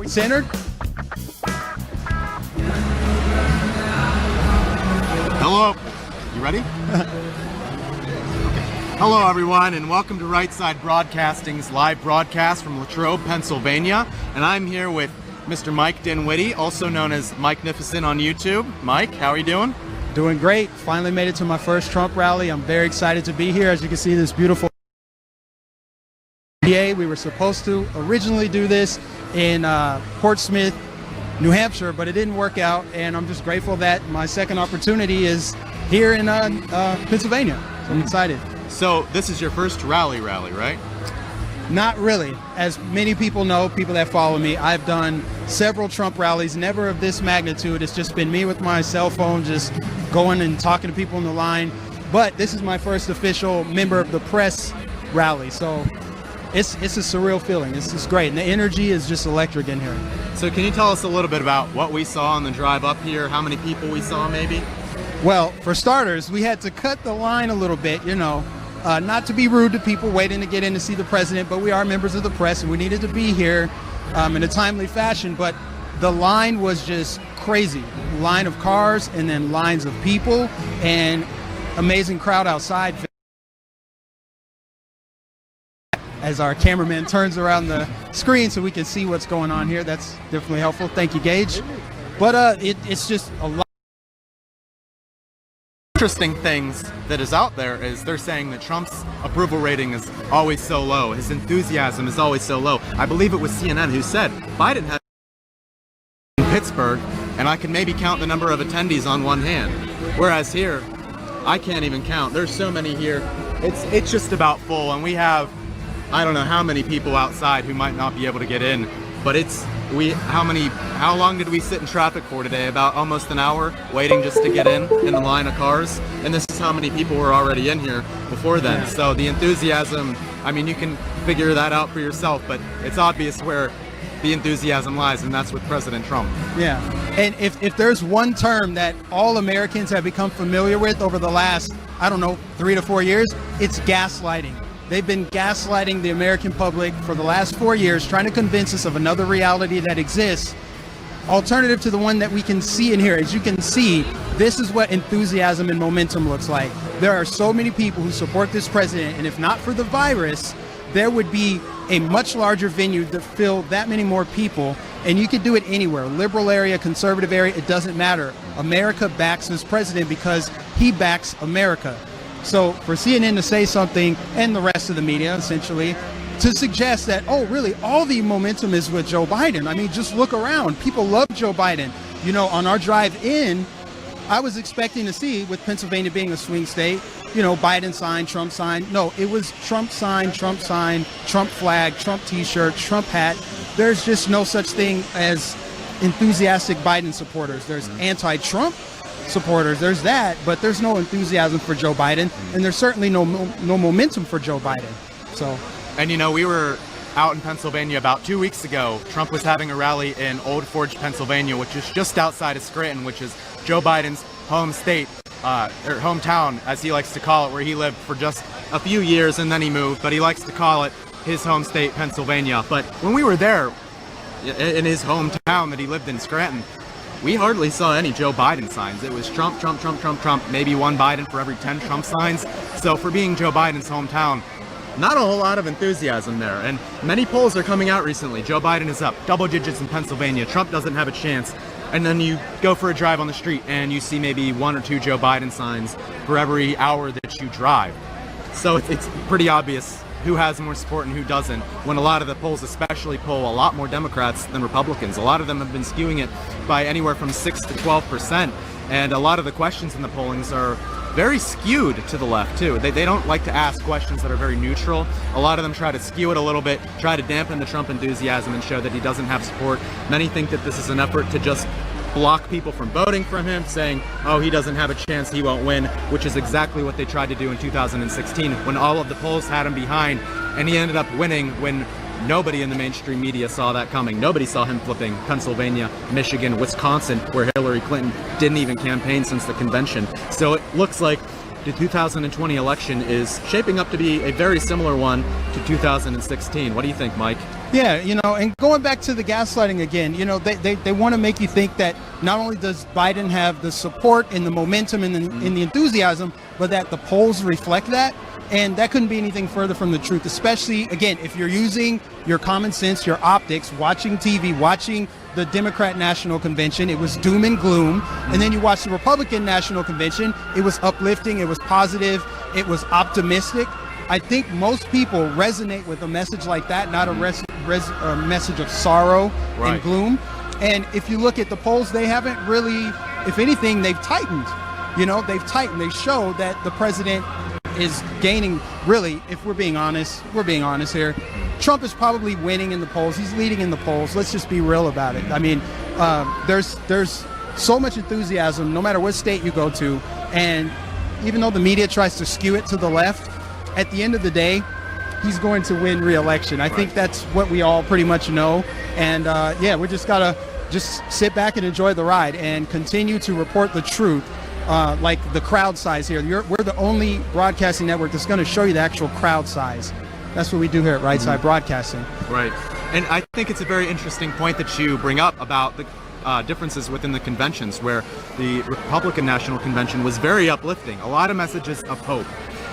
Centered. Hello. You ready? Hello, everyone, and welcome to Right Side Broadcasting's live broadcast from Latrobe, Pennsylvania. And I'm here with Mr. Mike Dinwiddie, also known as Mike-nificent on YouTube. Mike, how are you doing? Doing great. Finally made it to my first Trump rally. I'm very excited to be here. As you can see, this beautiful PA. We were supposed to originally do this in Portsmouth, New Hampshire, but it didn't work out. And I'm just grateful that my second opportunity is here in Pennsylvania. So I'm excited. So this is your first rally, right? Not really. As many people know, people that follow me, I've done several Trump rallies, never of this magnitude. It's just been me with my cell phone, just going and talking to people in the line. But this is my first official member of the press rally. So it's a surreal feeling. It's just great. And the energy is just electric in here. So can you tell us a little bit about what we saw on the drive up here? How many people we saw maybe? Well, for starters, we had to cut the line a little bit, not to be rude to people waiting to get in to see the president, but we are members of the press and we needed to be here in a timely fashion. But the line was just crazy. Line of cars and then lines of people and amazing crowd outside. As our cameraman turns around the screen so we can see what's going on here, that's definitely helpful. Thank you, Gage. But it's just a lot. Interesting things that is out there is they're saying that Trump's approval rating is always so low. His enthusiasm is always so low. I believe it was CNN who said Biden had in Pittsburgh, and I can maybe count the number of attendees on one hand. Whereas here, I can't even count. There's so many here. It's just about full, and we have, I don't know how many people outside who might not be able to get in, but how long did we sit in traffic for today? About almost an hour waiting just to get in the line of cars. And this is how many people were already in here before then. So the enthusiasm, I mean, you can figure that out for yourself, but it's obvious where the enthusiasm lies, and that's with President Trump. Yeah, and if there's one term that all Americans have become familiar with over the last, 3 to 4 years, it's gaslighting. They've been gaslighting the American public for the last 4 years, trying to convince us of another reality that exists, alternative to the one that we can see in here. As you can see, this is what enthusiasm and momentum looks like. There are so many people who support this president, and if not for the virus, there would be a much larger venue to fill that many more people, and you could do it anywhere, liberal area, conservative area, it doesn't matter. America backs this president because he backs America. So for CNN to say something, and the rest of the media essentially, to suggest that, oh, really, all the momentum is with Joe Biden. I mean, just look around. People love Joe Biden. On our drive in, I was expecting to see, with Pennsylvania being a swing state, Biden sign, Trump sign. No, it was Trump sign, Trump flag, Trump t-shirt, Trump hat. There's just no such thing as enthusiastic Biden supporters. There's anti-Trump supporters, there's that, but there's no enthusiasm for Joe Biden, and there's certainly no momentum for Joe Biden. So, and we were out in Pennsylvania about 2 weeks ago. Trump was having a rally in Old Forge, Pennsylvania, which is just outside of Scranton, which is Joe Biden's home state, or hometown, as he likes to call it, where he lived for just a few years and then he moved, but he likes to call it his home state, Pennsylvania. But when we were there in his hometown that he lived in, Scranton, we hardly saw any Joe Biden signs. It was Trump, Trump, Trump, Trump, Trump, maybe one Biden for every 10 Trump signs. So for being Joe Biden's hometown, not a whole lot of enthusiasm there. And many polls are coming out recently. Joe Biden is up double digits in Pennsylvania. Trump doesn't have a chance. And then you go for a drive on the street and you see maybe 1 or 2 Joe Biden signs for every hour that you drive. So it's pretty obvious who has more support and who doesn't, when a lot of the polls especially poll a lot more Democrats than Republicans. A lot of them have been skewing it by anywhere from 6 to 12%, and a lot of the questions in the pollings are very skewed to the left too. They don't like to ask questions that are very neutral. A lot of them try to skew it a little bit, try to dampen the Trump enthusiasm and show that he doesn't have support. Many think that this is an effort to just block people from voting from him, saying, oh, he doesn't have a chance, he won't win, which is exactly what they tried to do in 2016 when all of the polls had him behind, and he ended up winning when nobody in the mainstream media saw that coming. Nobody saw him flipping Pennsylvania, Michigan, Wisconsin, where Hillary Clinton didn't even campaign since the convention. So it looks like the 2020 election is shaping up to be a very similar one to 2016. What do you think, Mike? Yeah, and going back to the gaslighting again, they want to make you think that not only does Biden have the support and the momentum and the enthusiasm, but that the polls reflect that. And that couldn't be anything further from the truth, especially, again, if you're using your common sense, your optics, watching TV, watching the Democrat National Convention, it was doom and gloom. And then you watch the Republican National Convention, it was uplifting, it was positive, it was optimistic. I think most people resonate with a message like that, not a message of sorrow and gloom. And if you look at the polls, they haven't really, if anything, they've tightened. They've tightened. They show that the president is gaining, really, if we're being honest here. Trump is probably winning in the polls. He's leading in the polls. Let's just be real about it. I mean, there's so much enthusiasm no matter what state you go to. And even though the media tries to skew it to the left, at the end of the day, he's going to win re-election. I think that's what we all pretty much know. And we just got to just sit back and enjoy the ride and continue to report the truth. Like the crowd size here. We're the only broadcasting network that's going to show you the actual crowd size. That's what we do here at Right Side Broadcasting. Right. And I think it's a very interesting point that you bring up about the differences within the conventions, where the Republican National Convention was very uplifting. A lot of messages of hope.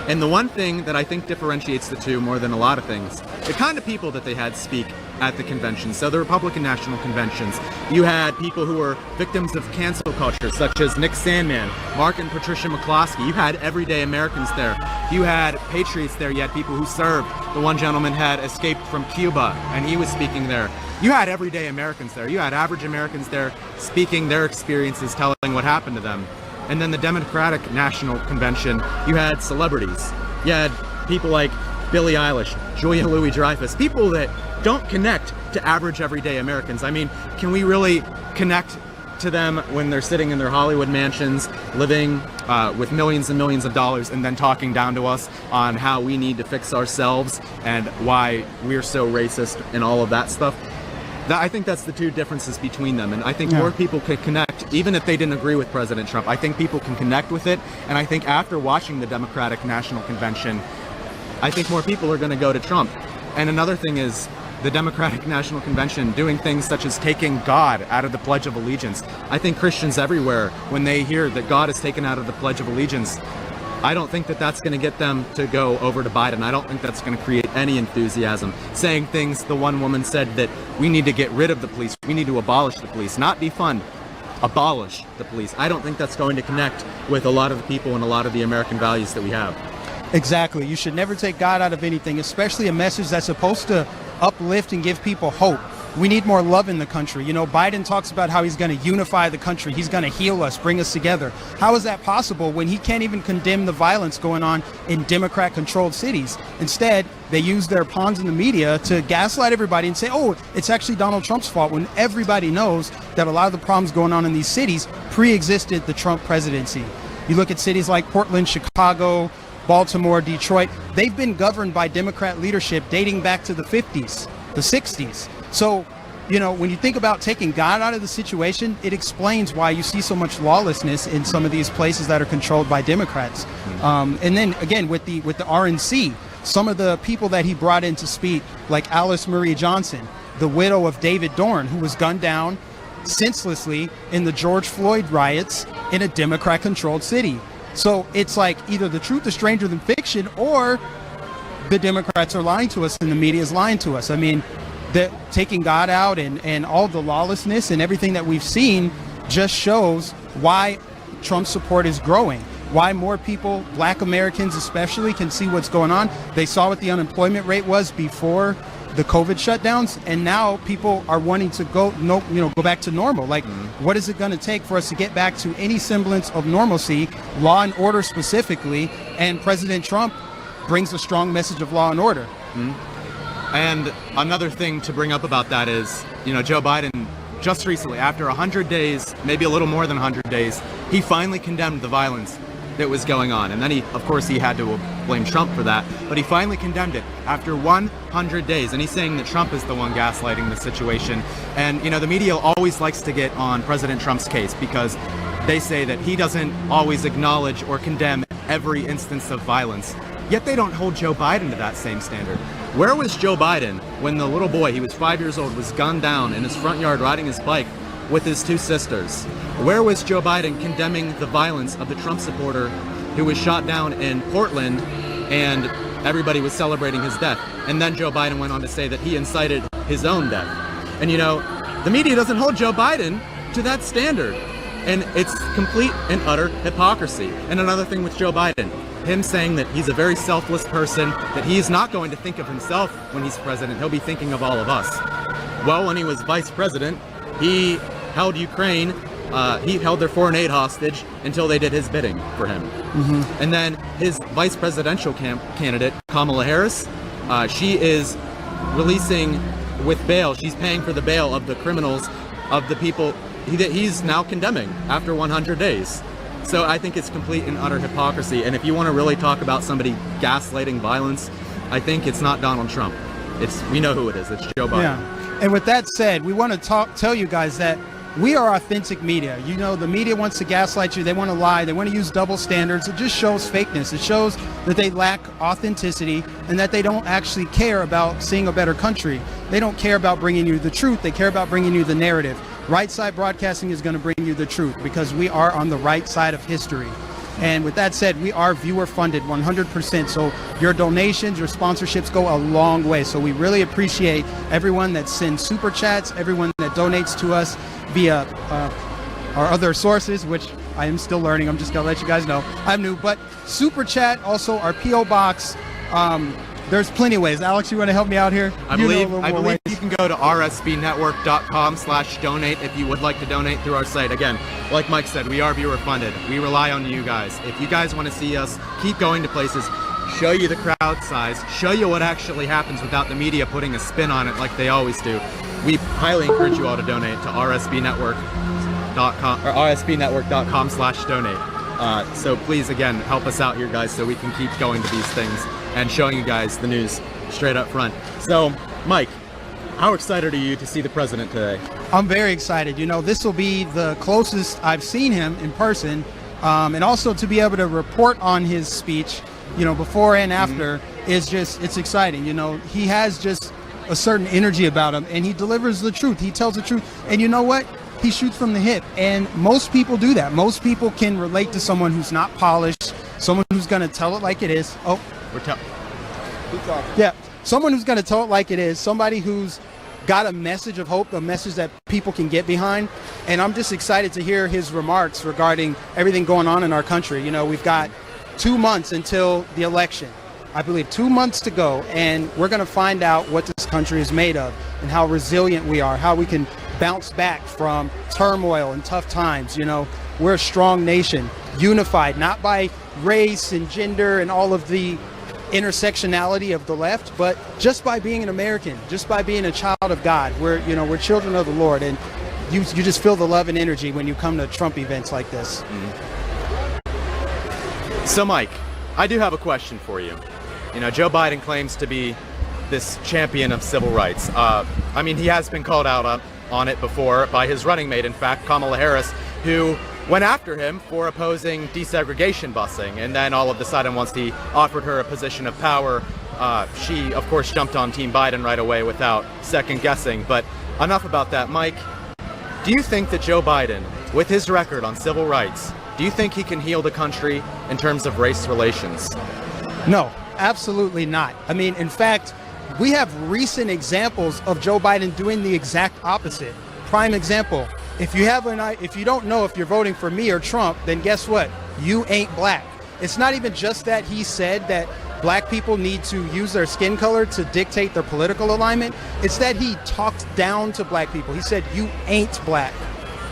And the one thing that I think differentiates the two more than a lot of things, the kind of people that they had speak at the convention. So the Republican National Conventions, you had people who were victims of cancel culture, such as Nick Sandmann, Mark and Patricia McCloskey. You had everyday Americans there. You had patriots there. You had people who served. The one gentleman had escaped from Cuba, and he was speaking there. You had everyday Americans there. You had average Americans there speaking their experiences, telling what happened to them. And then the Democratic National Convention, you had celebrities. You had people like Billie Eilish, Julia Louis-Dreyfus, people that don't connect to average everyday Americans. I mean, can we really connect to them when they're sitting in their Hollywood mansions, living with millions and millions of dollars, and then talking down to us on how we need to fix ourselves and why we're so racist and all of that stuff? I think that's the two differences between them, and I think more people could connect, even if they didn't agree with President Trump. I think people can connect with it, and I think after watching the Democratic National Convention, I think more people are going to go to Trump. And another thing is the Democratic National Convention doing things such as taking God out of the Pledge of Allegiance. I think Christians everywhere, when they hear that God is taken out of the Pledge of Allegiance, I don't think that that's going to get them to go over to Biden. I don't think that's going to create any enthusiasm. Saying things, the one woman said that we need to get rid of the police. We need to abolish the police, not defund, abolish the police. I don't think that's going to connect with a lot of the people and a lot of the American values that we have. Exactly. You should never take God out of anything, especially a message that's supposed to uplift and give people hope. We need more love in the country. Biden talks about how he's going to unify the country. He's going to heal us, bring us together. How is that possible when he can't even condemn the violence going on in Democrat-controlled cities? Instead, they use their pawns in the media to gaslight everybody and say, oh, it's actually Donald Trump's fault, when everybody knows that a lot of the problems going on in these cities pre-existed the Trump presidency. You look at cities like Portland, Chicago, Baltimore, Detroit. They've been governed by Democrat leadership dating back to the 50s, the 60s. So, when you think about taking God out of the situation, it explains why you see so much lawlessness in some of these places that are controlled by Democrats. And then again, with the RNC, some of the people that he brought in to speak, like Alice Marie Johnson, the widow of David Dorn, who was gunned down senselessly in the George Floyd riots in a Democrat-controlled city. So it's like either the truth is stranger than fiction, or the Democrats are lying to us and the media is lying to us. I mean, taking God out and all the lawlessness and everything that we've seen just shows why Trump's support is growing, why more people, Black Americans especially, can see what's going on. They saw what the unemployment rate was before the COVID shutdowns, and now people are wanting to go back to normal. Like, what is it going to take for us to get back to any semblance of normalcy, law and order specifically? And President Trump brings a strong message of law and order. And another thing to bring up about that is, Joe Biden just recently, after 100 days, maybe a little more than 100 days, he finally condemned the violence that was going on. And then he had to blame Trump for that, but he finally condemned it after 100 days. And he's saying that Trump is the one gaslighting the situation. And, the media always likes to get on President Trump's case because they say that he doesn't always acknowledge or condemn every instance of violence. Yet they don't hold Joe Biden to that same standard. Where was Joe Biden when the little boy, he was 5 years old, was gunned down in his front yard riding his bike with his two sisters? Where was Joe Biden condemning the violence of the Trump supporter who was shot down in Portland and everybody was celebrating his death? And then Joe Biden went on to say that he incited his own death. And you know, the media doesn't hold Joe Biden to that standard. And it's complete and utter hypocrisy. And another thing with Joe Biden, him saying that he's a very selfless person, that he's not going to think of himself when he's president, he'll be thinking of all of us. Well, when he was vice president, he held Ukraine, he held their foreign aid hostage until they did his bidding for him. And then his vice presidential candidate, Kamala Harris, she is releasing with bail, she's paying for the bail of the criminals, of the people that he's now condemning after 100 days. So I think it's complete and utter hypocrisy. And if you want to really talk about somebody gaslighting violence, I think it's not Donald Trump. We know who it is. It's Joe Biden. Yeah. And with that said, we want to tell you guys that we are authentic media. You know, the media wants to gaslight you. They want to lie. They want to use double standards. It just shows fakeness. It shows that they lack authenticity and that they don't actually care about seeing a better country. They don't care about bringing you the truth. They care about bringing you the narrative. Right Side Broadcasting is going to bring you the truth because we are on the right side of history. And with that said, we are viewer funded 100%. So your donations, your sponsorships go a long way. So we really appreciate everyone that sends super chats, everyone that donates to us via our other sources, which I am still learning. I'm just going to let you guys know I'm new. But super chat, also our P.O. box. There's plenty of ways. Alex, you want to help me out here? I believe you can go to rsbnetwork.com/donate if you would like to donate through our site. Again, like Mike said, we are viewer funded. We rely on you guys. If you guys want to see us keep going to places, show you the crowd size, show you what actually happens without the media putting a spin on it like they always do, we highly encourage you all to donate to rsbnetwork.com or rsbnetwork.com/donate. So please, again, help us out here, guys, so we can keep going to these things and showing you guys the news straight up front. So, Mike, how excited are you to see the president today? I'm very excited. You know, this will be the closest I've seen him in person, and also to be able to report on his speech, you know, before and after is just, it's exciting. You know, he has just a certain energy about him, and he delivers the truth. He tells the truth. And you know what? He shoots from the hip, and most people do that. Most people can relate to someone who's not polished, someone who's going to tell it like it is. Oh, yeah, someone who's going to tell it like it is, somebody who's got a message of hope, a message that people can get behind. And I'm just excited to hear his remarks regarding everything going on in our country. You know, we've got 2 months until the election. I believe 2 months to go, and we're going to find out what this country is made of and how resilient we are, how we can bounce back from turmoil and tough times. You know, we're a strong nation, unified, not by race and gender and all of the intersectionality of the left, but just by being an American, just by being a child of God. We're children of the Lord, and you just feel the love and energy when you come to Trump events like this. So, Mike, I do have a question for you. You know, Joe Biden claims to be this champion of civil rights. I mean, he has been called out on it before by his running mate, in fact, Kamala Harris, who went after him for opposing desegregation busing. And then all of a sudden, once he offered her a position of power, she, of course, jumped on Team Biden right away without second guessing. But enough about that. Mike, do you think that Joe Biden, with his record on civil rights, do you think he can heal the country in terms of race relations? No, absolutely not. I mean, in fact, we have recent examples of Joe Biden doing the exact opposite. Prime example. If you don't know if you're voting for me or Trump, then guess what? You ain't black. It's not even just that he said that black people need to use their skin color to dictate their political alignment. It's that he talked down to black people. He said, you ain't black.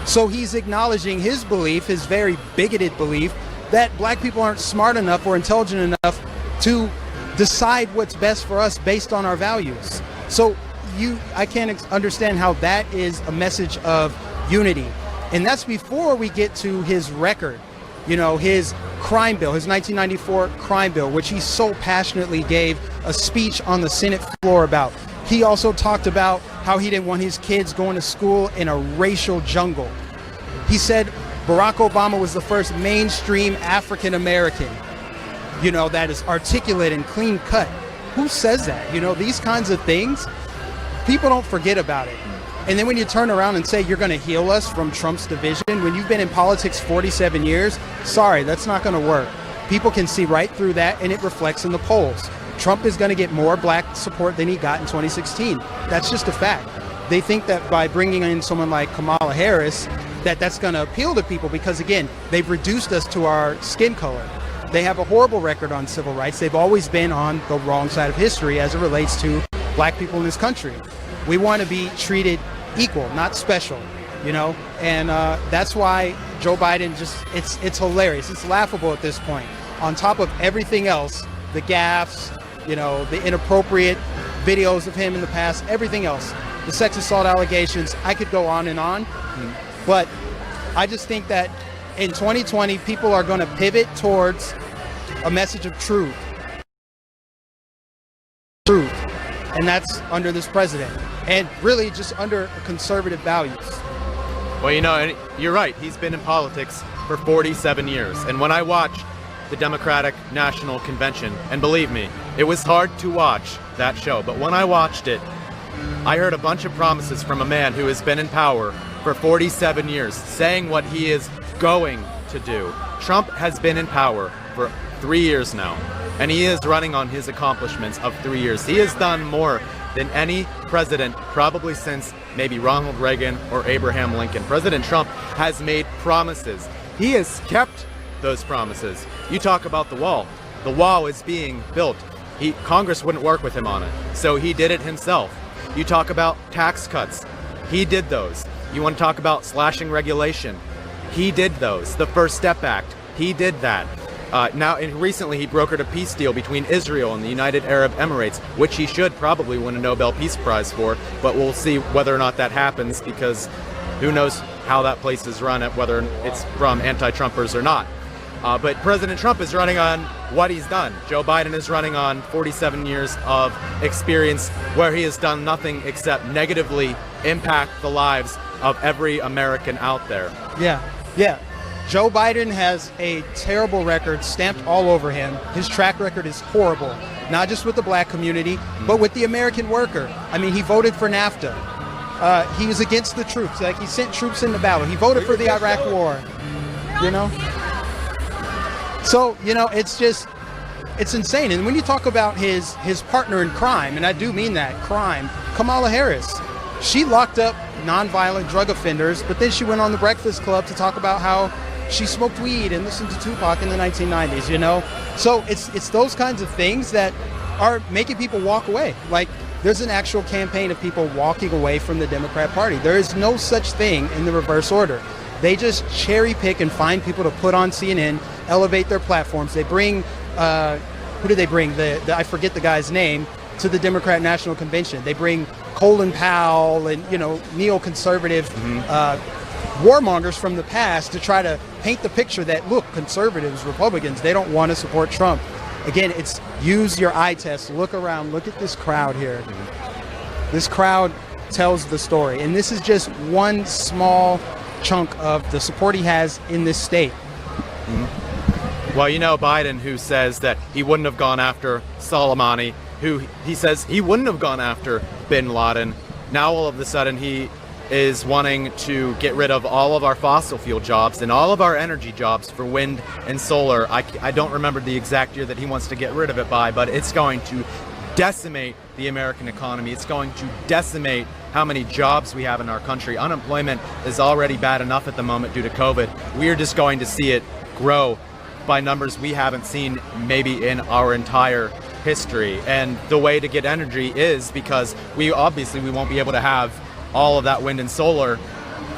So he's acknowledging his belief, his very bigoted belief, that black people aren't smart enough or intelligent enough to decide what's best for us based on our values. So I can't understand how that is a message of unity. And that's before we get to his record, you know, his crime bill, his 1994 crime bill, which he so passionately gave a speech on the Senate floor about. He also talked about how he didn't want his kids going to school in a racial jungle. He said Barack Obama was the first mainstream African American that is articulate and clean cut. Who says that? These kinds of things, people don't forget about it. And then when you turn around and say you're going to heal us from Trump's division, when you've been in politics 47 years, sorry, that's not going to work. People can see right through that, and it reflects in the polls. Trump is going to get more black support than he got in 2016. That's just a fact. They think that by bringing in someone like Kamala Harris, that's going to appeal to people because, again, they've reduced us to our skin color. They have a horrible record on civil rights. They've always been on the wrong side of history as it relates to black people in this country. We want to be treated equal, not special, and that's why Joe Biden it's hilarious. It's laughable at this point. On top of everything else, the gaffes, the inappropriate videos of him in the past, everything else, the sex assault allegations, I could go on and on. But I just think that in 2020, people are going to pivot towards a message of truth. And that's under this president. And really just under conservative values. Well, and you're right. He's been in politics for 47 years. And when I watched the Democratic National Convention, and believe me, it was hard to watch that show, but when I watched it, I heard a bunch of promises from a man who has been in power for 47 years, saying what he is going to do. Trump has been in power for 3 years now, and he is running on his accomplishments of 3 years. He has done more than any president probably since maybe Ronald Reagan or Abraham Lincoln. President Trump has made promises. He has kept those promises. You talk about the wall. The wall is being built. Congress wouldn't work with him on it, so he did it himself. You talk about tax cuts. He did those. You want to talk about slashing regulation. He did those. The First Step Act. He did that. Recently he brokered a peace deal between Israel and the United Arab Emirates, which he should probably win a Nobel Peace Prize for, but we'll see whether or not that happens because who knows how that place is run, whether it's from anti-Trumpers or not. But President Trump is running on what he's done. Joe Biden is running on 47 years of experience where he has done nothing except negatively impact the lives of every American out there. Yeah. Joe Biden has a terrible record stamped all over him. His track record is horrible, not just with the black community, but with the American worker. I mean, he voted for NAFTA. He was against the troops. Like, he sent troops into battle. He voted for the Iraq War, So, it's insane. And when you talk about his partner in crime, and I do mean that, crime, Kamala Harris, she locked up nonviolent drug offenders, but then she went on the Breakfast Club to talk about how she smoked weed and listened to Tupac in the 1990s, So it's those kinds of things that are making people walk away. Like, there's an actual campaign of people walking away from the Democrat Party. There is no such thing in the reverse order. They just cherry pick and find people to put on CNN, elevate their platforms. They bring, who do they bring? I forget the guy's name, to the Democrat National Convention. They bring Colin Powell and, neoconservative warmongers from the past to try to paint the picture that, look, conservatives, Republicans, they don't want to support Trump. Again, it's use your eye test. Look around. Look at this crowd here. This crowd tells the story. And this is just one small chunk of the support he has in this state. Well, Biden, who says that he wouldn't have gone after Soleimani, who he says he wouldn't have gone after bin Laden. Now all of a sudden he is wanting to get rid of all of our fossil fuel jobs and all of our energy jobs for wind and solar. I don't remember the exact year that he wants to get rid of it by, but it's going to decimate the American economy. It's going to decimate how many jobs we have in our country. Unemployment is already bad enough at the moment due to COVID. We are just going to see it grow by numbers we haven't seen maybe in our entire history. And the way to get energy is because we won't be able to have all of that wind and solar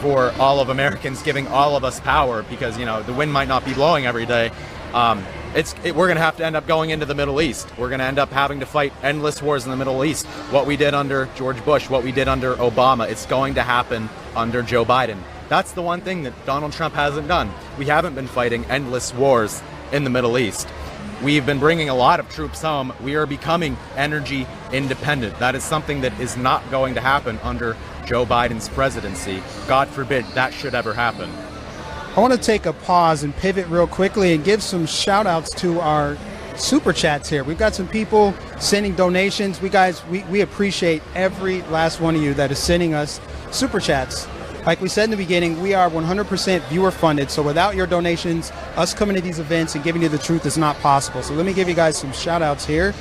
for all of Americans, giving all of us power because, the wind might not be blowing every day. We're going to have to end up going into the Middle East. We're going to end up having to fight endless wars in the Middle East. What we did under George Bush, what we did under Obama, it's going to happen under Joe Biden. That's the one thing that Donald Trump hasn't done. We haven't been fighting endless wars in the Middle East. We've been bringing a lot of troops home. We are becoming energy independent. That is something that is not going to happen under Joe Biden's presidency. God forbid that should ever happen. I want to take a pause and pivot real quickly and give some shout outs to our super chats here. We've got some people sending donations. We appreciate every last one of you that is sending us super chats. Like we said in the beginning, we are 100% viewer funded. So without your donations, us coming to these events and giving you the truth is not possible. So let me give you guys some shout outs here.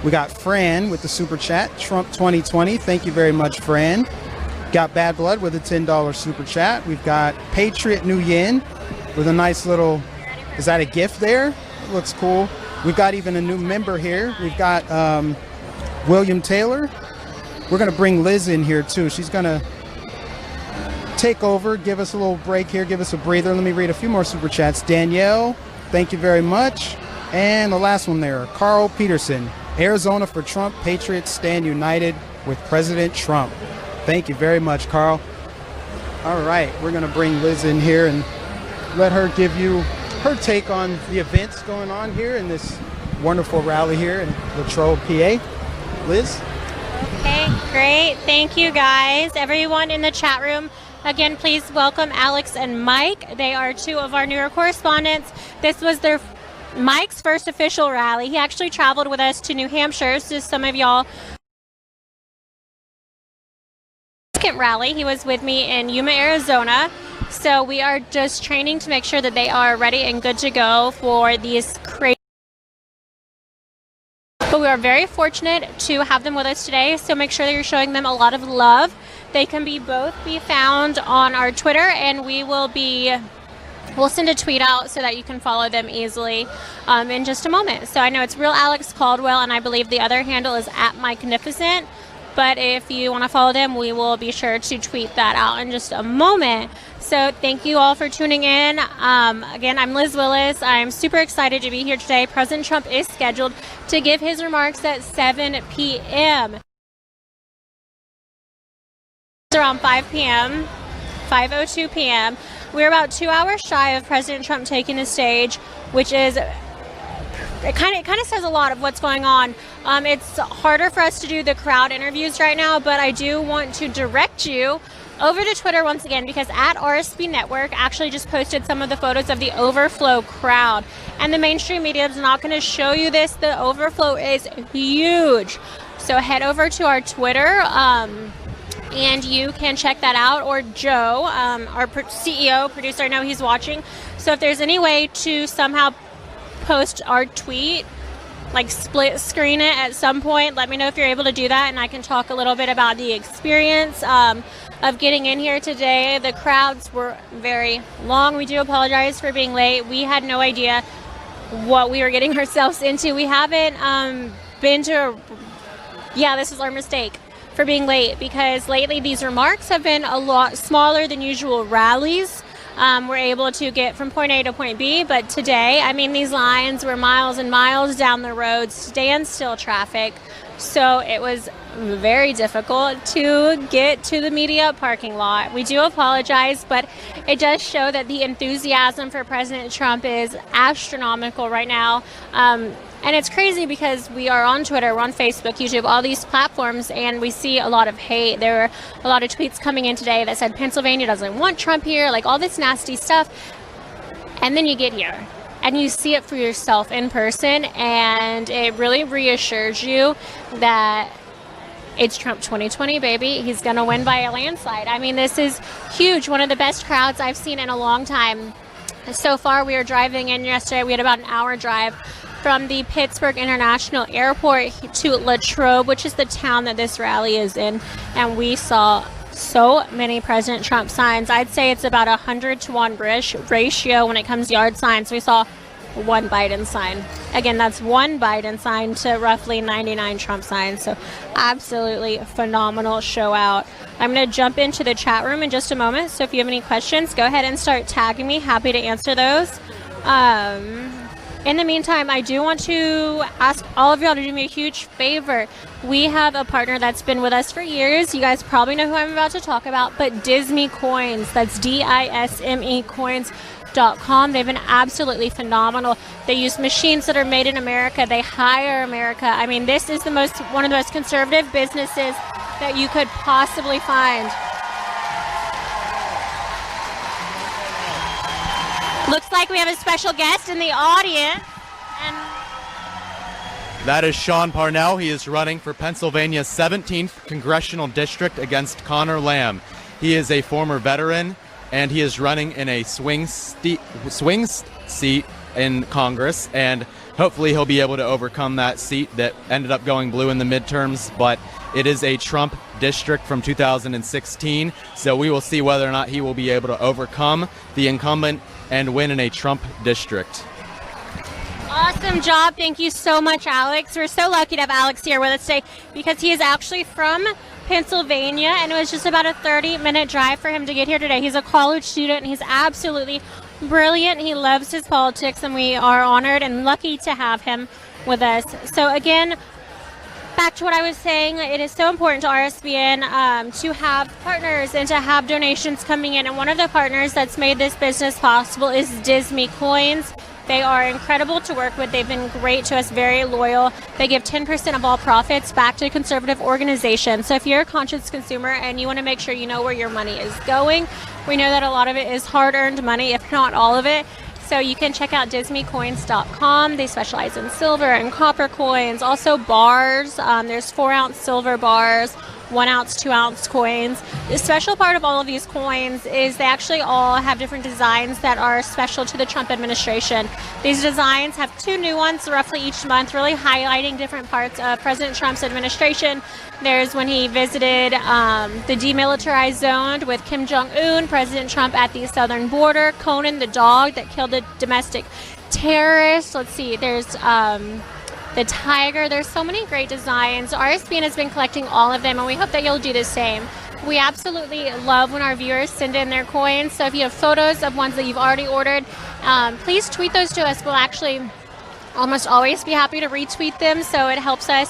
We got Fran with the super chat, Trump 2020. Thank you very much, Fran. Got Bad Blood with a $10 super chat. We've got Patriot New Yin with a nice little, is that a gift there? It looks cool. We've got even a new member here. We've got William Taylor. We're going to bring Liz in here too. She's going to take over, give us a little break here, give us a breather. Let me read a few more super chats. Danielle, thank you very much. And the last one there, Carl Peterson. Arizona for Trump, Patriots stand united with President Trump. Thank you very much, Carl. All right, we're going to bring Liz in here and let her give you her take on the events going on here in this wonderful rally here in Latrobe, PA. Liz? Okay, great. Thank you, guys. Everyone in the chat room, again, please welcome Alex and Mike. They are two of our newer correspondents. This was Mike's first official rally. He actually traveled with us to New Hampshire, so some of y'all. Second rally, he was with me in Yuma, Arizona. So we are just training to make sure that they are ready and good to go for these crazy. But we are very fortunate to have them with us today, so make sure that you're showing them a lot of love. They can both be found on our Twitter, and we'll send a tweet out so that you can follow them easily in just a moment. So I know it's Real Alex Caldwell, and I believe the other handle is @MikeNificent. But if you want to follow them, we will be sure to tweet that out in just a moment. So thank you all for tuning in. Again, I'm Liz Willis. I'm super excited to be here today. President Trump is scheduled to give his remarks at 7 p.m. It's around 5 p.m., 5:02 p.m. We're about 2 hours shy of President Trump taking the stage, which is it kind of says a lot of what's going on. It's harder for us to do the crowd interviews right now, but I do want to direct you over to Twitter once again, because @RSB Network actually just posted some of the photos of the overflow crowd. And the mainstream media is not going to show you this. The overflow is huge. So head over to our Twitter and you can check that out. Or Joe, our CEO, producer, I know he's watching. So if there's any way to somehow post our tweet, like split screen it at some point, let me know if you're able to do that, and I can talk a little bit about the experience of getting in here today. The crowds were very long. We do apologize for being late. We had no idea what we were getting ourselves into. We haven't been to this is our mistake for being late, because lately these remarks have been a lot smaller than usual rallies. We're able to get from point A to point B, but today, I mean, these lines were miles and miles down the road, standstill traffic, so it was very difficult to get to the media parking lot. We do apologize, but it does show that the enthusiasm for President Trump is astronomical right now. And it's crazy because we are on Twitter, we're on Facebook, YouTube, all these platforms, and we see a lot of hate. There were a lot of tweets coming in today that said Pennsylvania doesn't want Trump here, like all this nasty stuff. And then you get here and you see it for yourself in person, and it really reassures you that it's Trump 2020, baby. He's going to win by a landslide. I mean, this is huge. One of the best crowds I've seen in a long time. So far, we were driving in yesterday. We had about an hour drive from the Pittsburgh International Airport to Latrobe, which is the town that this rally is in, and we saw so many President Trump signs. I'd say it's about 100-to-1 ratio when it comes to yard signs. We saw one Biden sign. Again, that's one Biden sign to roughly 99 Trump signs. So absolutely phenomenal show out. I'm going to jump into the chat room in just a moment. So if you have any questions, go ahead and start tagging me. Happy to answer those. In the meantime, I do want to ask all of y'all to do me a huge favor. We have a partner that's been with us for years. You guys probably know who I'm about to talk about, but Disney Coins. That's DISME Coins.com. They've been absolutely phenomenal. They use machines that are made in America. They hire America. I mean, this is one of the most conservative businesses that you could possibly find. Looks like we have a special guest in the audience, and That is Sean Parnell. He is running for Pennsylvania's 17th Congressional District against Connor Lamb. He is a former veteran, and he is running in a swing seat in Congress, and hopefully he'll be able to overcome that seat that ended up going blue in the midterms, but it is a Trump district from 2016, so we will see whether or not he will be able to overcome the incumbent and win in a Trump district. Awesome job. Thank you so much, Alex. We're so lucky to have Alex here with us today because he is actually from Pennsylvania, and it was just about a 30-minute drive for him to get here today. He's a college student, and he's absolutely brilliant. He loves his politics, and we are honored and lucky to have him with us. So again, back to what I was saying, it is so important to RSBN to have partners and to have donations coming in. And one of the partners that's made this business possible is Disney Coins. They are incredible to work with. They've been great to us, very loyal. They give 10% of all profits back to conservative organizations. So if you're a conscious consumer and you want to make sure you know where your money is going, we know that a lot of it is hard-earned money, if not all of it. So you can check out DisneyCoins.com. They specialize in silver and copper coins, also bars. There's 4-ounce silver bars, 1-ounce, 2-ounce coins. The special part of all of these coins is they actually all have different designs that are special to the Trump administration. These designs have 2 new ones roughly each month, really highlighting different parts of President Trump's administration. There's when he visited the demilitarized zone with Kim Jong-un, President Trump at the southern border, Conan the dog that killed a domestic terrorist. Let's see, there's the tiger. There's so many great designs. RSBN has been collecting all of them, and we hope that you'll do the same. We absolutely love when our viewers send in their coins. So if you have photos of ones that you've already ordered, please tweet those to us. We'll actually almost always be happy to retweet them, so it helps us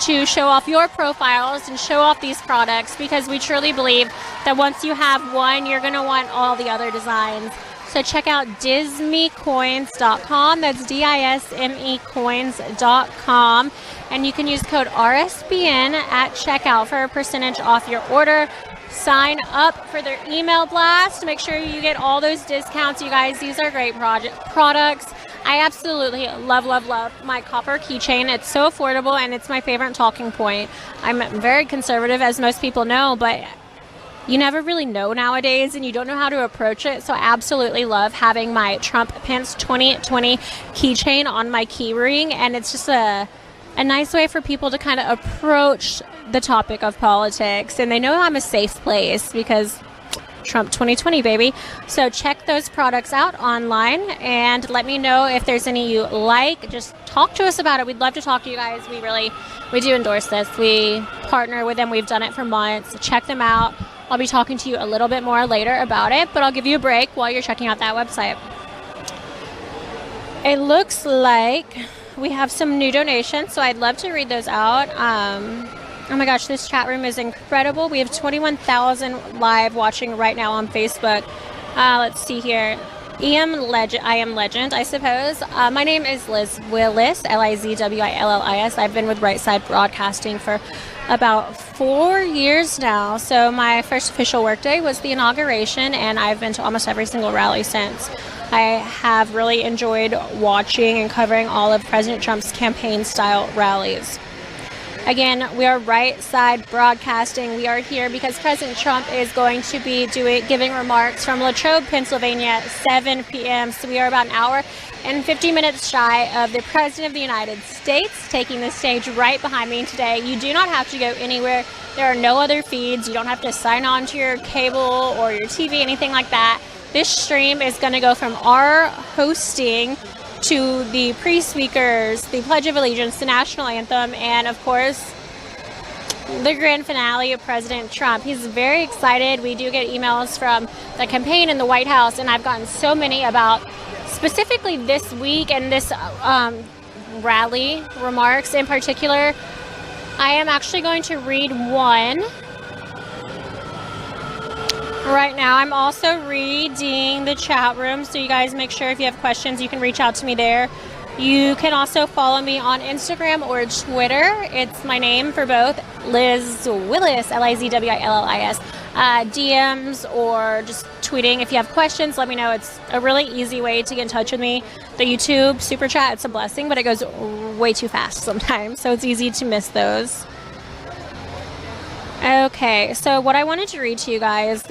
to show off your profiles and show off these products, because we truly believe that once you have one, you're going to want all the other designs. So check out dismecoins.com. That's DISME coins.com. And you can use code RSBN at checkout for a percentage off your order. Sign up for their email blast to make sure you get all those discounts. You guys, these are great products. I absolutely love my copper keychain. It's so affordable, and it's my favorite talking point. I'm very conservative, as most people know, but you never really know nowadays, and you don't know how to approach it. So I absolutely love having my Trump Pence 2020 keychain on my key ring, and it's just a nice way for people to kind of approach the topic of politics, and they know I'm a safe place because Trump 2020, baby. So check those products out online and let me know if there's any you like. Just talk to us about it. We'd love to talk to you guys. We do endorse this. We partner with them. We've done it for months. Check them out. I'll be talking to you a little bit more later about it, but I'll give you a break while you're checking out that website. It looks like we have some new donations, so I'd love to read those out. Oh my gosh, this chat room is incredible. We have 21,000 live watching right now on Facebook. Let's see here. I am Legend, I suppose. My name is Liz Willis, Lizwillis. I've been with Right Side Broadcasting for about 4 years now. So my first official workday was the inauguration, and I've been to almost every single rally since. I have really enjoyed watching and covering all of President Trump's campaign-style rallies. Again, we are Right Side Broadcasting. We are here because President Trump is going to be giving remarks from Latrobe, Pennsylvania at 7 p.m. So we are about an hour and 50 minutes shy of the President of the United States taking the stage right behind me today. You do not have to go anywhere. There are no other feeds. You don't have to sign on to your cable or your TV, anything like that. This stream is going to go from our hosting to the pre-speakers, the Pledge of Allegiance, the National Anthem, and of course, the grand finale of President Trump. He's very excited. We do get emails from the campaign and the White House, and I've gotten so many about specifically this week and this rally remarks in particular. I am actually going to read one right now. I'm also reading the chat room, so you guys make sure if you have questions, you can reach out to me there. You can also follow me on Instagram or Twitter. It's my name for both, Liz Willis, Lizwillis. DMs or just tweeting. If you have questions, let me know. It's a really easy way to get in touch with me. The YouTube super chat, it's a blessing, but it goes way too fast sometimes, so it's easy to miss those. Okay, so what I wanted to read to you guys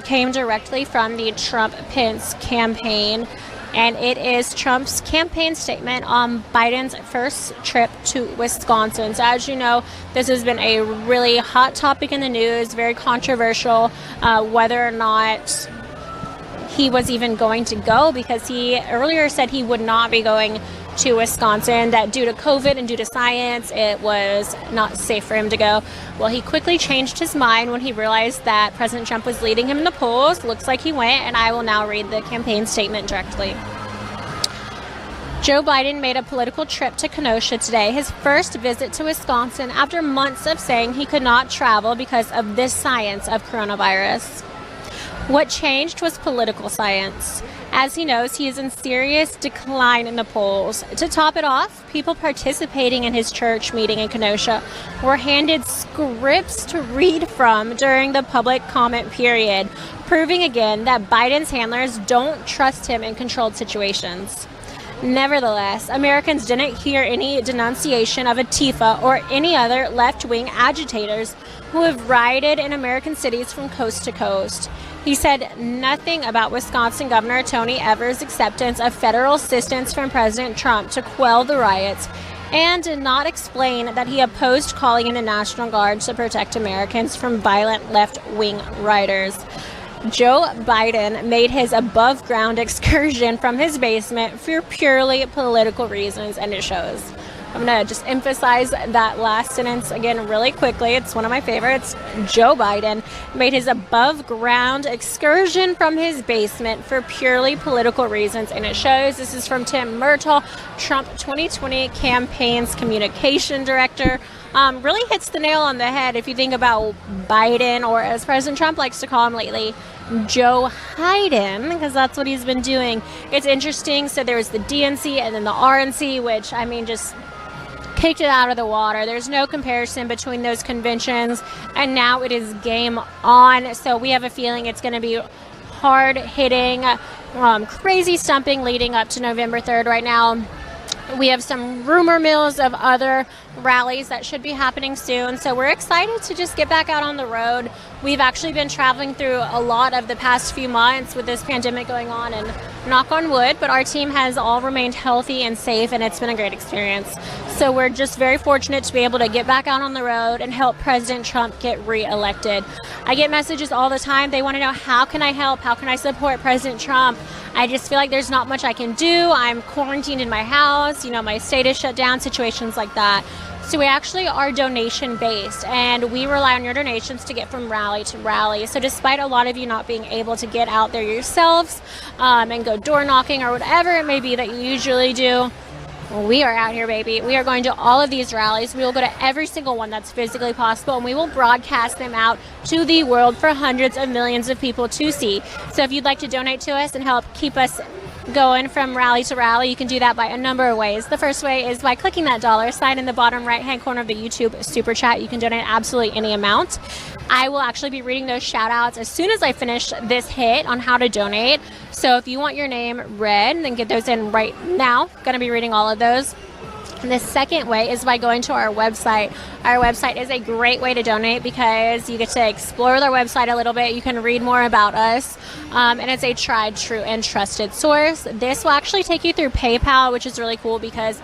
came directly from the Trump-Pence campaign, and it is Trump's campaign statement on Biden's first trip to Wisconsin. So as you know, this has been a really hot topic in the news, very controversial, whether or not he was even going to go, because he earlier said he would not be going to Wisconsin, that due to COVID and due to science, it was not safe for him to go. Well, he quickly changed his mind when he realized that President Trump was leading him in the polls. Looks like he went, and I will now read the campaign statement directly. Joe Biden made a political trip to Kenosha today, his first visit to Wisconsin after months of saying he could not travel because of this science of coronavirus. What changed was political science. As he knows, he is in serious decline in the polls. To top it off, people participating in his church meeting in Kenosha were handed scripts to read from during the public comment period, proving again that Biden's handlers don't trust him in controlled situations. Nevertheless, Americans didn't hear any denunciation of Antifa or any other left-wing agitators who have rioted in American cities from coast to coast. He said nothing about Wisconsin Governor Tony Evers' acceptance of federal assistance from President Trump to quell the riots, and did not explain that he opposed calling in the National Guard to protect Americans from violent left-wing rioters. Joe Biden made his above-ground excursion from his basement for purely political reasons, and it shows. I'm going to just emphasize that last sentence again really quickly. It's one of my favorites. Joe Biden made his above-ground excursion from his basement for purely political reasons, and it shows. This is from Tim Murtaugh, Trump 2020 campaign's communication director. Really hits the nail on the head if you think about Biden, or as President Trump likes to call him lately, Joe Biden, because that's what he's been doing. It's interesting. So there's the DNC and then the RNC, which, I mean, just kicked it out of the water. There's no comparison between those conventions, and now it is game on. So we have a feeling it's going to be hard-hitting, crazy stumping leading up to November 3rd right now. We have some rumor mills of other rallies that should be happening soon. So we're excited to just get back out on the road. We've actually been traveling through a lot of the past few months with this pandemic going on, and knock on wood, but our team has all remained healthy and safe, and it's been a great experience. So we're just very fortunate to be able to get back out on the road and help President Trump get reelected. I get messages all the time. They want to know, how can I help? How can I support President Trump? I just feel like there's not much I can do. I'm quarantined in my house. You know, my state is shut down, situations like that. So we actually are donation based, and we rely on your donations to get from rally to rally. So despite a lot of you not being able to get out there yourselves and go door knocking or whatever it may be that you usually do, we are out here, baby. We are going to all of these rallies. We will go to every single one that's physically possible, and we will broadcast them out to the world for hundreds of millions of people to see. So if you'd like to donate to us and help keep us going from rally to rally, you can do that by a number of ways. The first way is by clicking that dollar sign in the bottom right-hand corner of the YouTube Super Chat. You can donate absolutely any amount. I will actually be reading those shout-outs as soon as I finish this hit on how to donate. So if you want your name read, then get those in right now. Going to be reading all of those. And the second way is by going to our website. Our website is a great way to donate because you get to explore their website a little bit. You can read more about us, and it's a tried, true, and trusted source. This will actually take you through PayPal, which is really cool because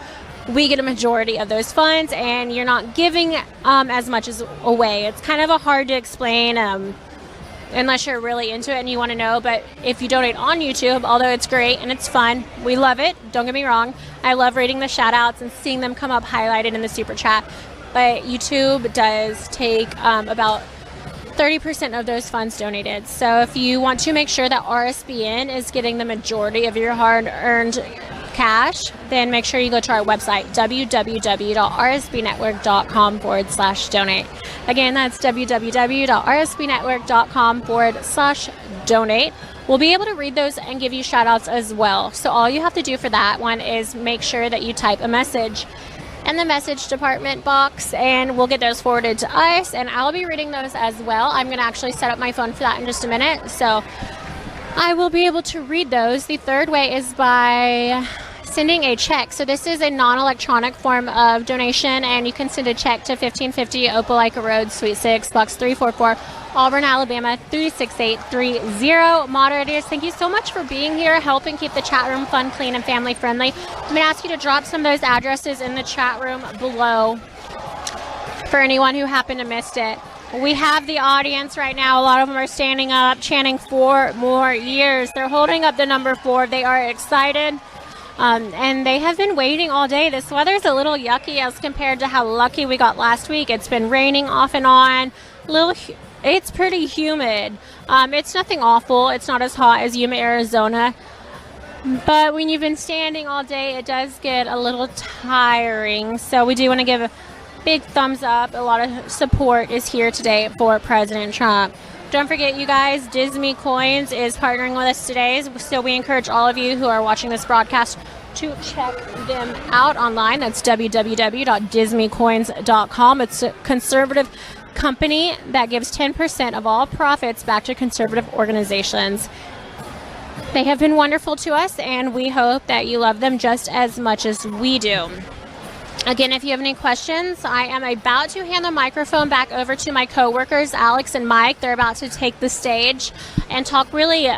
we get a majority of those funds, and you're not giving as much as away. It's kind of a hard to explain unless you're really into it and you want to know. But if you donate on YouTube, although it's great and it's fun, we love it, don't get me wrong. I love reading the shout outs and seeing them come up highlighted in the super chat. But YouTube does take about 30% of those funds donated. So if you want to make sure that RSBN is getting the majority of your hard-earned cash, then make sure you go to our website, www.rsbnetwork.com/donate. Again, that's www.rsbnetwork.com/donate. We'll be able to read those and give you shout outs as well. So all you have to do for that one is make sure that you type a message in the message department box, and we'll get those forwarded to us, and I'll be reading those as well. I'm going to actually set up my phone for that in just a minute, so I will be able to read those. The third way is by sending a check. So this is a non-electronic form of donation, and you can send a check to 1550 Opelika Road, Suite 6, Box 344, Auburn, Alabama 36830. Moderators, thank you so much for being here, helping keep the chat room fun, clean, and family friendly. I'm going to ask you to drop some of those addresses in the chat room below for anyone who happened to miss it. We have the audience right now. A lot of them are standing up, chanting 4 more years. They're holding up the number 4. They are excited, and they have been waiting all day. This weather's a little yucky as compared to how lucky we got last week. It's been raining off and on. It's pretty humid. It's nothing awful. It's not as hot as Yuma, Arizona. But when you've been standing all day, it does get a little tiring. So we do want to give a big thumbs up. A lot of support is here today for President Trump. Don't forget, you guys, Disney Coins is partnering with us today. So we encourage all of you who are watching this broadcast to check them out online. That's www.disneycoins.com. It's a conservative company that gives 10% of all profits back to conservative organizations. They have been wonderful to us, and we hope that you love them just as much as we do. Again, if you have any questions, I am about to hand the microphone back over to my coworkers, Alex and Mike. They're about to take the stage and talk really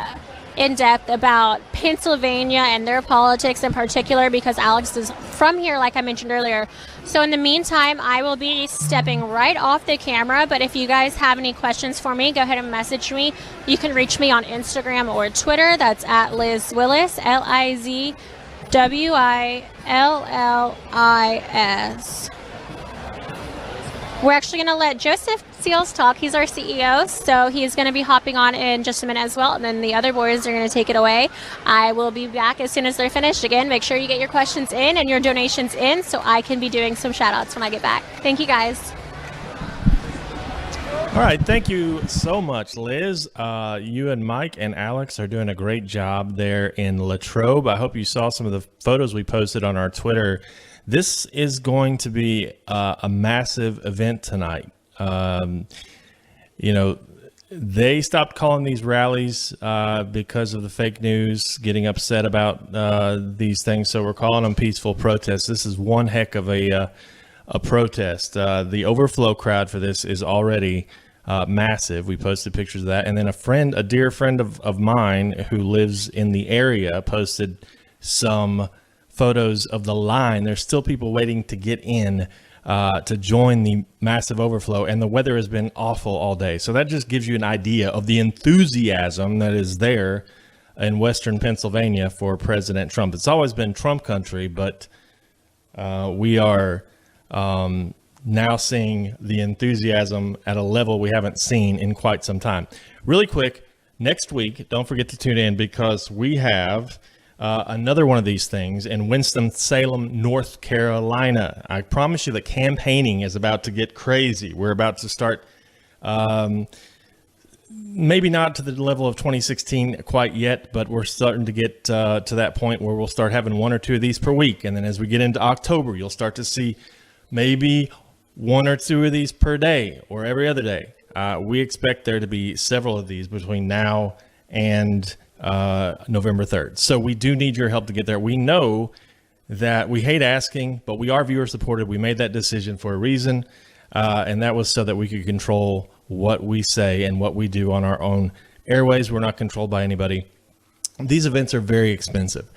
in depth about Pennsylvania and their politics in particular, because Alex is from here, like I mentioned earlier. So in the meantime, I will be stepping right off the camera, but if you guys have any questions for me, go ahead and message me. You can reach me on Instagram or Twitter. That's at Liz Willis, LizWillis. We're actually going to let Joseph Seals talk. He's our CEO, so he's going to be hopping on in just a minute as well, and then the other boys are going to take it away. I will be back as soon as they're finished. Again, make sure you get your questions in and your donations in so I can be doing some shout-outs when I get back. Thank you, guys. All right, thank you so much, Liz. You and Mike and Alex are doing a great job there in Latrobe. I hope you saw some of the photos we posted on our Twitter. This is going to be a massive event tonight. They stopped calling these rallies because of the fake news, getting upset about these things. So we're calling them peaceful protests. This is one heck of a protest. The overflow crowd for this is already massive. We posted pictures of that. And then a dear friend of mine who lives in the area posted some photos of the line. There's still people waiting to get in to join the massive overflow, and the weather has been awful all day. So that just gives you an idea of the enthusiasm that is there in Western Pennsylvania for President Trump. It's always been Trump country, but we are now seeing the enthusiasm at a level we haven't seen in quite some time. Really quick, next week, don't forget to tune in, because we have another one of these things in Winston-Salem, North Carolina. I promise you that campaigning is about to get crazy. We're about to start, maybe not to the level of 2016 quite yet, but we're starting to get to that point where we'll start having 1 or 2 of these per week. And then as we get into October, you'll start to see maybe 1 or 2 of these per day or every other day. We expect there to be several of these between now and November 3rd. So we do need your help to get there. We know that we hate asking, but we are viewer supported. We made that decision for a reason, and that was so that we could control what we say and what we do on our own airways. We're not controlled by anybody. These events are very expensive.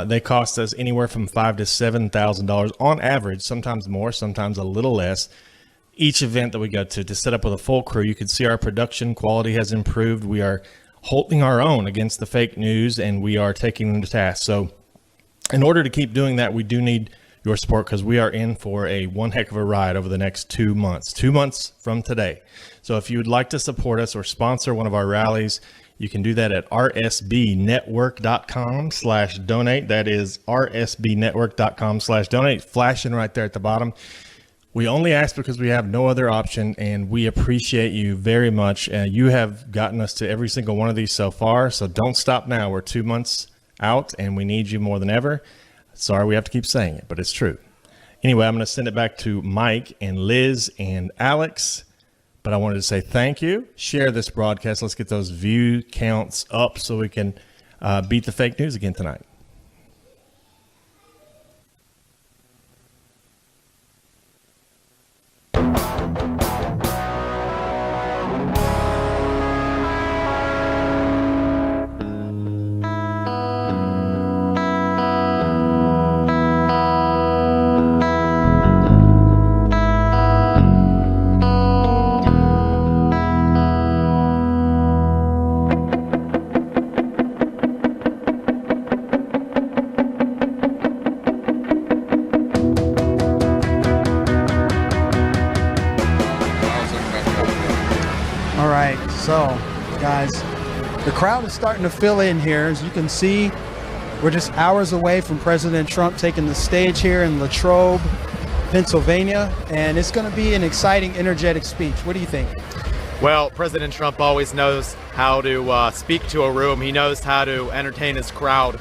They cost us anywhere from $5,000 to $7,000 on average, sometimes more, sometimes a little less. Each event that we go to set up with a full crew. You can see our production quality has improved. We are holding our own against the fake news, and we are taking them to task. So in order to keep doing that, we do need your support, because we are in for one heck of a ride over the next 2 months, 2 months from today. So if you would like to support us or sponsor one of our rallies, You can do that at rsbnetwork.com/donate. That is rsbnetwork.com/donate, flashing right there at the bottom. We only ask because we have no other option, and we appreciate you very much. You have gotten us to every single one of these so far, so don't stop now. We're 2 months out, and we need you more than ever. Sorry we have to keep saying it, but it's true. Anyway, I'm going to send it back to Mike and Liz and Alex. But I wanted to say thank you. Share this broadcast. Let's get those view counts up so we can beat the fake news again tonight. So, guys, the crowd is starting to fill in here. As you can see, we're just hours away from President Trump taking the stage here in Latrobe, Pennsylvania, and it's going to be an exciting, energetic speech. What do you think? Well, President Trump always knows how to speak to a room. He knows how to entertain his crowd.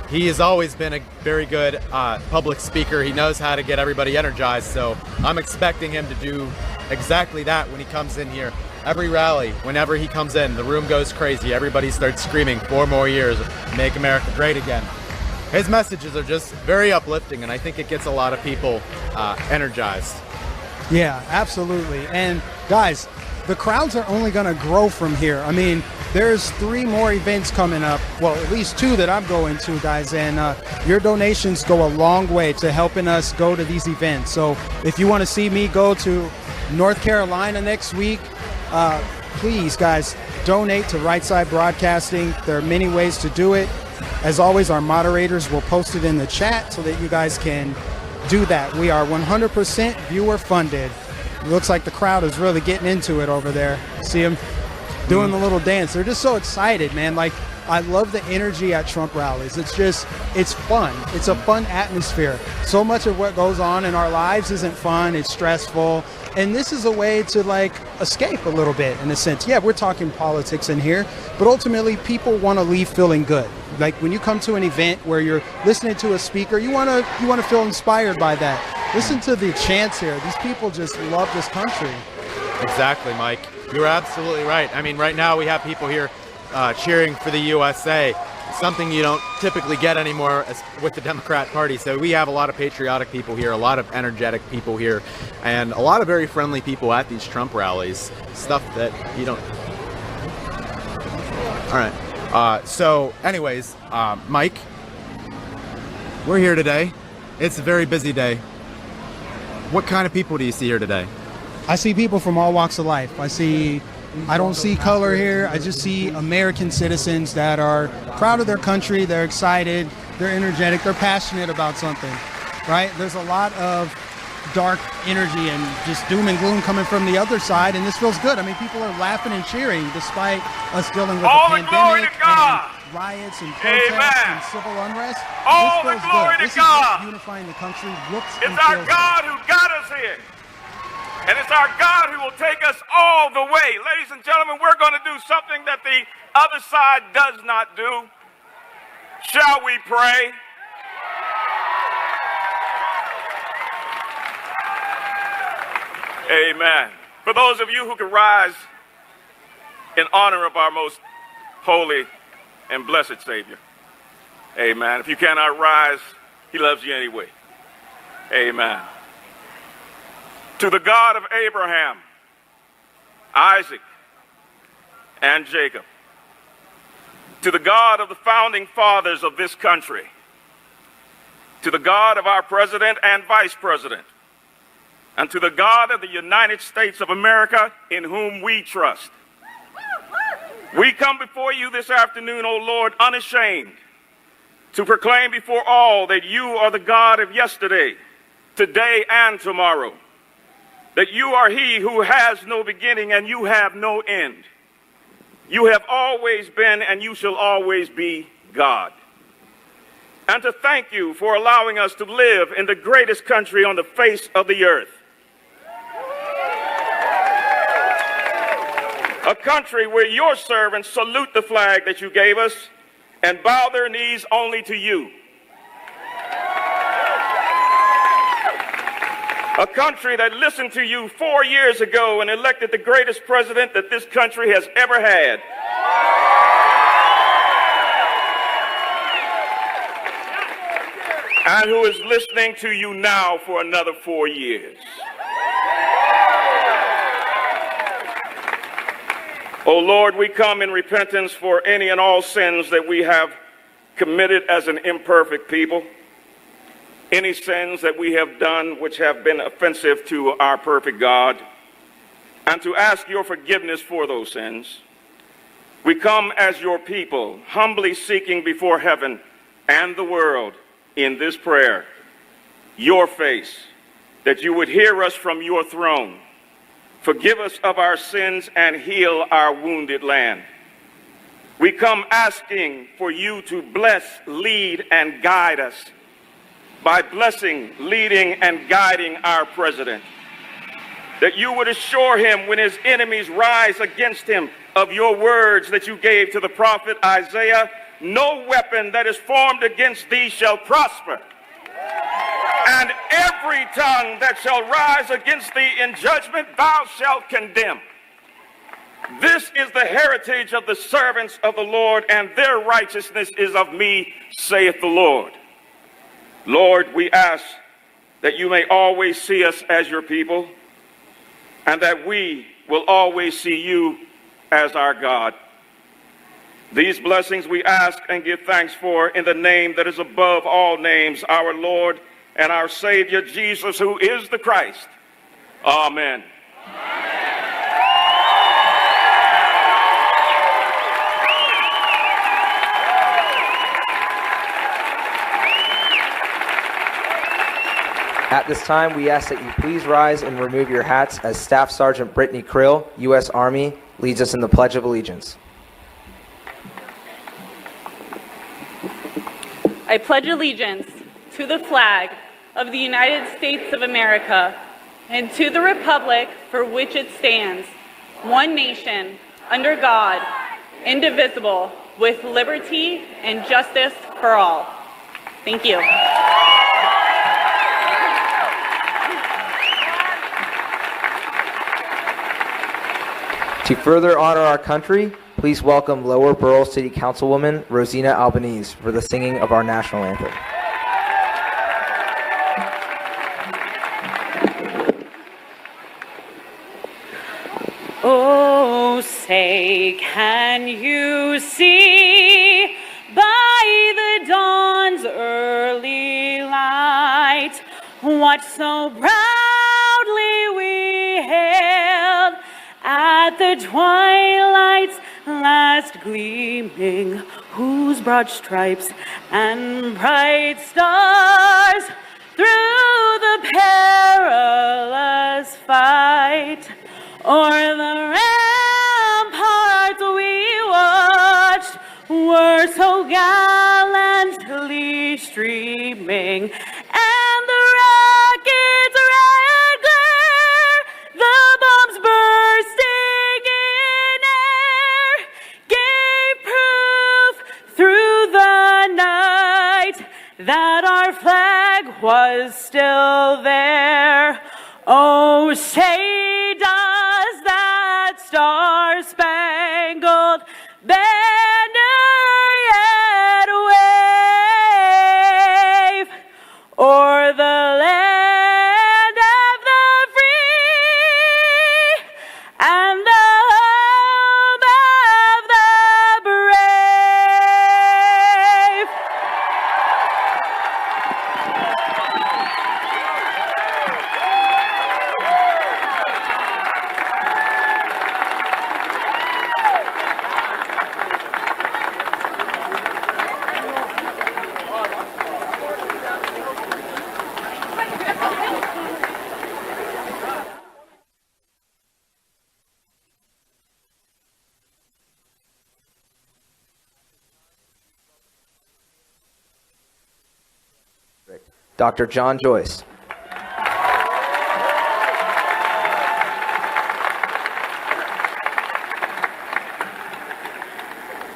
He has always been a very good public speaker. He knows how to get everybody energized, so I'm expecting him to do exactly that when he comes in here. Every rally, whenever he comes in, the room goes crazy. Everybody starts screaming 4 more years, make America great again. His messages are just very uplifting, and I think it gets a lot of people energized. Yeah, absolutely. And guys, the crowds are only going to grow from here. I mean, there's 3 more events coming up. Well, at least 2 that I'm going to, guys. And your donations go a long way to helping us go to these events. So if you want to see me go to North Carolina next week, please, guys, donate to Right Side Broadcasting. There are many ways to do it. As always, our moderators will post it in the chat so that you guys can do that. We are 100% viewer funded. It looks like the crowd is really getting into it over there. See them doing the little dance. They're just so excited, man. Like, I love the energy at Trump rallies. It's fun. It's a fun atmosphere. So much of what goes on in our lives isn't fun. It's stressful. And this is a way to, like, escape a little bit, in a sense. Yeah, we're talking politics in here, but ultimately people want to leave feeling good. Like, when you come to an event where you're listening to a speaker, you want to feel inspired by that. Listen to the chants here. These people just love this country. Exactly, Mike. You're absolutely right. I mean, right now we have people here cheering for the USA, something you don't typically get anymore with the Democrat Party. So we have a lot of patriotic people here, a lot of energetic people here, and a lot of very friendly people at these Trump rallies, stuff that you don't... All right. So anyways, Mike, we're here today. It's a very busy day. What kind of people do you see here today? I see people from all walks of life. I don't see color here. I just see American citizens that are proud of their country. They're excited. They're energetic. They're passionate about something, right? There's a lot of dark energy and just doom and gloom coming from the other side, and this feels good. I mean, people are laughing and cheering despite us dealing with a pandemic and riots and protests and civil unrest. All this feels the glory good. to God. Is unifying the country. It's our God who got us here. And it's our God who will take us all the way. Ladies and gentlemen, we're going to do something that the other side does not do. Shall we pray? Amen. For those of you who can rise in honor of our most holy and blessed Savior. Amen. If you cannot rise, he loves you anyway. Amen. To the God of Abraham, Isaac, and Jacob. To the God of the founding fathers of this country. To the God of our president and vice president. And to the God of the United States of America, in whom we trust. We come before you this afternoon, O Lord, unashamed, to proclaim before all that you are the God of yesterday, today, and tomorrow. That you are he who has no beginning and you have no end. You have always been and you shall always be God. And to thank you for allowing us to live in the greatest country on the face of the earth. A country where your servants salute the flag that you gave us and bow their knees only to you. A country that listened to you 4 years ago and elected the greatest president that this country has ever had. And who is listening to you now for another 4 years. Oh Lord, we come in repentance for any and all sins that we have committed as an imperfect people. Any sins that we have done which have been offensive to our perfect God, and to ask your forgiveness for those sins. We come as your people, humbly seeking before heaven and the world in this prayer, your face, that you would hear us from your throne, forgive us of our sins and heal our wounded land. We come asking for you to bless, lead, and guide us by blessing, leading, and guiding our president. That you would assure him when his enemies rise against him of your words that you gave to the prophet Isaiah, no weapon that is formed against thee shall prosper. And every tongue that shall rise against thee in judgment thou shalt condemn. This is the heritage of the servants of the Lord, and their righteousness is of me, saith the Lord. Lord, we ask that you may always see us as your people, and that we will always see you as our God. These blessings we ask and give thanks for in the name that is above all names, our Lord and our Savior, Jesus, who is the Christ. Amen. At this time, we ask that you please rise and remove your hats as Staff Sergeant Brittany Krill, U.S. Army, leads us in the Pledge of Allegiance. I pledge allegiance to the flag of the United States of America and to the republic for which it stands, one nation, under God, indivisible, with liberty and justice for all. Thank you. To further honor our country, please welcome Lower Borough City Councilwoman Rosina Albanese for the singing of our national anthem. Oh, say, can you see by the dawn's early light what so proudly we hailed at the twilight's last gleaming, whose broad stripes and bright stars through the perilous fight o'er the ramparts we watched were so gallantly streaming, and the rocket's red glare, the bombs bursting in air, gave proof through the night that our flag was still there. Oh, say does that star-spangled banner yet wave o'er the land of the free and the home of the brave? Dr. John Joyce.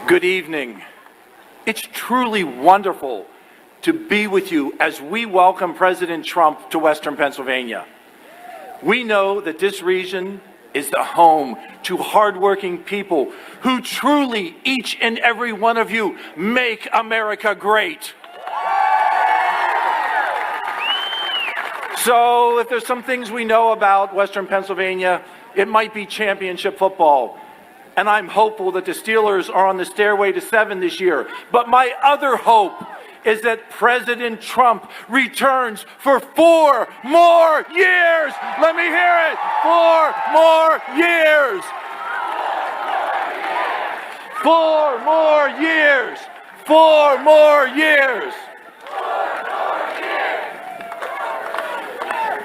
Good evening. It's truly wonderful to be with you as we welcome President Trump to Western Pennsylvania. We know that this region is the home to hardworking people who truly, each and every one of you, make America great. So if there's some things we know about Western Pennsylvania, it might be championship football. And I'm hopeful that the Steelers are on the stairway to 7 this year. But my other hope is that President Trump returns for 4 more years. Let me hear it. 4 more years. 4 more years. 4 more years.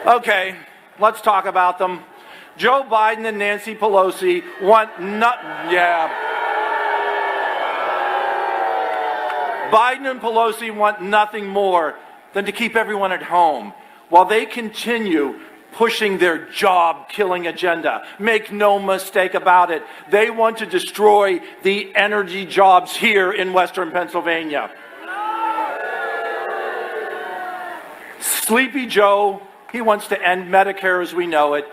Okay, let's talk about them. Joe Biden and Nancy Pelosi want Biden and Pelosi want nothing more than to keep everyone at home while they continue pushing their job-killing agenda. Make no mistake about it. They want to destroy the energy jobs here in Western Pennsylvania. Sleepy Joe, he wants to end Medicare as we know it.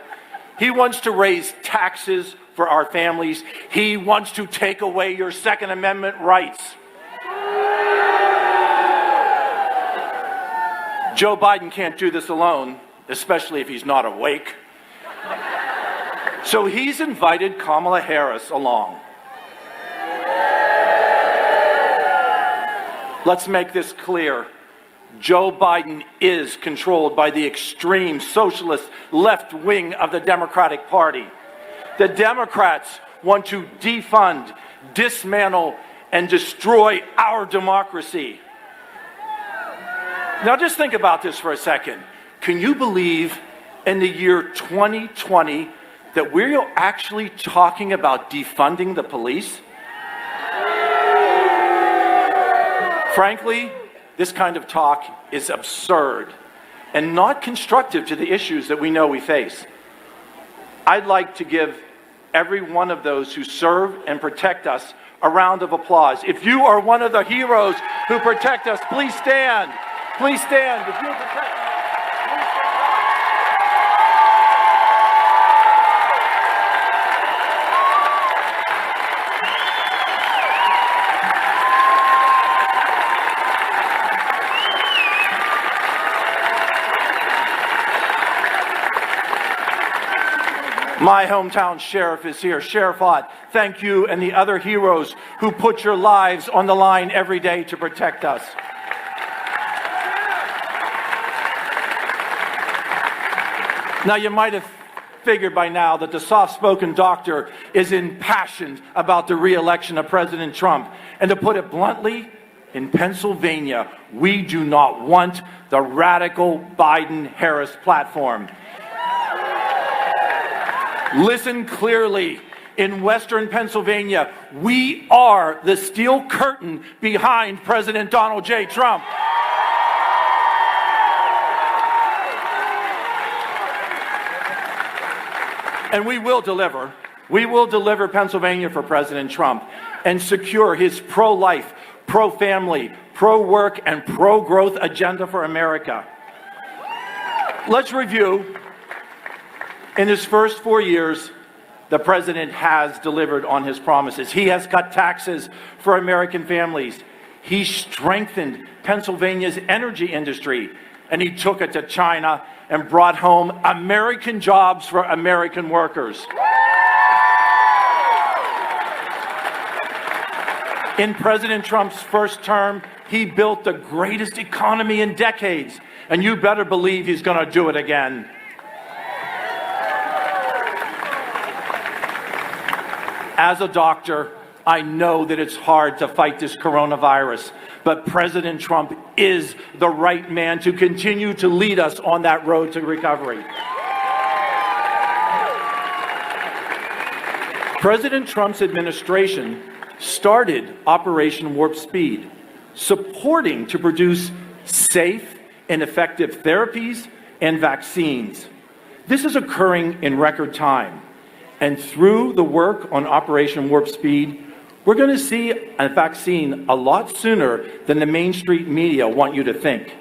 He wants to raise taxes for our families. He wants to take away your Second Amendment rights. Joe Biden can't do this alone, especially if he's not awake. So he's invited Kamala Harris along. Let's make this clear. Joe Biden is controlled by the extreme socialist left wing of the Democratic Party. The Democrats want to defund, dismantle, and destroy our democracy. Now just think about this for a second. Can you believe in the year 2020 that we're actually talking about defunding the police? Frankly, this kind of talk is absurd and not constructive to the issues that we know we face. I'd like to give every one of those who serve and protect us a round of applause. If you are one of the heroes who protect us, please stand. Please stand. If you protect us, please stand up. My hometown sheriff is here. Sheriff Ott, thank you and the other heroes who put your lives on the line every day to protect us. Now, you might have figured by now that the soft-spoken doctor is impassioned about the re-election of President Trump. And to put it bluntly, in Pennsylvania, we do not want the radical Biden-Harris platform. Listen clearly. In Western Pennsylvania, we are the steel curtain behind President Donald J. Trump. And we will deliver. We will deliver Pennsylvania for President Trump and secure his pro-life, pro-family, pro-work, and pro-growth agenda for America. Let's review. In his first 4 years, the president has delivered on his promises. He has cut taxes for American families. He strengthened Pennsylvania's energy industry, and he took it to China and brought home American jobs for American workers. In President Trump's first term, he built the greatest economy in decades, and you better believe he's going to do it again. As a doctor, I know that it's hard to fight this coronavirus, but President Trump is the right man to continue to lead us on that road to recovery. President Trump's administration started Operation Warp Speed, supporting to produce safe in effective therapies and vaccines. This is occurring in record time. And through the work on Operation Warp Speed, we're going to see a vaccine a lot sooner than the mainstream media want you to think.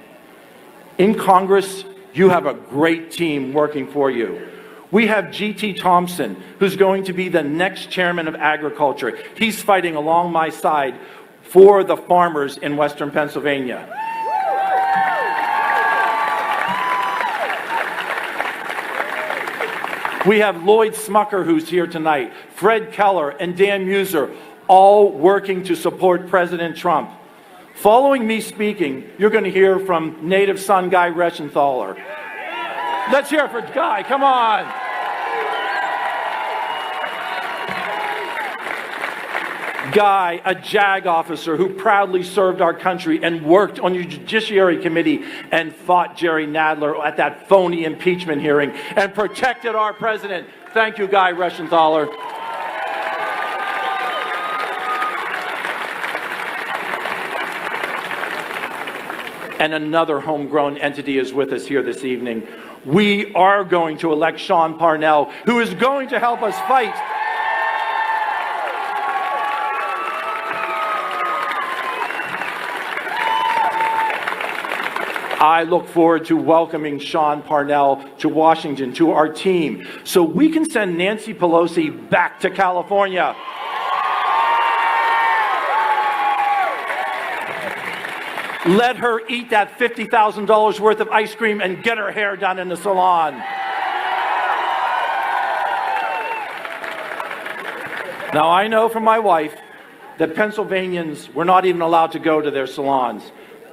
In Congress, you have a great team working for you. We have G.T. Thompson, who's going to be the next chairman of agriculture. He's fighting along my side for the farmers in Western Pennsylvania. We have Lloyd Smucker, who's here tonight, Fred Keller, and Dan Muser, all working to support President Trump. Following me speaking, you're going to hear from Native Son Guy Reschenthaler. Let's hear it for Guy, come on. Guy, a JAG officer who proudly served our country and worked on your Judiciary Committee and fought Jerry Nadler at that phony impeachment hearing and protected our president. Thank you, Guy Reschenthaler. And another homegrown entity is with us here this evening. We are going to elect Sean Parnell, who is going to help us fight I look forward to welcoming Sean Parnell to Washington, to our team, so we can send Nancy Pelosi back to California. Let her eat that $50,000 worth of ice cream and get her hair done in the salon. Now, I know from my wife that Pennsylvanians were not even allowed to go to their salons.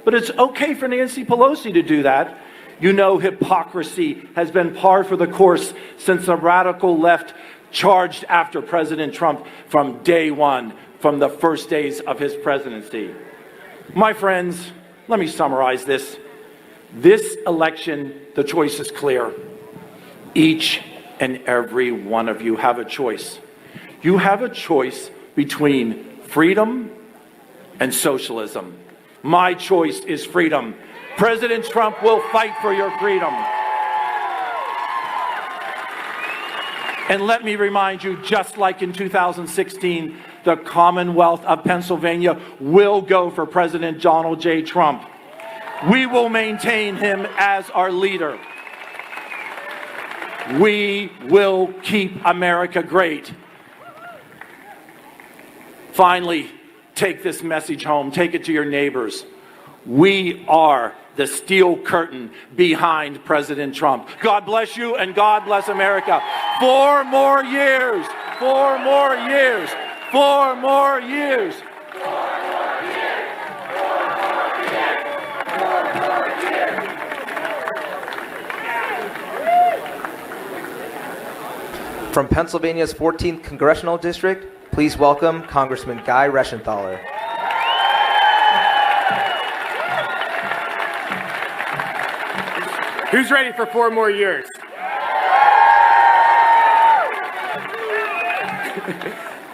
But it's okay for Nancy Pelosi to do that. You know, hypocrisy has been par for the course since the radical left charged after President Trump from day one, from the first days of his presidency. My friends, let me summarize this. This election, the choice is clear. Each and every one of you have a choice. You have a choice between freedom and socialism. My choice is freedom. President Trump will fight for your freedom. And let me remind you, just like in 2016, the Commonwealth of Pennsylvania will go for President Donald J. Trump. We will maintain him as our leader. We will keep America great. Finally, take this message home. Take it to your neighbors. We are the steel curtain behind President Trump. God bless you and God bless America. 4 more years. 4 more years. 4 more years. 4 more years. 4 more years. 4 more years. From Pennsylvania's 14th Congressional District, please welcome Congressman Guy Reschenthaler. Who's ready for 4 more years?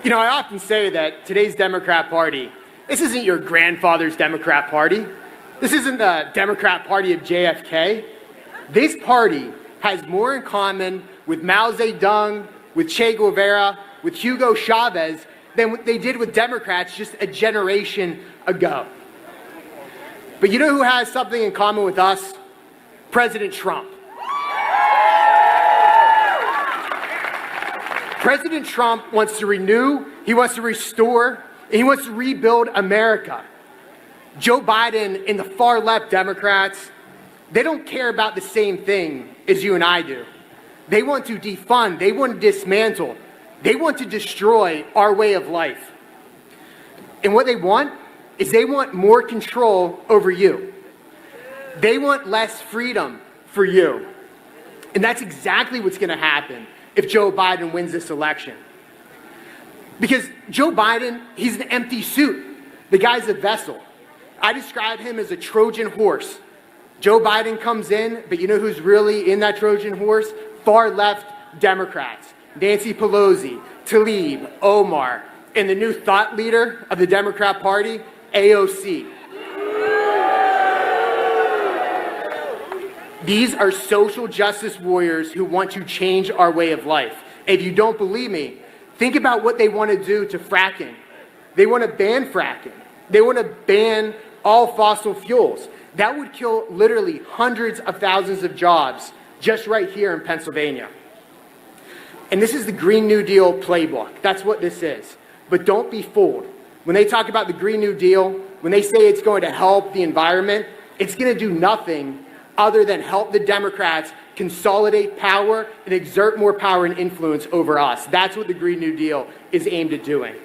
You know, I often say that today's Democrat Party, this isn't your grandfather's Democrat Party. This isn't the Democrat Party of JFK. This party has more in common with Mao Zedong, with Che Guevara, with Hugo Chavez than what they did with Democrats just a generation ago. But you know who has something in common with us? President Trump. President Trump wants to renew, he wants to restore, and he wants to rebuild America. Joe Biden and the far left Democrats, they don't care about the same thing as you and I do. They want to defund, they want to dismantle, they want to destroy our way of life. And what they want is they want more control over you. They want less freedom for you. And that's exactly what's going to happen if Joe Biden wins this election. Because Joe Biden, he's an empty suit. The guy's a vessel. I describe him as a Trojan horse. Joe Biden comes in, but you know who's really in that Trojan horse? Far left Democrats. Nancy Pelosi, Tlaib, Omar, and the new thought leader of the Democrat Party, AOC. These are social justice warriors who want to change our way of life. If you don't believe me, think about what they want to do to fracking. They want to ban fracking. They want to ban all fossil fuels. That would kill literally hundreds of thousands of jobs just right here in Pennsylvania. And this is the Green New Deal playbook. That's what this is. But don't be fooled. When they talk about the Green New Deal, when they say it's going to help the environment, it's going to do nothing other than help the Democrats consolidate power and exert more power and influence over us. That's what the Green New Deal is aimed at doing.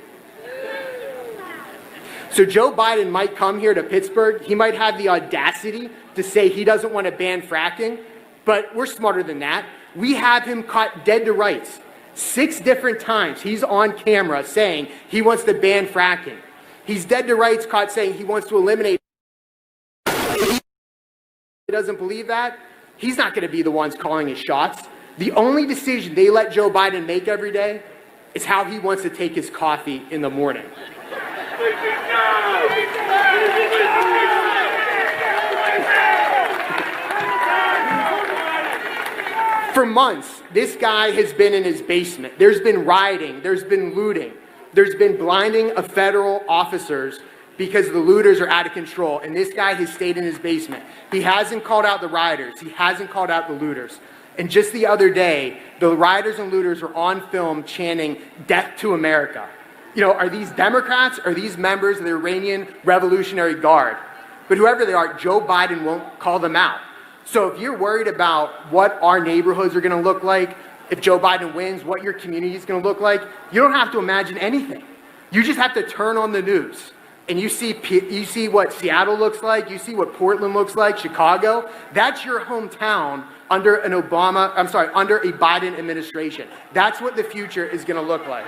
So Joe Biden might come here to Pittsburgh. He might have the audacity to say he doesn't want to ban fracking, but we're smarter than that. We have him caught dead to rights. 6 different times he's on camera saying he wants to ban fracking. He's dead to rights caught saying he wants to eliminate. If he doesn't believe that, he's not going to be the ones calling his shots. The only decision they let Joe Biden make every day is how he wants to take his coffee in the morning. For months, this guy has been in his basement. There's been rioting, there's been looting, there's been blinding of federal officers because the looters are out of control, and this guy has stayed in his basement. He hasn't called out the rioters, he hasn't called out the looters. And just the other day, the rioters and looters were on film chanting, "Death to America." You know, are these Democrats? Are these members of the Iranian Revolutionary Guard? But whoever they are, Joe Biden won't call them out. So if you're worried about what our neighborhoods are going to look like, if Joe Biden wins, what your community is going to look like, you don't have to imagine anything. You just have to turn on the news. And you see what Seattle looks like, you see what Portland looks like, Chicago. That's your hometown under an under a Biden administration. That's what the future is going to look like.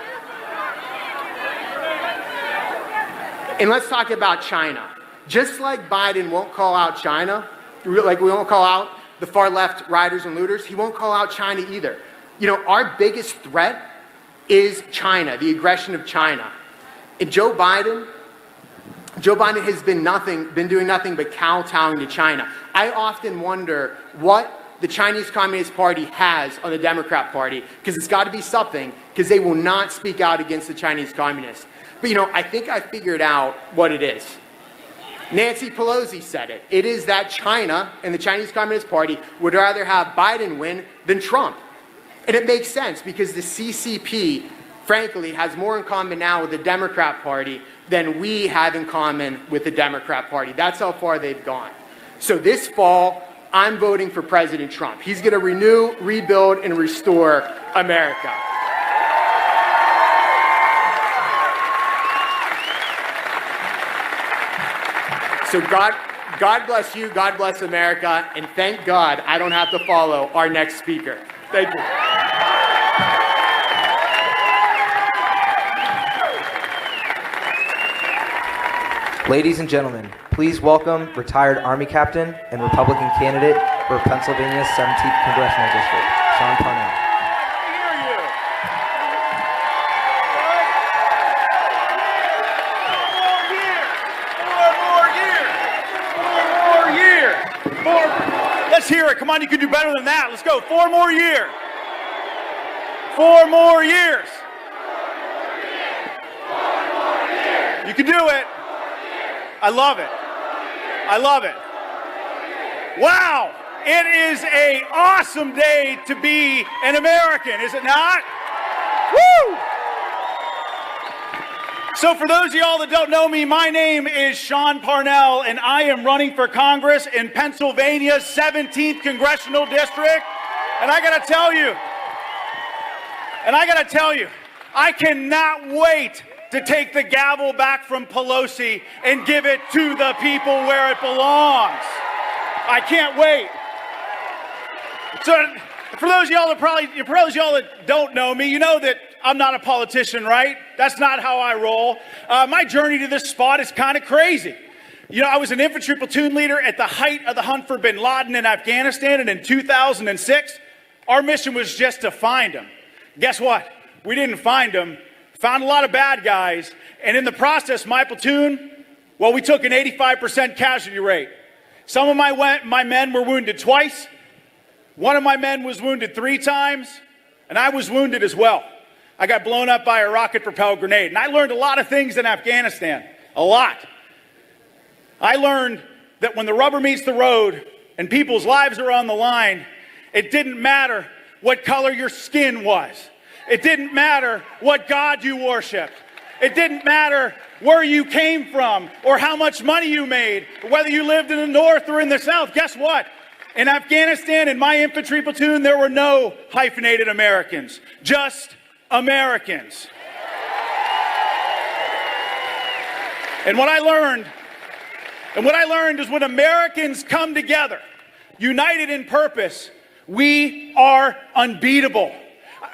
And let's talk about China. Just like Biden won't call out China, like we won't call out the far left rioters and looters, he won't call out China either. You know, our biggest threat is China, the aggression of China. And Joe Biden has been doing nothing but kowtowing to China. I often wonder what the Chinese Communist Party has on the Democrat Party, because it's got to be something, because they will not speak out against the Chinese communists. But you know, I think I figured out what it is. Nancy Pelosi said it. It is that China and the Chinese Communist Party would rather have Biden win than Trump. And it makes sense because the CCP, frankly, has more in common now with the Democrat Party than we have in common with the Democrat Party. That's how far they've gone. So this fall, I'm voting for President Trump. He's going to renew, rebuild, and restore America. So God bless you, God bless America, and thank God I don't have to follow our next speaker. Thank you. Ladies and gentlemen, please welcome retired Army Captain and Republican candidate for Pennsylvania's 17th Congressional District, Sean Parnell. Let's hear it. Come on, you can do better than that. Let's go. 4 more years. 4 more years. You can do it. I love it. I love it. Wow. It is an awesome day to be an American, is it not? Woo! So for those of y'all that don't know me, my name is Sean Parnell, and I am running for Congress in Pennsylvania's 17th Congressional District. And I gotta tell you, I cannot wait to take the gavel back from Pelosi and give it to the people where it belongs. I can't wait. So for those of y'all that don't know me, you know that I'm not a politician, right? That's not how I roll. My journey to this spot is kind of crazy. You know, I was an infantry platoon leader at the height of the hunt for bin Laden in Afghanistan, and in 2006, our mission was just to find him. Guess what? We didn't find him. Found a lot of bad guys, and in the process, my platoon, well, we took an 85% casualty rate. Some of my men were wounded twice. One of my men was wounded 3 times, and I was wounded as well. I got blown up by a rocket-propelled grenade, and I learned a lot of things in Afghanistan, a lot. I learned that when the rubber meets the road and people's lives are on the line, it didn't matter what color your skin was. It didn't matter what God you worshiped. It didn't matter where you came from or how much money you made, or whether you lived in the north or in the south. Guess what? In Afghanistan, in my infantry platoon, there were no hyphenated Americans, just Americans. And what I learned is when Americans come together, united in purpose, we are unbeatable.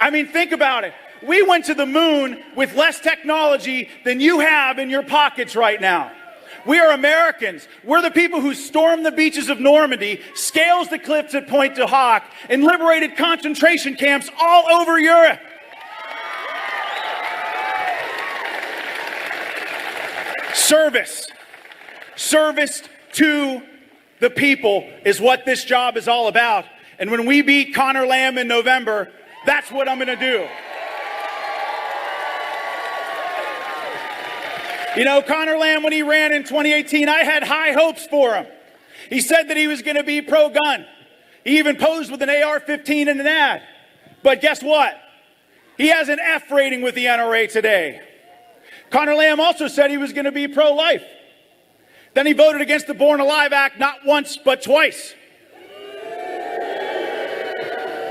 I mean, think about it. We went to the moon with less technology than you have in your pockets right now. We are Americans. We're the people who stormed the beaches of Normandy, scaled the cliffs at Pointe du Hoc, and liberated concentration camps all over Europe. Service to the people is what this job is all about. And when we beat Connor Lamb in November, that's what I'm going to do. You know, Connor Lamb, when he ran in 2018, I had high hopes for him. He said that he was going to be pro-gun. He even posed with an AR-15 in an ad. But guess what? He has an F rating with the NRA today. Connor Lamb also said he was going to be pro-life. Then he voted against the Born Alive Act not once, but twice.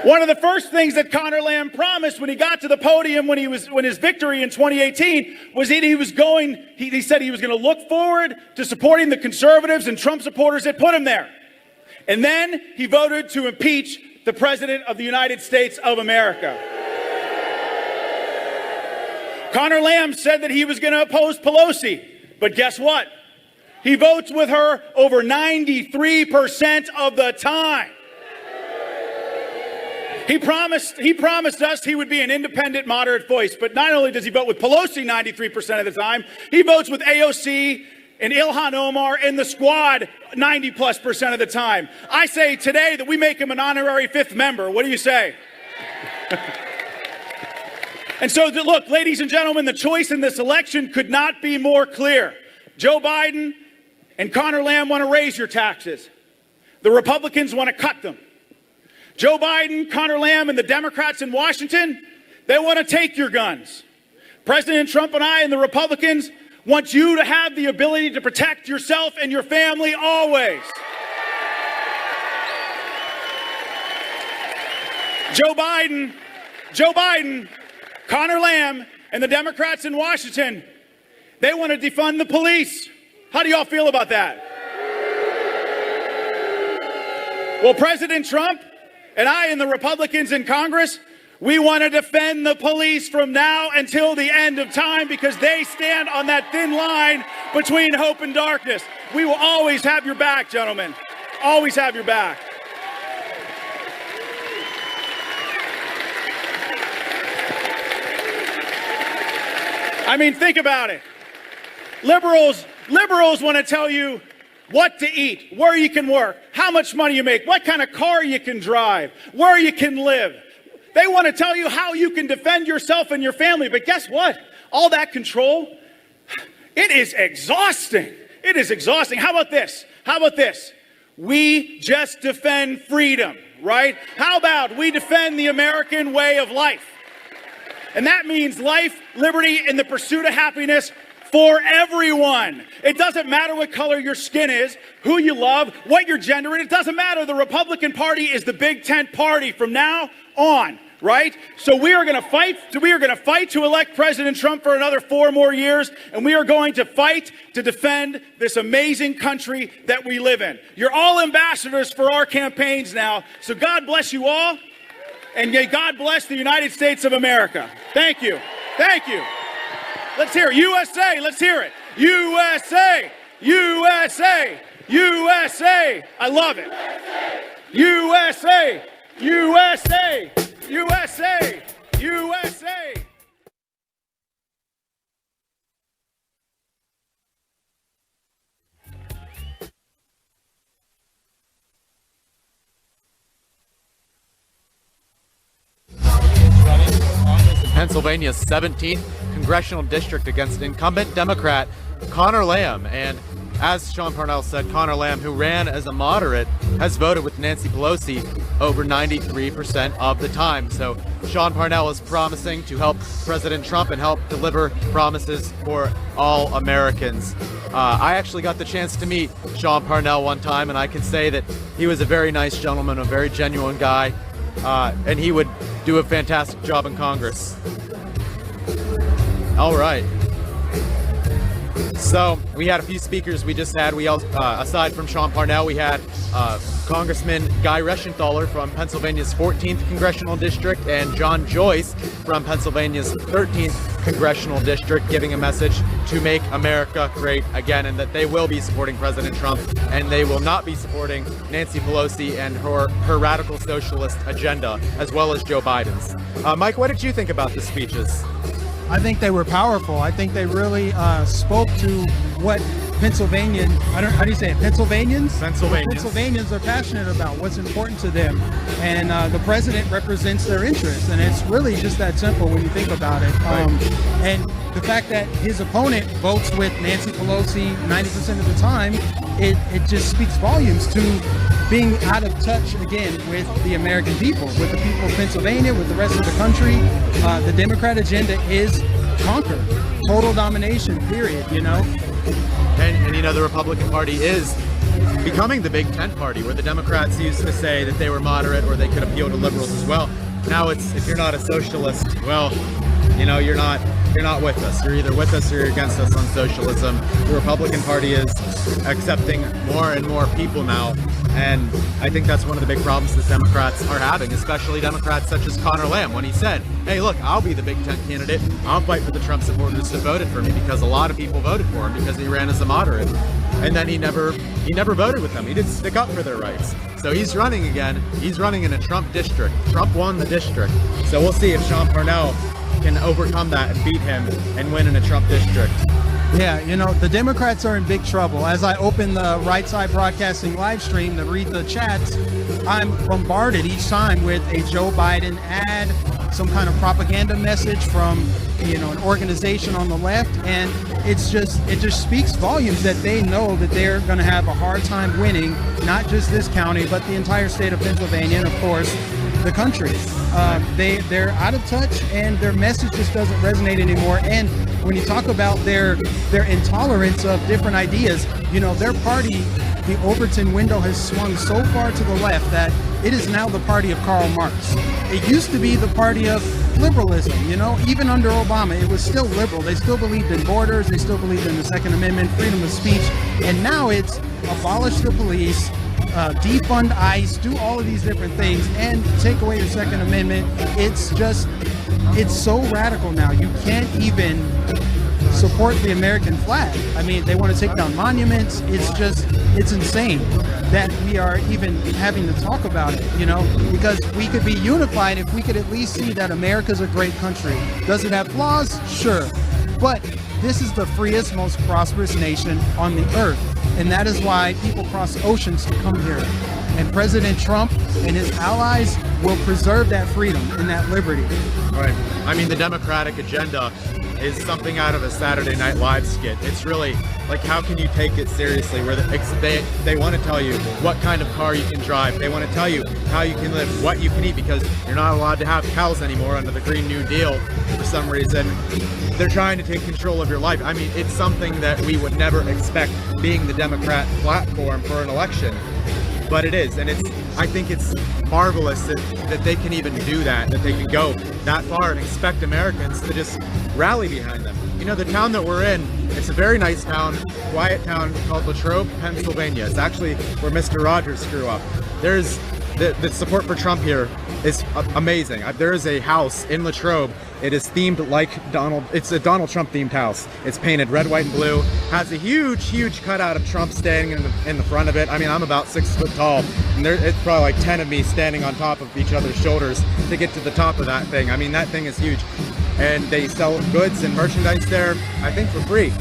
One of the first things that Connor Lamb promised when he got to the podium when his victory in 2018 was that he said he was going to look forward to supporting the conservatives and Trump supporters that put him there. And then he voted to impeach the President of the United States of America. Connor Lamb said that he was going to oppose Pelosi, but guess what? He votes with her over 93% of the time. He promised us he would be an independent, moderate voice, but not only does he vote with Pelosi 93% of the time, he votes with AOC and Ilhan Omar and the Squad 90+% of the time. I say today that we make him an honorary 5th member. What do you say? And so, look, ladies and gentlemen, the choice in this election could not be more clear. Joe Biden and Connor Lamb want to raise your taxes. The Republicans want to cut them. Joe Biden, Connor Lamb, and the Democrats in Washington, they want to take your guns. President Trump and I and the Republicans want you to have the ability to protect yourself and your family always. Joe Biden, Connor Lamb, and the Democrats in Washington, they want to defund the police. How do y'all feel about that? Well, President Trump and I and the Republicans in Congress, we want to defend the police from now until the end of time because they stand on that thin line between hope and darkness. We will always have your back, gentlemen. Always have your back. I mean, think about it. Liberals want to tell you what to eat, where you can work, how much money you make, what kind of car you can drive, where you can live. They want to tell you how you can defend yourself and your family. But guess what? All that control, it is exhausting. It is exhausting. How about this? We just defend freedom, right? How about we defend the American way of life? And that means life, liberty, and the pursuit of happiness for everyone. It doesn't matter what color your skin is, who you love, what your gender is. It doesn't matter. The Republican Party is the big tent party from now on, right? So we are going to fight. To elect President Trump for another 4 more years, and we are going to fight to defend this amazing country that we live in. You're all ambassadors for our campaigns now. So God bless you all, and may God bless the United States of America. Thank you. Thank you. Let's hear it. USA. Let's hear it. USA. USA. USA. I love it. USA. USA. USA. USA. Pennsylvania's 17th congressional district against incumbent Democrat Connor Lamb. And as Sean Parnell said, Connor Lamb, who ran as a moderate, has voted with Nancy Pelosi over 93% of the time. So Sean Parnell is promising to help President Trump and help deliver promises for all Americans. I actually got the chance to meet Sean Parnell one time, and I can say that he was a very nice gentleman, a very genuine guy, and he would do a fantastic job in Congress. All right. So we had a few speakers we just had. We also, aside from Sean Parnell, we had Congressman Guy Reschenthaler from Pennsylvania's 14th Congressional District and John Joyce from Pennsylvania's 13th Congressional District giving a message to make America great again, and that they will be supporting President Trump and they will not be supporting Nancy Pelosi and her radical socialist agenda, as well as Joe Biden's. Mike, what did you think about the speeches? I think they were powerful. I think they really spoke to what Pennsylvanian, how do you say it? Pennsylvanians? Pennsylvanians are passionate about, what's important to them. And the president represents their interests. And it's really just that simple when you think about it. And the fact that his opponent votes with Nancy Pelosi 90% of the time, it just speaks volumes to being out of touch again with the American people, with the people of Pennsylvania, with the rest of the country. The Democrat agenda is conquer, total domination, period, you know? And you know, the Republican Party is becoming the Big Tent Party, where the Democrats used to say that they were moderate or they could appeal to liberals as well. Now it's, if you're not a socialist, well, you know, you're not with us. You're either with us or you're against us on socialism. The Republican Party is accepting more and more people now. And I think that's one of the big problems that Democrats are having, especially Democrats such as Connor Lamb, when he said, hey, look, I'll be the Big Tent candidate. I'll fight for the Trump supporters that voted for me, because a lot of people voted for him because he ran as a moderate. And then he never voted with them. He didn't stick up for their rights. So he's running again. He's running in a Trump district. Trump won the district. So we'll see if Sean Parnell can overcome that and beat him and win in a Trump district. Yeah, you know, the Democrats are in big trouble. As I open the Right Side Broadcasting live stream to read the chats, I'm bombarded each time with a Joe Biden ad, some kind of propaganda message from, you know, an organization on the left, and it just speaks volumes that they know that they're going to have a hard time winning, not just this county, but the entire state of Pennsylvania, and of course, the country. They're out of touch, and their message just doesn't resonate anymore. And when you talk about their intolerance of different ideas, you know, their party, the Overton window has swung so far to the left that it is now the party of Karl Marx. It used to be the party of liberalism, you know, even under Obama, it was still liberal. They still believed in borders, they still believed in the Second Amendment, freedom of speech, and now it's abolish the police, defund ICE, do all of these different things, and take away your Second Amendment. It's so radical now. You can't even support the American flag. I mean, they want to take down monuments. It's insane that we are even having to talk about it, you know, because we could be unified if we could at least see that America's a great country. Does it have flaws? Sure. But this is the freest, most prosperous nation on the earth. And that is why people cross oceans to come here. And President Trump and his allies will preserve that freedom and that liberty. Right. I mean, the Democratic agenda is something out of a Saturday Night Live skit. It's really like, how can you take it seriously? Where they want to tell you what kind of car you can drive. They want to tell you how you can live, what you can eat, because you're not allowed to have cows anymore under the Green New Deal for some reason. They're trying to take control of your life. I mean, it's something that we would never expect being the Democrat platform for an election. But it is, and I think it's marvelous that they can even do that they can go that far and expect Americans to just rally behind them. You know, the town that we're in, it's a very nice town, quiet town called Latrobe, Pennsylvania. It's actually where Mr. Rogers grew up. There's the support for Trump here is amazing. There is a house in Latrobe. It is themed like it's a Donald Trump themed house. It's painted red, white, and blue. Has a huge cutout of Trump standing in the front of it. I mean, I'm about 6 foot tall, and it's probably like 10 of me standing on top of each other's shoulders to get to the top of that thing. I mean, that thing is huge. And they sell goods and merchandise there, I think, for free.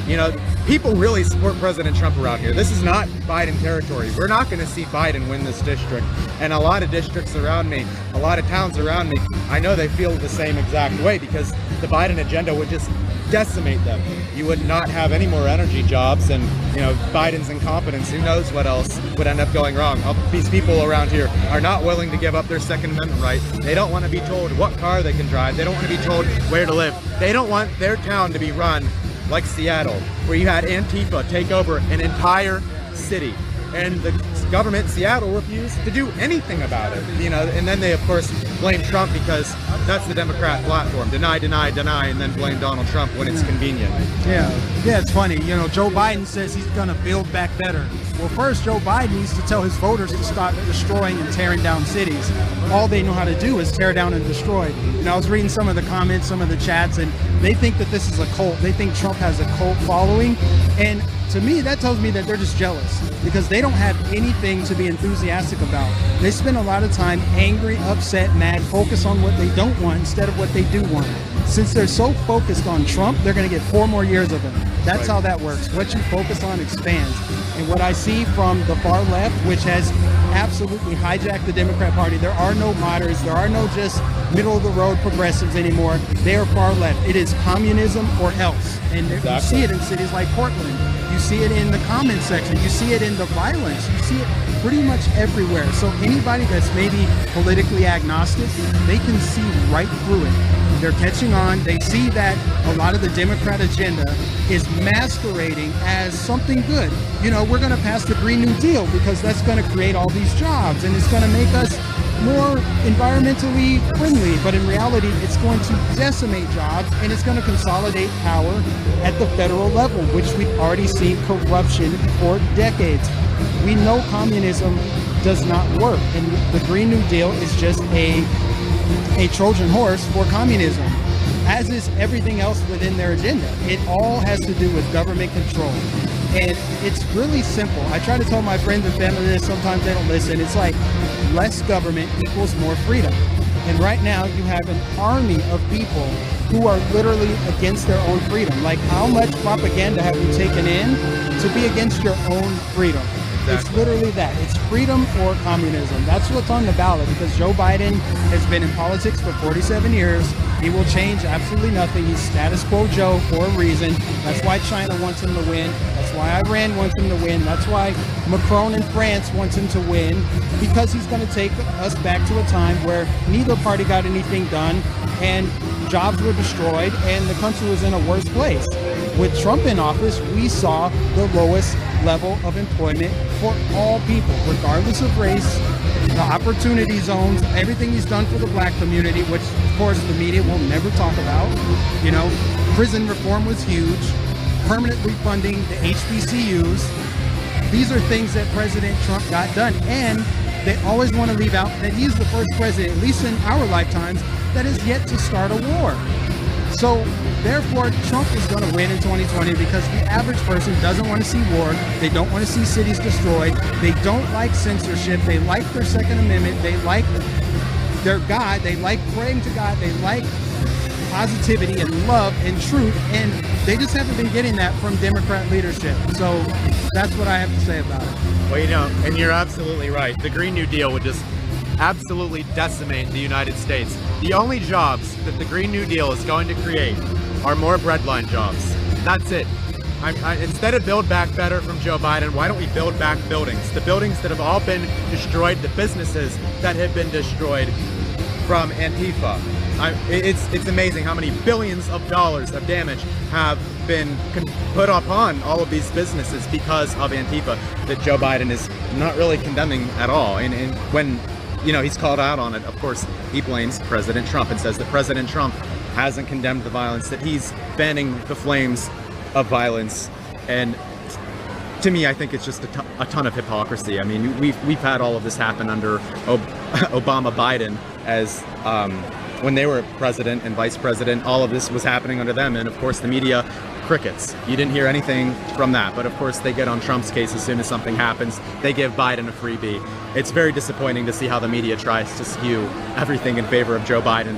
You know, people really support President Trump around here. This is not Biden territory. We're not going to see Biden win this district. And a lot of districts around me, a lot of towns around me, I know they feel the same exact way, because the Biden agenda would just decimate them. You would not have any more energy jobs, and you know, Biden's incompetence, who knows what else would end up going wrong. These people around here are not willing to give up their Second Amendment right. They don't want to be told what car they can drive. They don't want to be told where to live. They don't want their town to be run like Seattle, where you had Antifa take over an entire city, and the government in Seattle refused to do anything about it. You know, and then they of course blame Trump, because that's the Democrat platform: deny, deny, deny, and then blame Donald Trump when it's convenient. Yeah, it's funny. You know, Joe Biden says he's going to build back better. Well, first, Joe Biden needs to tell his voters to stop destroying and tearing down cities. All they know how to do is tear down and destroy. You know, I was reading some of the comments, some of the chats, and they think that this is a cult. They think Trump has a cult following. And to me, that tells me that they're just jealous, because they don't have anything to be enthusiastic about. They spend a lot of time angry, upset, mad, focus on what they don't want instead of what they do want. Since they're so focused on Trump, they're going to get 4 more years of him. That's how that works. What you focus on expands. And what I see from the far left, which has absolutely hijacked the Democrat Party, there are no moderates, there are no just middle-of-the-road progressives anymore. They are far left. It is communism or else. And you see it in cities like Portland. You see it in the comment section. You see it in the violence. You see it pretty much everywhere. So anybody that's maybe politically agnostic, they can see right through it. They're catching on. They see that a lot of the Democrat agenda is masquerading as something good. You know, we're going to pass the Green New Deal because that's going to create all these jobs and it's going to make us more environmentally friendly. But in reality, it's going to decimate jobs and it's going to consolidate power at the federal level, which we've already seen corruption for decades. We know communism does not work, and the Green New Deal is just a Trojan horse for communism, as is everything else within their agenda. It all has to do with government control. And it's really simple. I try to tell my friends and family this, sometimes they don't listen. It's like less government equals more freedom. And right now you have an army of people who are literally against their own freedom. Like, how much propaganda have you taken in to be against your own freedom? It's literally that. It's freedom or communism. That's what's on the ballot, because Joe Biden has been in politics for 47 years. He will change absolutely nothing. He's status quo Joe for a reason. That's why China wants him to win. That's why Iran wants him to win. That's why Macron in France wants him to win, because he's going to take us back to a time where neither party got anything done and jobs were destroyed and the country was in a worse place. With Trump in office, we saw the lowest level of employment for all people, regardless of race, the opportunity zones, everything he's done for the black community, which of course the media will never talk about. You know, prison reform was huge, permanently funding the HBCUs. These are things that President Trump got done, and they always want to leave out that he's the first president, at least in our lifetimes, that has yet to start a war. So therefore, Trump is going to win in 2020 because the average person doesn't want to see war. They don't want to see cities destroyed. They don't like censorship. They like their Second Amendment. They like their God. They like praying to God. They like positivity and love and truth. And they just haven't been getting that from Democrat leadership. So that's what I have to say about it. Well, you know, and you're absolutely right. The Green New Deal would just absolutely decimate the United States. The only jobs that the Green New Deal is going to create are more breadline jobs. That's it. Instead of build back better from Joe Biden, why don't we build back buildings? The buildings that have all been destroyed, the businesses that have been destroyed from Antifa. It's amazing how many billions of dollars of damage have been put upon all of these businesses because of Antifa that Joe Biden is not really condemning at all. And when he's called out on it, of course, he blames President Trump and says that President Trump hasn't condemned the violence, that he's fanning the flames of violence. And to me, I think it's just a ton of hypocrisy. I mean, we've had all of this happen under Obama Biden as when they were president and vice president, all of this was happening under them. And of course, the media, crickets. You didn't hear anything from that. But of course, they get on Trump's case as soon as something happens. They give Biden a freebie. It's very disappointing to see how the media tries to skew everything in favor of Joe Biden.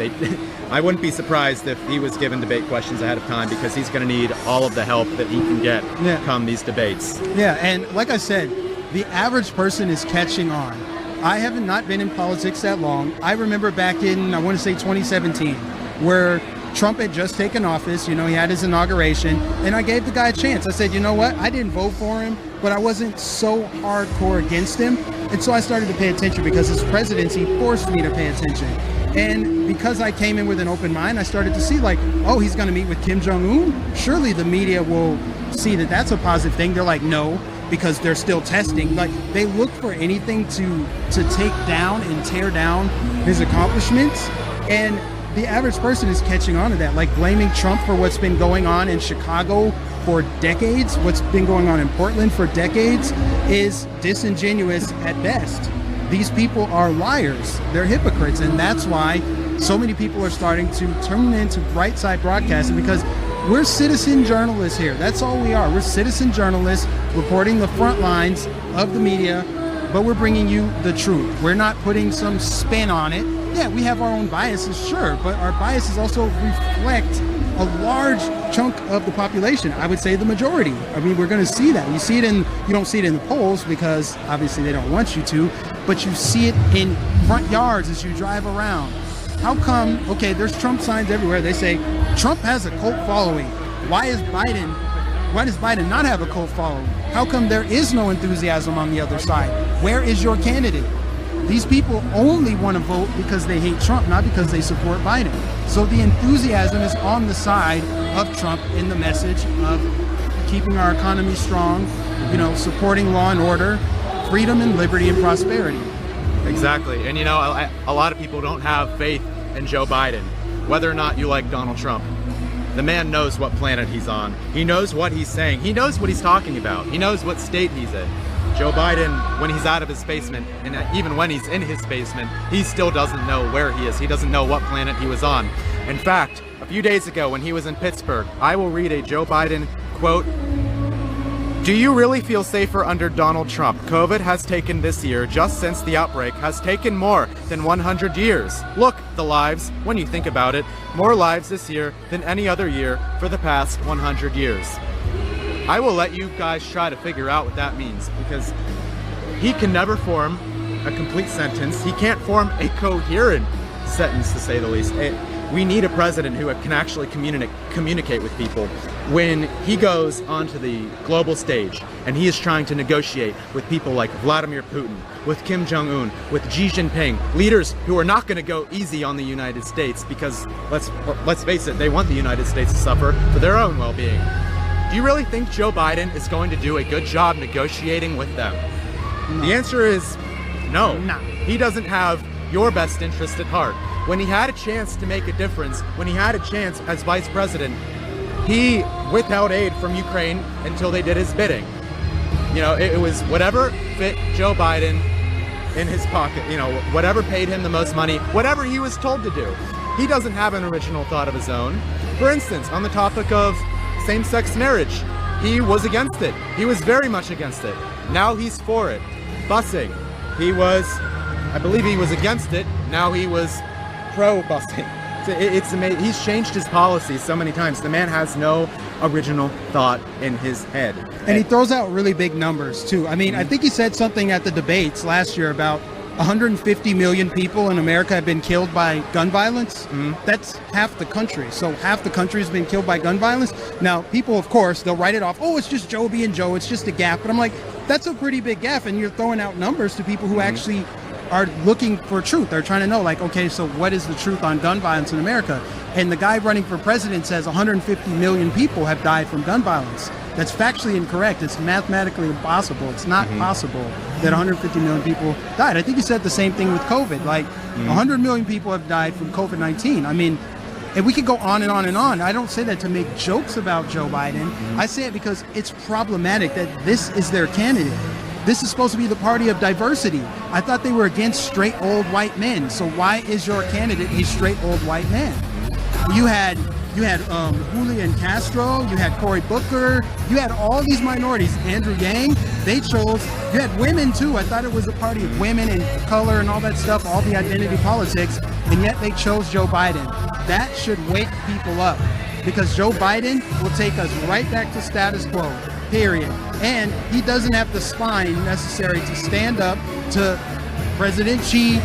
I wouldn't be surprised if he was given debate questions ahead of time, because he's going to need all of the help that he can get come these debates. Yeah, and like I said, the average person is catching on. I have not been in politics that long. I remember back in, I want to say 2017, where Trump had just taken office. You know, he had his inauguration, and I gave the guy a chance. I said, you know what? I didn't vote for him, but I wasn't so hardcore against him. And so I started to pay attention, because his presidency forced me to pay attention. And because I came in with an open mind, I started to see like, oh, he's going to meet with Kim Jong-un. Surely the media will see that that's a positive thing. They're like, no, because they're still testing. Like, they look for anything to take down and tear down his accomplishments. And the average person is catching on to that, like blaming Trump for what's been going on in Chicago for decades, what's been going on in Portland for decades, is disingenuous at best. These people are liars. They're hypocrites. And that's why so many people are starting to turn into Bright Side Broadcasting, because we're citizen journalists here. That's all we are. We're citizen journalists reporting the front lines of the media, but we're bringing you the truth. We're not putting some spin on it. Yeah, we have our own biases, sure, but our biases also reflect a large chunk of the population. I would say the majority. I mean, we're going to see that. You don't see it in the polls, because obviously they don't want you to, but you see it in front yards as you drive around. How come, okay, there's Trump signs everywhere. They say Trump has a cult following. Why does Biden not have a cult following? How come there is no enthusiasm on the other side? Where is your candidate? These people only want to vote because they hate Trump, not because they support Biden. So the enthusiasm is on the side of Trump in the message of keeping our economy strong, supporting law and order, freedom and liberty and prosperity. Exactly. And a lot of people don't have faith in Joe Biden, whether or not you like Donald Trump. The man knows what planet he's on. He knows what he's saying. He knows what he's talking about. He knows what state he's in. Joe Biden, when he's out of his basement, and even when he's in his basement, he still doesn't know where he is. He doesn't know what planet he was on. In fact, a few days ago when he was in Pittsburgh, I will read a Joe Biden quote. Do you really feel safer under Donald Trump? COVID has taken this year, just since the outbreak, has taken more than 100 years. Look, the lives, when you think about it, more lives this year than any other year for the past 100 years. I will let you guys try to figure out what that means, because he can never form a complete sentence. He can't form a coherent sentence, to say the least. We need a president who can actually communicate with people. When he goes onto the global stage and he is trying to negotiate with people like Vladimir Putin, with Kim Jong-un, with Xi Jinping, leaders who are not going to go easy on the United States, because let's face it, they want the United States to suffer for their own well-being. Do you really think Joe Biden is going to do a good job negotiating with them? No. The answer is no. He doesn't have your best interest at heart. When he had a chance to make a difference, when he had a chance as vice president, he withheld aid from Ukraine until they did his bidding. It was whatever fit Joe Biden in his pocket, whatever paid him the most money, whatever he was told to do. He doesn't have an original thought of his own. For instance, on the topic of same-sex marriage, he was against it. He was very much against it. Now he's for it. Busing, I believe he was against it. Now he was pro-busing. It's amazing. He's changed his policy so many times. The man has no original thought in his head. And he throws out really big numbers too. I mean, I think he said something at the debates last year about 150 million people in America have been killed by gun violence. That's half the country. So half the country has been killed by gun violence. Now, people, of course, they'll write it off. Oh, it's just Joe being Joe. It's just a gaffe. But I'm like, that's a pretty big gaffe. And you're throwing out numbers to people who actually are looking for truth. They're trying to know, like, okay, so what is the truth on gun violence in America? And the guy running for president says 150 million people have died from gun violence. That's factually incorrect. It's mathematically impossible. It's not possible that 150 million people died. I think he said the same thing with COVID. Like 100 million people have died from COVID-19. I mean, and we could go on and on and on. I don't say that to make jokes about Joe Biden. I say it because it's problematic that this is their candidate. This is supposed to be the party of diversity. I thought they were against straight old white men. So why is your candidate a straight old white man? You had Julian Castro, you had Cory Booker, you had all these minorities, Andrew Yang, they chose, you had women too. I thought it was a party of women and color and all that stuff, all the identity politics, and yet they chose Joe Biden. That should wake people up, because Joe Biden will take us right back to status quo, period. And he doesn't have the spine necessary to stand up to President Xi,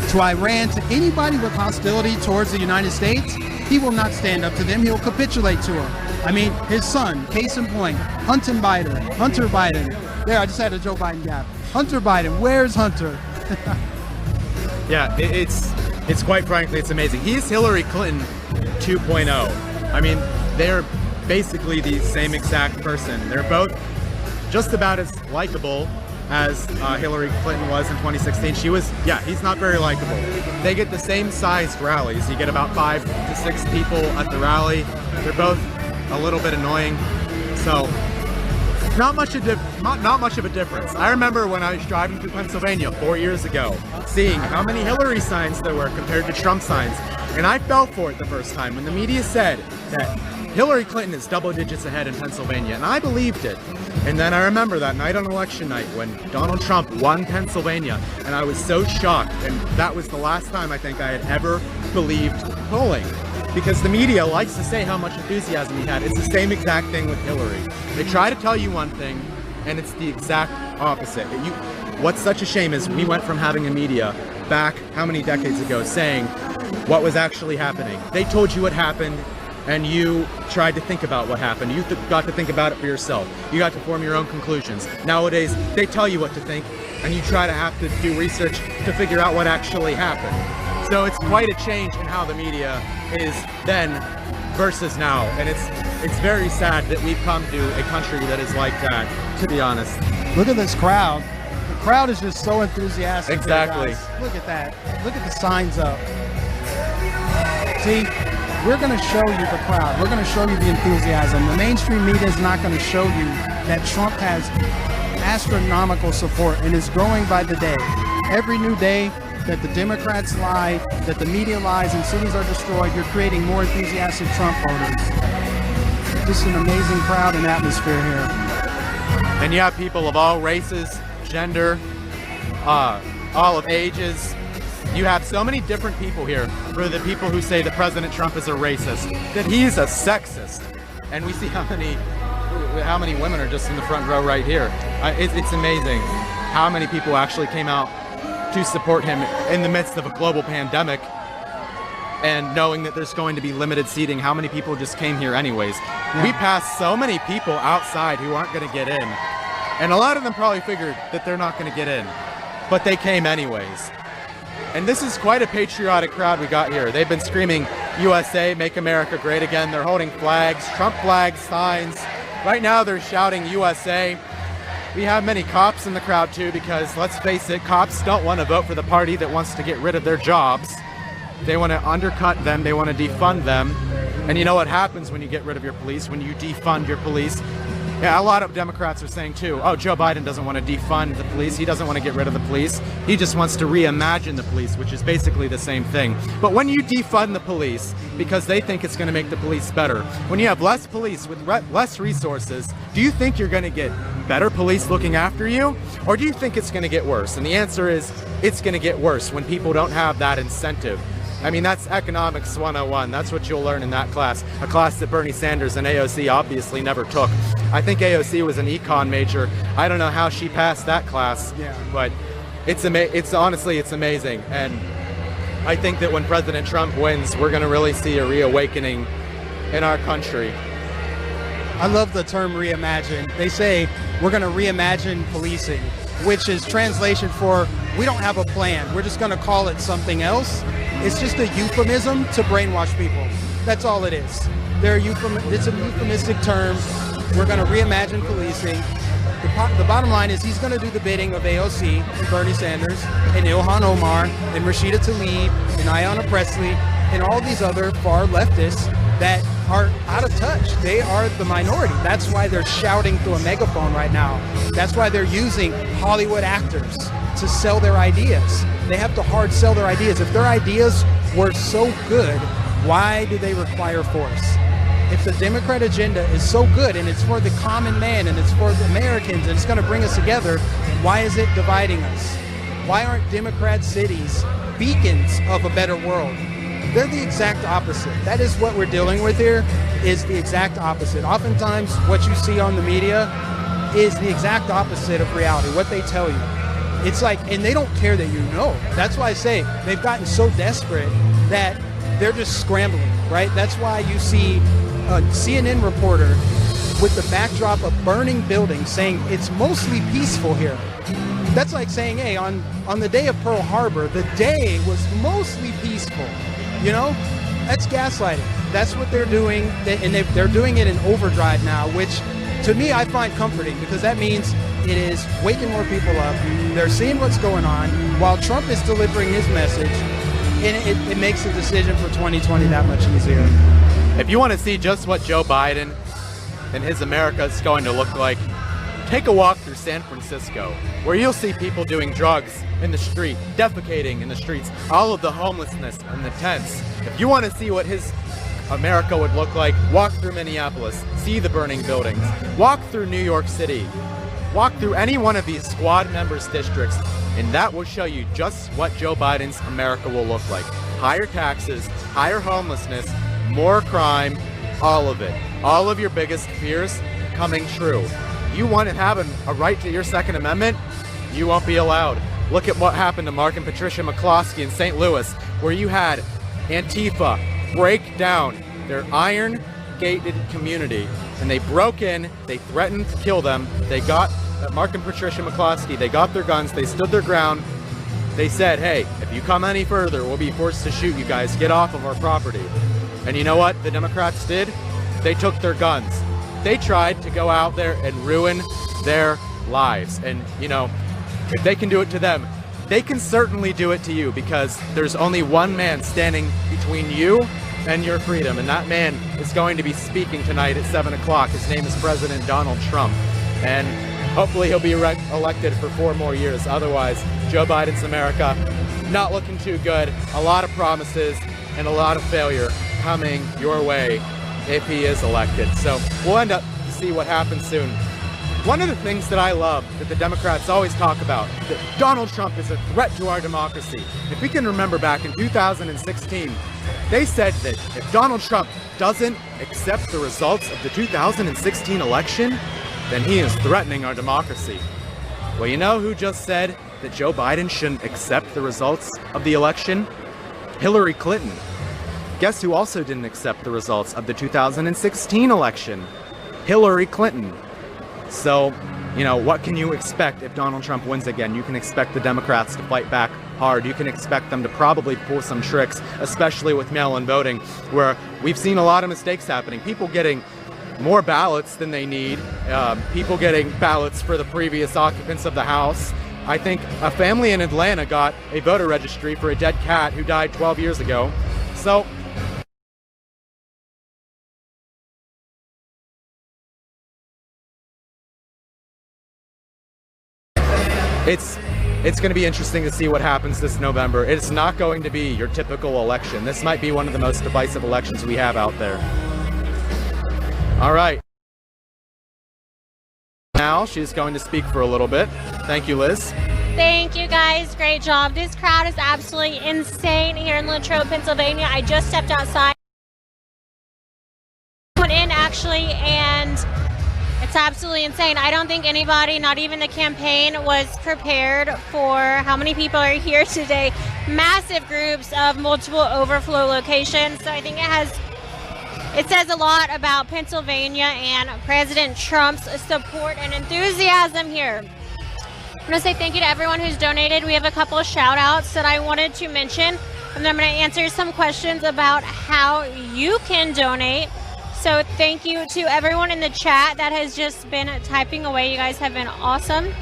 to Iran, to anybody with hostility towards the United States. He will not stand up to them. He'll capitulate to them. I mean, his son, case in point, Hunter Biden. There, I just had a Joe Biden gap. Hunter Biden, where's Hunter? Yeah, it's quite frankly, it's amazing. He's Hillary Clinton 2.0. I mean, they're basically the same exact person. They're both just about as likable as Hillary Clinton was in 2016. He's not very likable. They get the same sized rallies. You get about 5 to 6 people at the rally. They're both a little bit annoying. So not much of a difference. I remember when I was driving through Pennsylvania 4 years ago, seeing how many Hillary signs there were compared to Trump signs. And I fell for it the first time when the media said that Hillary Clinton is double digits ahead in Pennsylvania, and I believed it. And then I remember that night on election night when Donald Trump won Pennsylvania, and I was so shocked, and that was the last time I think I had ever believed polling. Because the media likes to say how much enthusiasm he had. It's the same exact thing with Hillary. They try to tell you one thing, and it's the exact opposite. What's such a shame is we went from having a media back how many decades ago saying what was actually happening. They told you what happened, and you tried to think about what happened. You got to think about it for yourself. You got to form your own conclusions. Nowadays, they tell you what to think, and you try to have to do research to figure out what actually happened. So it's quite a change in how the media is then versus now, and it's very sad that we've come to a country that is like that, to be honest. Look at this crowd. The crowd is just so enthusiastic. Exactly. Look at that. Look at the signs up. See? We're going to show you the crowd. We're going to show you the enthusiasm. The mainstream media is not going to show you that Trump has astronomical support and is growing by the day. Every new day that the Democrats lie, that the media lies and cities are destroyed, you're creating more enthusiastic Trump voters. Just an amazing crowd and atmosphere here. And you have people of all races, gender, all of ages. You have so many different people here. For the people who say that President Trump is a racist, that he's a sexist, and we see how many women are just in the front row right here. It's amazing how many people actually came out to support him in the midst of a global pandemic, and knowing that there's going to be limited seating. How many people just came here anyways? Yeah. We passed so many people outside who aren't going to get in, and a lot of them probably figured that they're not going to get in, but they came anyways. And this is quite a patriotic crowd we got here. They've been screaming, USA, make America great again. They're holding flags, Trump flags, signs. Right now they're shouting USA. We have many cops in the crowd too, because let's face it, cops don't want to vote for the party that wants to get rid of their jobs. They want to undercut them, they want to defund them. And you know what happens when you get rid of your police, when you defund your police? Yeah, a lot of Democrats are saying too, oh, Joe Biden doesn't want to defund the police. He doesn't want to get rid of the police. He just wants to reimagine the police, which is basically the same thing. But when you defund the police because they think it's going to make the police better, when you have less police with less resources, do you think you're going to get better police looking after you? Or do you think it's going to get worse? And the answer is it's going to get worse when people don't have that incentive. I mean, that's economics 101. That's what you'll learn in that class, a class that Bernie Sanders and AOC obviously never took. I think AOC was an econ major. I don't know how she passed that class, but it's honestly, it's amazing. And I think that when President Trump wins, we're going to really see a reawakening in our country. I love the term reimagine. They say we're going to reimagine policing, which is translation for we don't have a plan. We're just going to call it something else. It's just a euphemism to brainwash people. That's all it is. It's a euphemistic term. We're going to reimagine policing. The bottom line is he's going to do the bidding of AOC and Bernie Sanders and Ilhan Omar and Rashida Tlaib and Ayanna Pressley and all these other far leftists that are out of touch. they are the minority. That's why they're shouting through a megaphone right now. That's why they're using Hollywood actors to sell their ideas. They have to hard sell their ideas. If their ideas were so good, why do they require force? If the Democrat agenda is so good and it's for the common man and it's for the Americans and it's going to bring us together, why is it dividing us? Why aren't Democrat cities beacons of a better world? They're the exact opposite. That is what we're dealing with here, is the exact opposite. Oftentimes, what you see on the media is the exact opposite of reality, what they tell you. It's like, and they don't care that you know. That's why I say they've gotten so desperate that they're just scrambling, right? That's why you see a CNN reporter with the backdrop of burning buildings saying it's mostly peaceful here. That's like saying, hey, on the day of Pearl Harbor, the day was mostly peaceful. You know, that's gaslighting. That's what they're doing, and they're doing it in overdrive now, which to me I find comforting, because that means it is waking more people up. They're seeing what's going on while Trump is delivering his message, and it makes the decision for 2020 that much easier. If you want to see just what Joe Biden and his America is going to look like, take a walk through San Francisco, where you'll see people doing drugs in the street, defecating in the streets, all of the homelessness and the tents. If you want to see what his America would look like, walk through Minneapolis, see the burning buildings, walk through New York City, walk through any one of these squad members districts, and that will show you just what Joe Biden's America will look like. Higher taxes, higher homelessness, more crime, all of it. All of your biggest fears coming true. You want to have a right to your Second Amendment? You won't be allowed. Look at what happened to Mark and Patricia McCloskey in St. Louis, where you had Antifa break down their iron-gated community, and they broke in, they threatened to kill them, they got Mark and Patricia McCloskey, they got their guns, they stood their ground, they said, hey, if you come any further, we'll be forced to shoot you guys, get off of our property. And you know what the Democrats did? They took their guns. They tried to go out there and ruin their lives. And, you know, if they can do it to them, they can certainly do it to you, because there's only one man standing between you and your freedom. And that man is going to be speaking tonight at 7 o'clock. His name is President Donald Trump. And hopefully he'll be elected for 4 more years. Otherwise, Joe Biden's America, not looking too good. A lot of promises and a lot of failure coming your way if he is elected. So we'll end up to see what happens soon. One of the things that I love that the Democrats always talk about, that Donald Trump is a threat to our democracy. If we can remember back in 2016, they said that if Donald Trump doesn't accept the results of the 2016 election, then he is threatening our democracy. Well, you know who just said that Joe Biden shouldn't accept the results of the election? Hillary Clinton. Guess who also didn't accept the results of the 2016 election? Hillary Clinton. So, you know, what can you expect if Donald Trump wins again? You can expect the Democrats to fight back hard. You can expect them to probably pull some tricks, especially with mail-in voting, where we've seen a lot of mistakes happening. People getting more ballots than they need. People getting ballots for the previous occupants of the House. I think a family in Atlanta got a voter registry for a dead cat who died 12 years ago. So it's going to be interesting to see what happens this November. It's not going to be your typical election. This might be one of the most divisive elections we have out there. All right. Now she's going to speak for a little bit. Thank you, Liz. Thank you, guys. Great job. This crowd is absolutely insane here in Latrobe, Pennsylvania. I just stepped outside. Went in, actually, and it's absolutely insane. I don't think anybody, not even the campaign, was prepared for how many people are here today. Massive groups of multiple overflow locations. So I think it says a lot about Pennsylvania and President Trump's support and enthusiasm here. I'm going to say thank you to everyone who's donated. We have a couple of shout outs that I wanted to mention, and then I'm going to answer some questions about how you can donate. So thank you to everyone in the chat that has just been typing away. You guys have been awesome.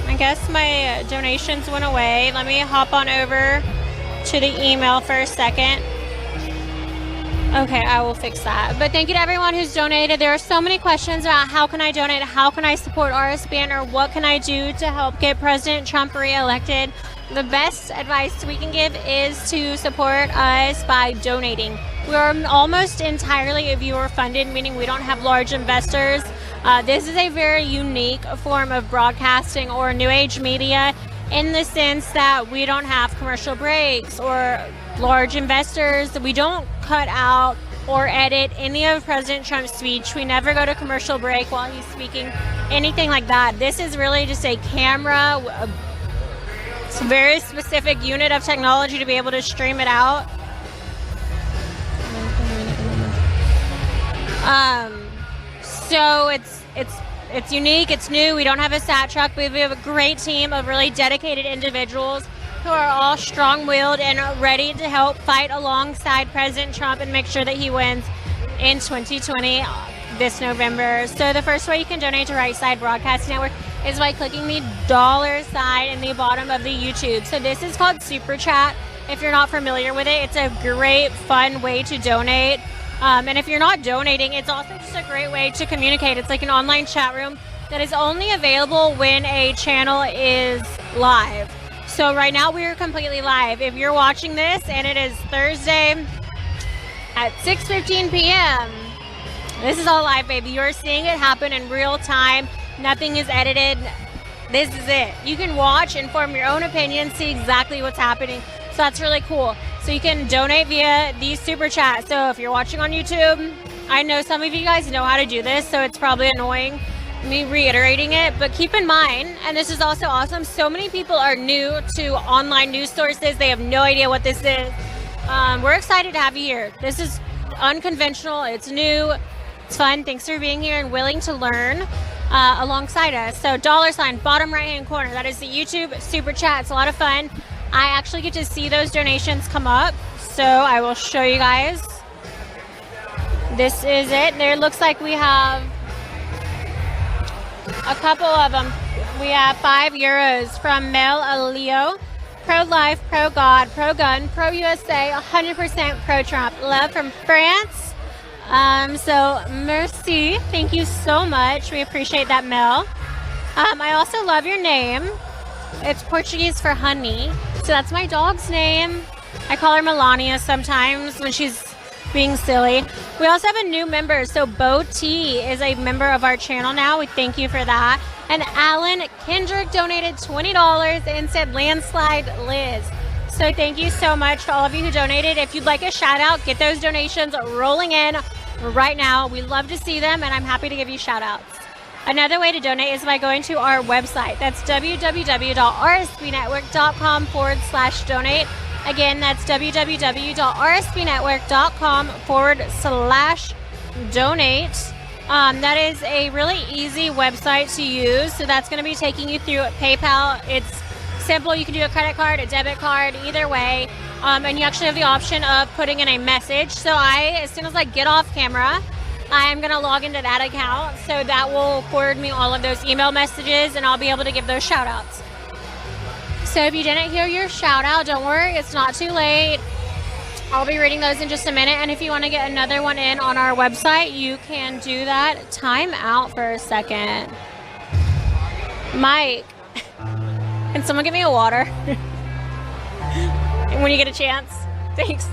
I guess my donations went away. Let me hop on over to the email for a second. Okay, I will fix that. But thank you to everyone who's donated. There are so many questions about how can I donate, how can I support RSBN, or what can I do to help get President Trump reelected. The best advice we can give is to support us by donating. We are almost entirely viewer funded, meaning we don't have large investors. This is a very unique form of broadcasting or new age media in the sense that we don't have commercial breaks or large investors. We don't cut out or edit any of President Trump's speech. We never go to commercial break while he's speaking, anything like that. This is really just a camera, it's a very specific unit of technology to be able to stream it out. So it's unique, it's new. We don't have a SAT truck. We have a great team of really dedicated individuals who are all strong-willed and ready to help fight alongside President Trump and make sure that he wins in 2020 this November. So the first way you can donate to Right Side Broadcasting Network is by clicking the $ sign in the bottom of the YouTube. So this is called Super Chat. If you're not familiar with it, it's a great, fun way to donate. And if you're not donating, it's also just a great way to communicate. It's like an online chat room that is only available when a channel is live. So right now we are completely live. If you're watching this and it is Thursday at 6:15 p.m., this is all live, baby. You're seeing it happen in real time. Nothing is edited. This is it. You can watch and form your own opinion, see exactly what's happening. So that's really cool. So you can donate via these super chats. So if you're watching on YouTube, I know some of you guys know how to do this, so it's probably annoying me reiterating it, but keep in mind, and this is also awesome, so many people are new to online news sources. They have no idea what this is. We're excited to have you here. This is unconventional, it's new, it's fun. Thanks for being here and willing to learn alongside us. So $, bottom right hand corner, that is the YouTube super chat. It's a lot of fun. I actually get to see those donations come up, so I will show you guys. This is it. There looks like we have a couple of them. We have €5 from Mel Aleo. Pro-life, pro-God, pro-gun, pro-USA, 100% pro-Trump. Love from France. So, merci. Thank you so much. We appreciate that, Mel. I also love your name. It's Portuguese for honey. So that's my dog's name. I call her Melania sometimes when she's being silly. We also have a new member. So Bo T is a member of our channel now. We thank you for that. And Alan Kendrick donated $20 and said landslide Liz. So thank you so much to all of you who donated. If you'd like a shout out, get those donations rolling in right now. We love to see them and I'm happy to give you shout outs. Another way to donate is by going to our website. That's www.rsbnetwork.com/donate. Again, that's www.rsbnetwork.com/donate. That is a really easy website to use. So that's going to be taking you through PayPal. It's simple. You can do a credit card, a debit card, either way. And you actually have the option of putting in a message. So as soon as I get off camera, I'm going to log into that account. So that will forward me all of those email messages and I'll be able to give those shout outs. So if you didn't hear your shout out, don't worry, it's not too late. I'll be reading those in just a minute. And if you want to get another one in on our website, you can do that. Time out for a second. Mike, can someone get me a water? When you get a chance. Thanks.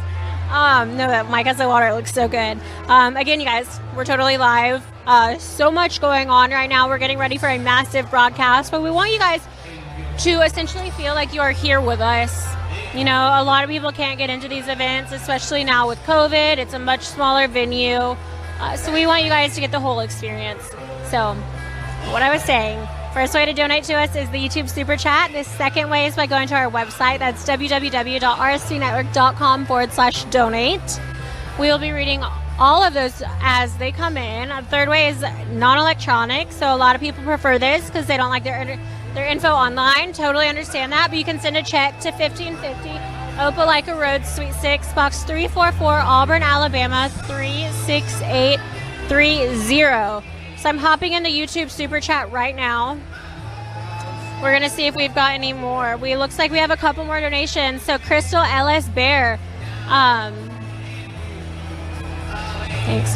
No, that Mike has the water. It looks so good. Again, you guys, we're totally live. So much going on right now. We're getting ready for a massive broadcast, but we want you guys to essentially feel like you are here with us. You know, a lot of people can't get into these events, especially now with COVID. It's a much smaller venue. So we want you guys to get the whole experience. So what I was saying, first way to donate to us is the YouTube Super Chat. The second way is by going to our website. That's www.rsbnetwork.com/donate. We will be reading all of those as they come in. The third way is non-electronic. So a lot of people prefer this because they don't like their info online. Totally understand that. But you can send a check to 1550 Opelika Road, Suite 6, Box 344, Auburn, Alabama, 36830. So I'm hopping into YouTube Super Chat right now. We're going to see if we've got any more. Looks like we have a couple more donations. So Crystal LS Bear. Thanks.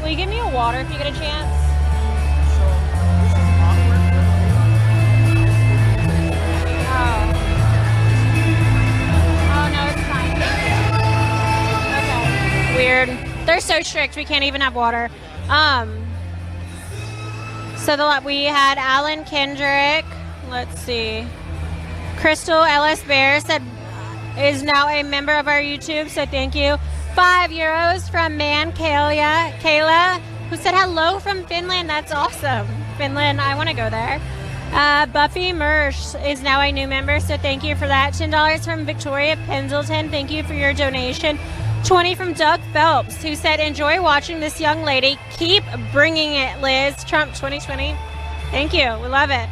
Will you give me a water if you get a chance? Oh no, it's fine. Okay. Weird. They're so strict. We can't even have water. So we had Alan Kendrick. Let's see. Crystal Ellis Bear said is now a member of our YouTube, so thank you. €5 from Kayla, who said hello from Finland. That's awesome. Finland, I want to go there. Buffy Mersch is now a new member, so thank you for that. $10 from Victoria Pendleton. Thank you for your donation. 20 from Doug Phelps, who said, enjoy watching this young lady. Keep bringing it, Liz. Trump 2020. Thank you. We love it.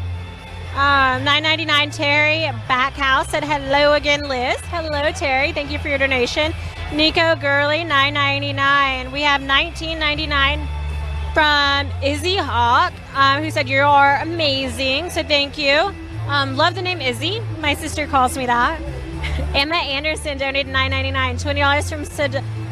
$9.99 Terry Backhouse said, hello again, Liz. Hello, Terry. Thank you for your donation. Nico Gurley, $9.99. We have $19.99 from Izzy Hawk, who said, you are amazing. So thank you. Love the name Izzy. My sister calls me that. Emma Anderson donated $9.99. $20 from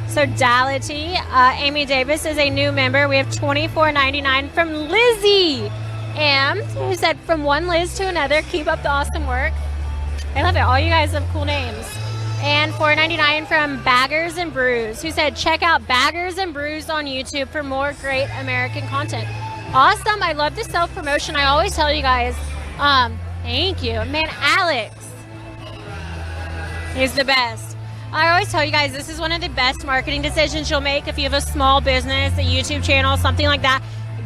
Sodality. Amy Davis is a new member. We have $24.99 from Lizzie. And who said, from one Liz to another, keep up the awesome work. I love it. All you guys have cool names. And $4.99 from Baggers and Brews, who said, check out Baggers and Brews on YouTube for more great American content. Awesome. I love the self-promotion. I always tell you guys, thank you. Man, Alex, he's the best. I always tell you guys, this is one of the best marketing decisions you'll make if you have a small business, a YouTube channel, something like that.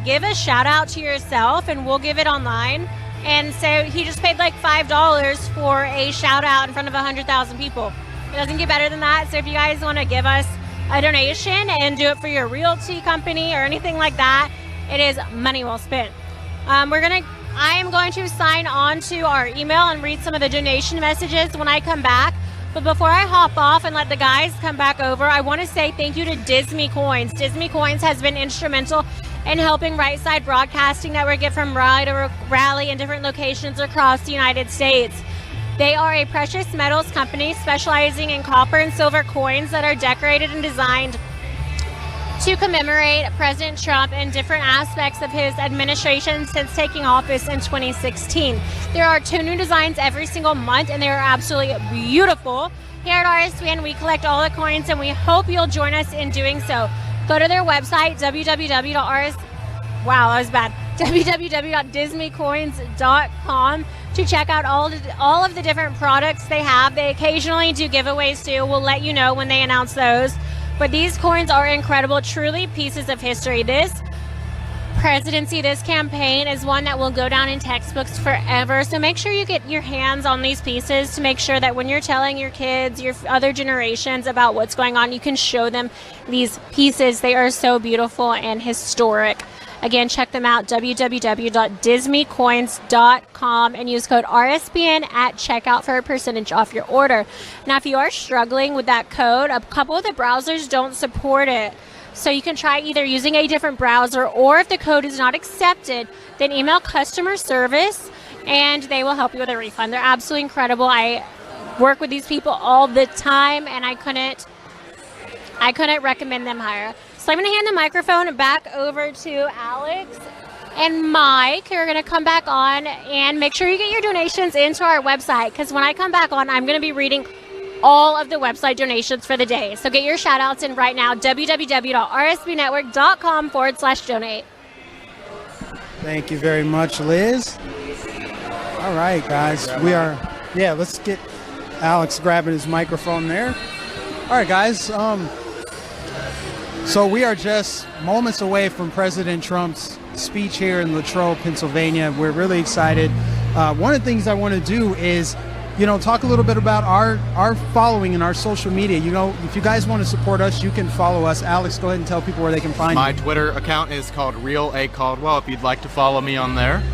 Give a shout out to yourself and we'll give it online. And so he just paid like $5 for a shout out in front of 100,000 people. It doesn't get better than that. So if you guys want to give us a donation and do it for your realty company or anything like that, it is money well spent. I am going to sign on to our email and read some of the donation messages when I come back. But before I hop off and let the guys come back over, I want to say thank you to Disney Coins. Disney Coins has been instrumental in helping Right Side Broadcasting Network get from rally to rally in different locations across the United States. They are a precious metals company specializing in copper and silver coins that are decorated and designed to commemorate President Trump and different aspects of his administration since taking office in 2016. There are 2 new designs every single month, and they are absolutely beautiful. Here at RSBN, we collect all the coins, and we hope you'll join us in doing so. Go to their website, www.disneycoins.com to check out all of the different products they have. They occasionally do giveaways too. We'll let you know when they announce those. But these coins are incredible, truly pieces of history. This presidency, this campaign is one that will go down in textbooks forever. So make sure you get your hands on these pieces to make sure that when you're telling your kids, your other generations about what's going on, you can show them these pieces. They are so beautiful and historic. Again, check them out, www.disneycoins.com, and use code RSBN at checkout for a percentage off your order. Now, if you are struggling with that code, a couple of the browsers don't support it. So you can try either using a different browser, or if the code is not accepted, then email customer service and they will help you with a refund. They're absolutely incredible. I work with these people all the time, and I couldn't recommend them higher. So I'm going to hand the microphone back over to Alex and Mike, who are going to come back on, and make sure you get your donations into our website, because when I come back on, I'm going to be reading all of the website donations for the day. So get your shout outs in right now, www.rsbnetwork.com/donate. Thank you very much, Liz. All right, guys, let's get Alex grabbing his microphone there. All right, guys, so we are just moments away from President Trump's speech here in Latrobe, Pennsylvania. We're really excited. One of the things I want to do is, talk a little bit about our following and our social media. If you guys want to support us, you can follow us. Alex, go ahead and tell people where they can find you. My Twitter account is called Real A Caldwell, if you'd like to follow me on there.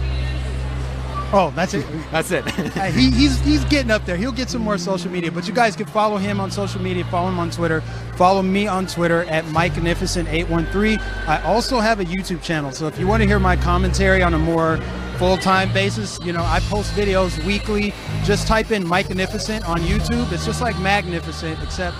Oh, that's it? That's it. He's getting up there. He'll get some more social media, but you guys can follow him on social media, follow him on Twitter, follow me on Twitter at MikeNificent813. I also have a YouTube channel, so if you want to hear my commentary on a more full-time basis. You know, I post videos weekly. Just type in Mike-nificent on YouTube. It's just like Magnificent, except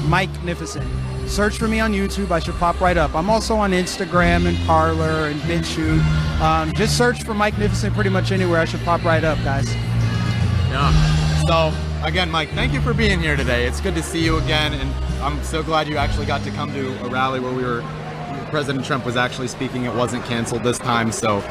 Mike-nificent. Search for me on YouTube. I should pop right up. I'm also on Instagram and Parler and BitChute. Just search for Mike-nificent pretty much anywhere. I should pop right up, guys. Yeah. So, again, Mike, thank you for being here today. It's good to see you again, and I'm so glad you actually got to come to a rally where President Trump was actually speaking. It wasn't canceled this time, so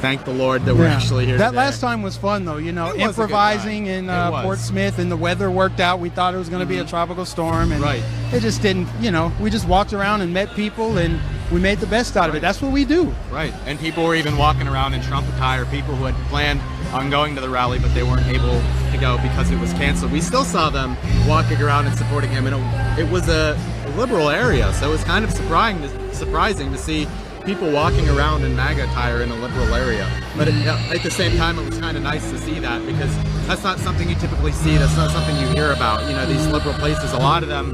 thank the Lord that we're actually here That today. last time was fun, though. You know, It was a good improvising time. in It was. Fort Smith, and the weather worked out. We thought it was going to be a tropical storm, and Right. it just didn't. You know, we just walked around and met people, and we made the best out of it. That's what we do. Right, and people were even walking around in Trump attire, people who had planned on going to the rally, but they weren't able to go because it was canceled. We still saw them walking around and supporting him, and it was a liberal area, so it was kind of surprising to see people walking around in MAGA attire in a liberal area. But at the same time, it was kind of nice to see that, because that's not something you typically see. That's not something you hear about. You know, these liberal places, a lot of them,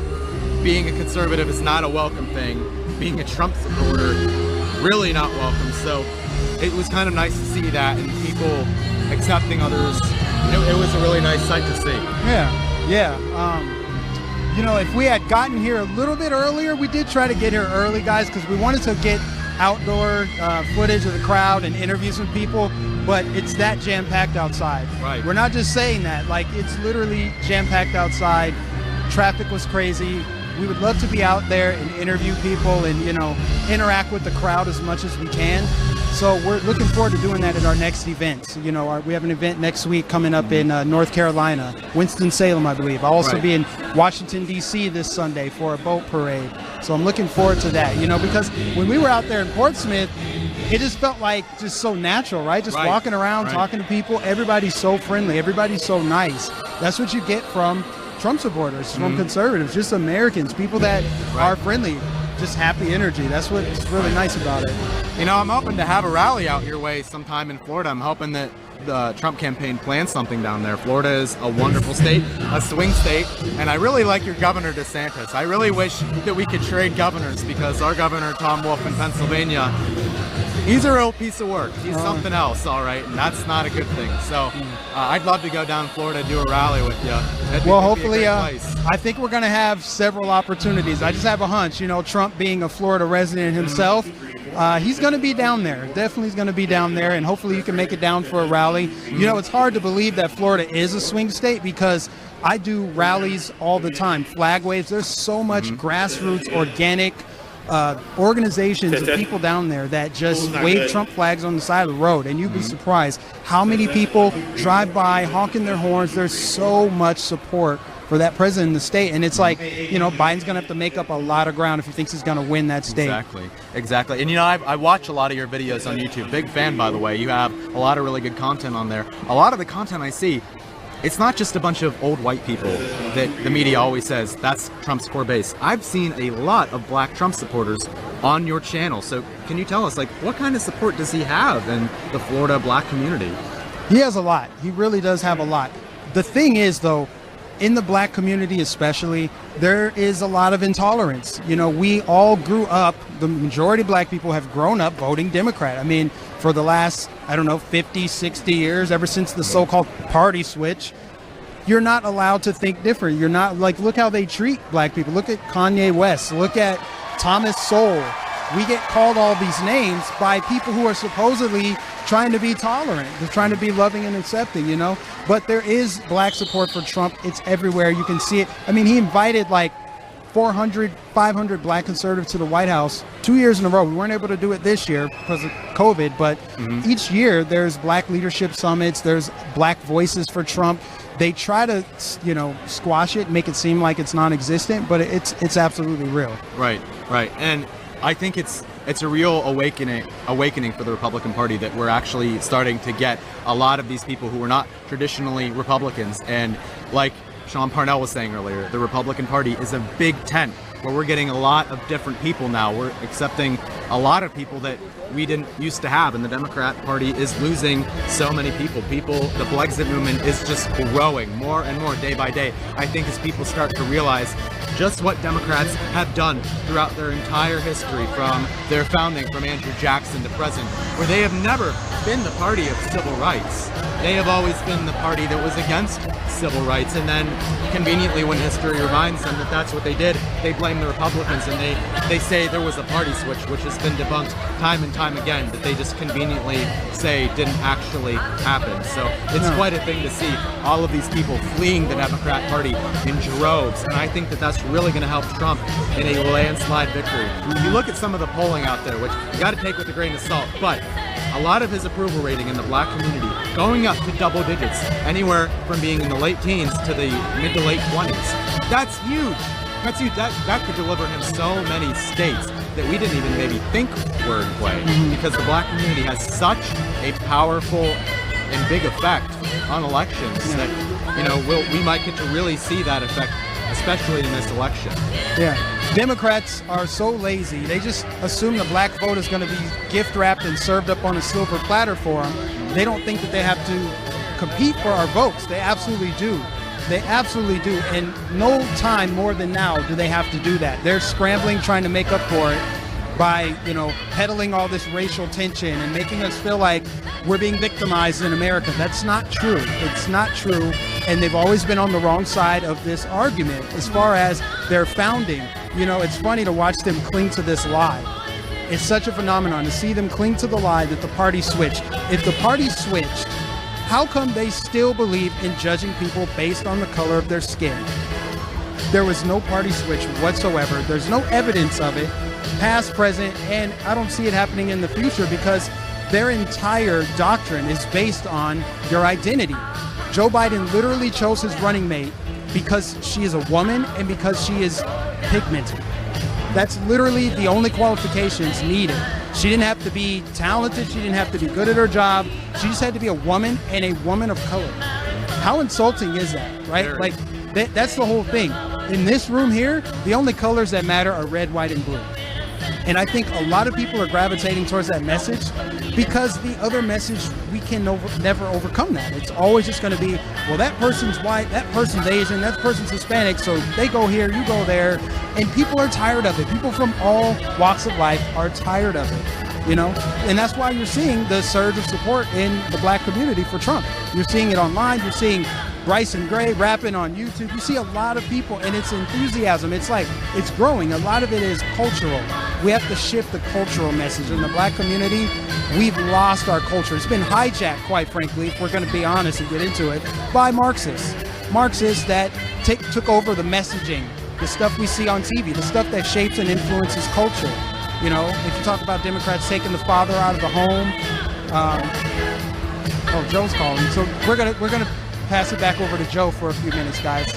being a conservative is not a welcome thing. Being a Trump supporter, really not welcome. So it was kind of nice to see that, and people accepting others. It was a really nice sight to see. Yeah. You know, if we had gotten here a little bit earlier, we did try to get here early, guys, because we wanted to get outdoor footage of the crowd and interview some people, but it's that jam-packed outside. Right. We're not just saying that. Like, it's literally jam-packed outside. Traffic was crazy. We would love to be out there and interview people and, you know, interact with the crowd as much as we can. So we're looking forward to doing that at our next event. You know, we have an event next week coming up in North Carolina, Winston-Salem, I believe. I'll also be in Washington, D.C. this Sunday for a boat parade. So I'm looking forward to that, you know, because when we were out there in Portsmouth, it just felt like just so natural, right? Just walking around, talking to people. Everybody's so friendly. Everybody's so nice. That's what you get from Trump supporters, from conservatives, just Americans, people that are friendly, just happy energy. That's what's really nice about it. You know, I'm hoping to have a rally out your way sometime in Florida. I'm hoping that the Trump campaign plans something down there. Florida is a wonderful state, a swing state, and I really like your Governor DeSantis. I really wish that we could trade governors, because our Governor, Tom Wolf in Pennsylvania, he's a real piece of work. He's something else, all right, and that's not a good thing. So I'd love to go down to Florida and do a rally with you. Well, hopefully, I think we're going to have several opportunities. I just have a hunch, you know, Trump being a Florida resident himself, he's going to be down there. Definitely is going to be down there, and hopefully you can make it down for a rally. You know, it's hard to believe that Florida is a swing state, because I do rallies all the time, flag waves. There's so much grassroots, organic organizations of people down there that just wave Trump flags on the side of the road, and you'd be surprised how many people drive by honking their horns. There's so much support for that president in the state, and it's like, you know, Biden's gonna have to make up a lot of ground if he thinks he's gonna win that state. Exactly. And you know, I watch a lot of your videos on YouTube. Big fan, by the way. You have a lot of really good content on there. A lot of the content I see, it's not just a bunch of old white people that the media always says that's Trump's core base. I've seen a lot of black Trump supporters on your channel. So can you tell us, like, what kind of support does he have in the Florida black community? He has a lot. He really does have a lot. The thing is, though, in the black community especially, there is a lot of intolerance. You know, we all grew up, the majority of black people have grown up voting Democrat. I mean, for the last, 50, 60 years, ever since the so-called party switch, you're not allowed to think different. You're not, like, look how they treat black people. Look at Kanye West. Look at Thomas Sowell. We get called all these names by people who are supposedly trying to be tolerant. They're trying to be loving and accepting, you know? But there is black support for Trump. It's everywhere. You can see it. I mean, he invited like 400, 500 black conservatives to the White House 2 years in a row. We weren't able to do it this year because of COVID, but each year there's black leadership summits. There's black voices for Trump. They try to, you know, squash it, make it seem like it's non-existent, but it's absolutely real. Right. And I think it's a real awakening for the Republican Party, that we're actually starting to get a lot of these people who were not traditionally Republicans. And like Sean Parnell was saying earlier, the Republican Party is a big tent where we're getting a lot of different people now. We're accepting a lot of people that we didn't used to have, and the Democrat Party is losing so many people. The Brexit movement is just growing more and more day by day. I think as people start to realize just what Democrats have done throughout their entire history, from their founding, from Andrew Jackson to present, where they have never been the party of civil rights. They have always been the party that was against civil rights, and then conveniently when history reminds them that that's what they did, they blame the Republicans, and they say there was a party switch, which has been debunked time and time again, that they just conveniently say didn't actually happen. So it's quite a thing to see all of these people fleeing the Democrat Party in droves, and I think that that's really going to help Trump in a landslide victory. You look at some of the polling out there, which you got to take with a grain of salt, but a lot of his approval rating in the black community going up to double digits, anywhere from being in the late teens to the mid to late 20s. That's huge. That's huge. That could deliver him so many states that we didn't even maybe think were in play, because the black community has such a powerful and big effect on elections that, you know, we might get to really see that effect, especially in this election. Yeah. Democrats are so lazy. They just assume the black vote is going to be gift wrapped and served up on a silver platter for them. They don't think that they have to compete for our votes. They absolutely do. They absolutely do. And no time more than now do they have to do that. They're scrambling, trying to make up for it by, you know, peddling all this racial tension and making us feel like we're being victimized in America. That's not true. It's not true. And they've always been on the wrong side of this argument as far as their founding. You know, it's funny to watch them cling to this lie. It's such a phenomenon to see them cling to the lie that the party switched. If the party switched, how come they still believe in judging people based on the color of their skin? There was no party switch whatsoever. There's no evidence of it, past, present, and I don't see it happening in the future, because their entire doctrine is based on your identity. Joe Biden literally chose his running mate because she is a woman and because she is pigmented. That's literally the only qualifications needed. She didn't have to be talented. She didn't have to be good at her job. She just had to be a woman, and a woman of color. How insulting is that, right? Very. Like, that's the whole thing. In this room here, the only colors that matter are red, white, and blue. And I think a lot of people are gravitating towards that message because the other message, we can never overcome that. It's always just going to be, well, that person's white, that person's Asian, that person's Hispanic, so they go here, you go there. And people are tired of it. People from all walks of life are tired of it, you know? And that's why you're seeing the surge of support in the black community for Trump. You're seeing it online. You're seeing Bryson Gray rapping on YouTube. You see a lot of people, and it's enthusiasm. It's like, it's growing. A lot of it is cultural. We have to shift the cultural message. In the black community, we've lost our culture. It's been hijacked, quite frankly, if we're going to be honest and get into it, by Marxists. Marxists that took over the messaging, the stuff we see on TV, the stuff that shapes and influences culture. You know, if you talk about Democrats taking the father out of the home, oh, Joe's calling. So we're gonna pass it back over to Joe for a few minutes, guys.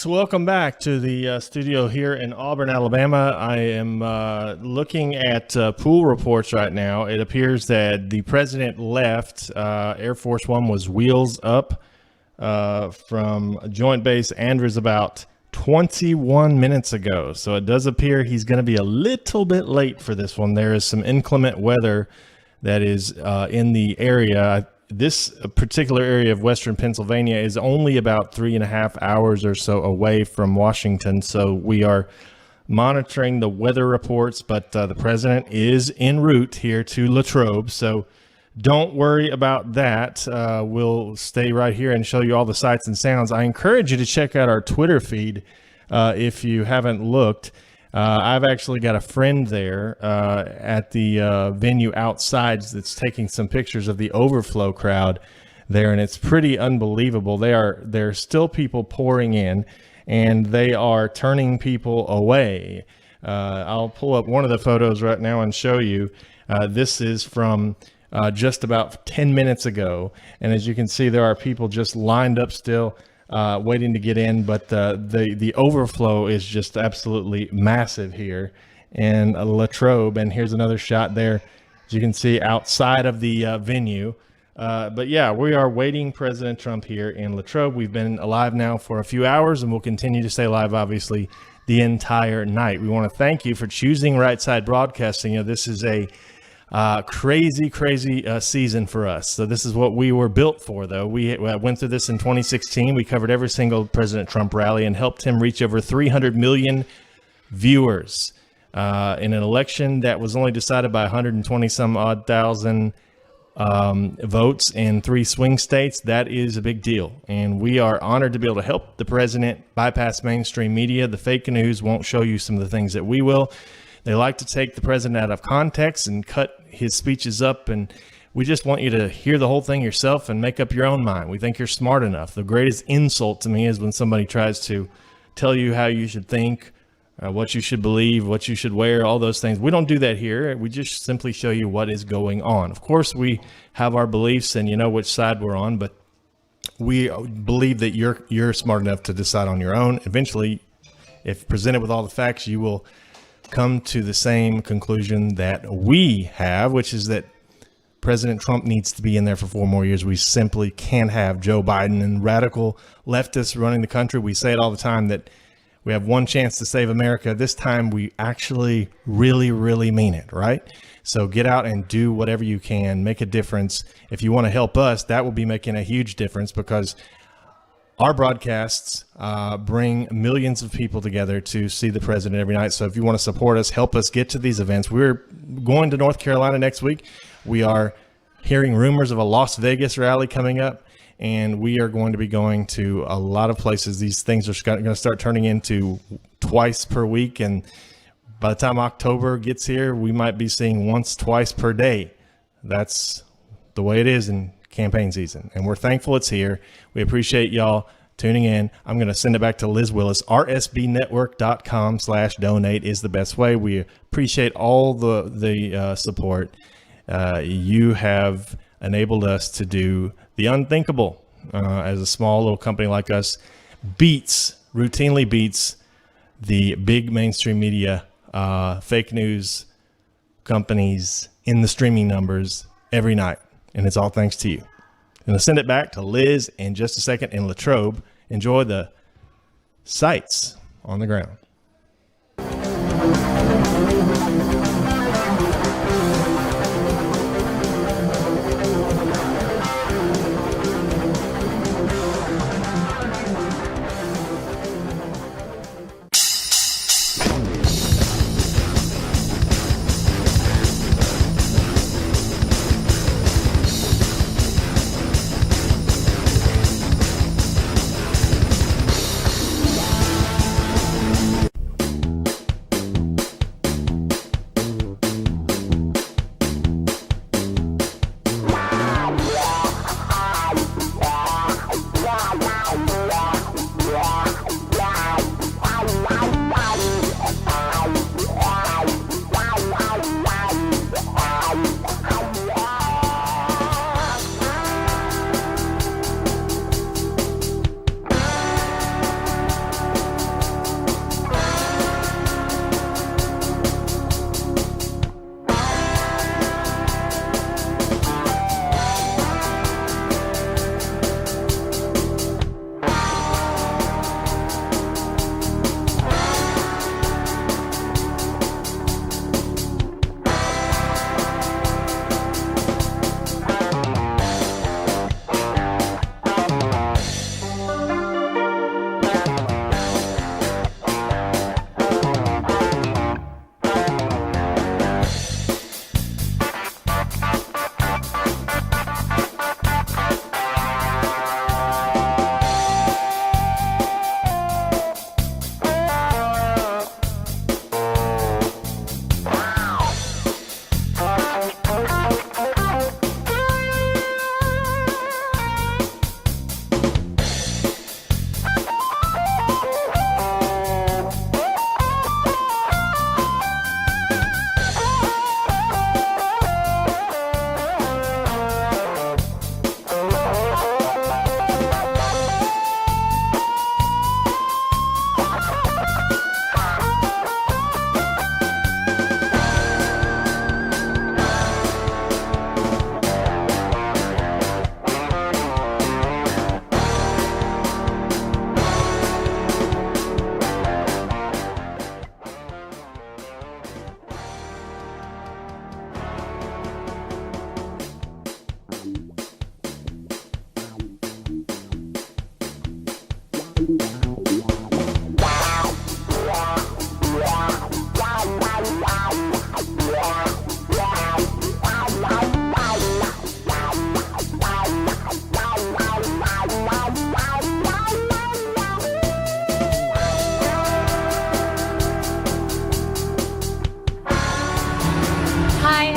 welcome back to the studio here in Auburn, Alabama. I am looking at pool reports right now. It appears that the president left. Air Force One was wheels up from Joint Base Andrews about 21 minutes ago. So it does appear he's going to be a little bit late for this one. There is some inclement weather that is in the area. This particular area of Western Pennsylvania is only about 3.5 hours or so away from Washington. So we are monitoring the weather reports, but the president is en route here to Latrobe. So don't worry about that. We'll stay right here and show you all the sights and sounds. I encourage you to check out our Twitter feed if you haven't looked. I've actually got a friend there at the venue outside that's taking some pictures of the overflow crowd there, and it's pretty unbelievable. There's still people pouring in, and they are turning people away. I'll pull up one of the photos right now and show you. This is from just about 10 minutes ago, and as you can see, there are people just lined up still, waiting to get in, but the overflow is just absolutely massive here in Latrobe. And here's another shot there, as you can see, outside of the venue. But yeah, we are waiting President Trump here in Latrobe. We've been alive now for a few hours, and we'll continue to stay alive, obviously, the entire night. We want to thank you for choosing Right Side Broadcasting. You know, this is a crazy season for us. So this is what we were built for, though. We went through this in 2016. We covered every single President Trump rally and helped him reach over 300 million viewers in an election that was only decided by 120 some odd thousand votes in 3 swing states. That is a big deal, and we are honored to be able to help the president bypass mainstream media. The fake news won't show you some of the things that we will. They like to take the president out of context and cut his speeches up, and we just want you to hear the whole thing yourself and make up your own mind. We think you're smart enough. The greatest insult to me is when somebody tries to tell you how you should think, what you should believe, what you should wear, all those things. We don't do that here. We just simply show you what is going on. Of course, we have our beliefs and you know which side we're on, but we believe that you're smart enough to decide on your own. Eventually, if presented with all the facts, you will come to the same conclusion that we have, which is that President Trump needs to be in there for 4 more years. We simply can't have Joe Biden and radical leftists running the country. We say it all the time that we have one chance to save America. This time we actually really mean it, right? So get out and do whatever you can, make a difference. If you want to help us, that will be making a huge difference, because our broadcasts bring millions of people together to see the president every night. So if you want to support us, help us get to these events. We're going to North Carolina next week. We are hearing rumors of a Las Vegas rally coming up, and we are going to be going to a lot of places. These things are going to start turning into twice per week, and by the time October gets here, we might be seeing once, twice per day. That's the way it is in campaign season, and we're thankful it's here. We appreciate y'all tuning in. I'm going to send it back to Liz Willis. rsbnetwork.com/donate is the best way. We appreciate all the support. You have enabled us to do the unthinkable. As a small little company like us, routinely beats the big mainstream media, fake news companies in the streaming numbers every night. And it's all thanks to you. I'm going to send it back to Liz in just a second in Latrobe. Enjoy the sights on the ground. Hi,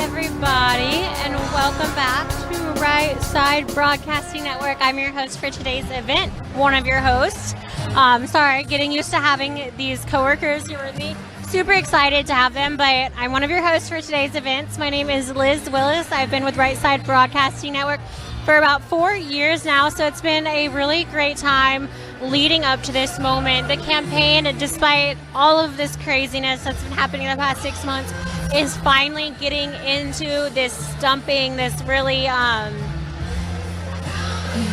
everybody, and welcome back to Right Side Broadcasting Network. I'm your host for today's event, one of your hosts. Sorry, getting used to having these coworkers here with me. Super excited to have them, but I'm one of your hosts for today's events. My name is Liz Willis. I've been with Right Side Broadcasting Network for about 4 years now, so it's been a really great time leading up to this moment. The campaign, despite all of this craziness that's been happening in the past 6 months, is finally getting into this stumping, this really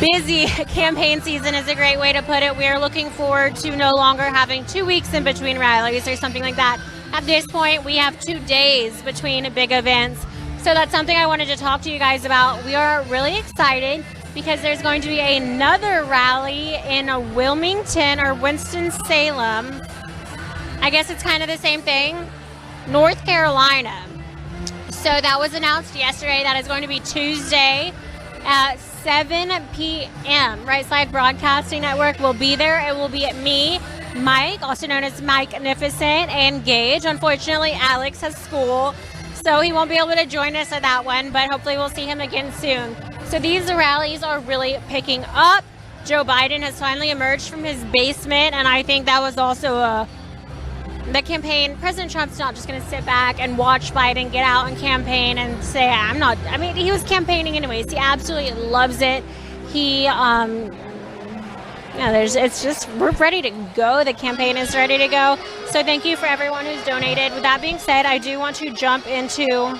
busy campaign season is a great way to put it. We are looking forward to no longer having 2 weeks in between rallies or something like that. At this point, we have 2 days between big events. So that's something I wanted to talk to you guys about. We are really excited because there's going to be another rally in Wilmington or Winston-Salem. I guess it's kind of the same thing. North Carolina. So that was announced yesterday. That is going to be Tuesday at 7 p.m. Right Side Broadcasting Network will be there. It will be at me, Mike, also known as Mike Magnificent, and Gage. Unfortunately, Alex has school, so he won't be able to join us at that one, but hopefully we'll see him again soon. So these rallies are really picking up. Joe Biden has finally emerged from his basement, and I think that was also the campaign. President Trump's not just going to sit back and watch Biden get out and campaign and say, he was campaigning anyways. He absolutely loves it. We're ready to go. The campaign is ready to go. So thank you for everyone who's donated. With that being said, I do want to jump into,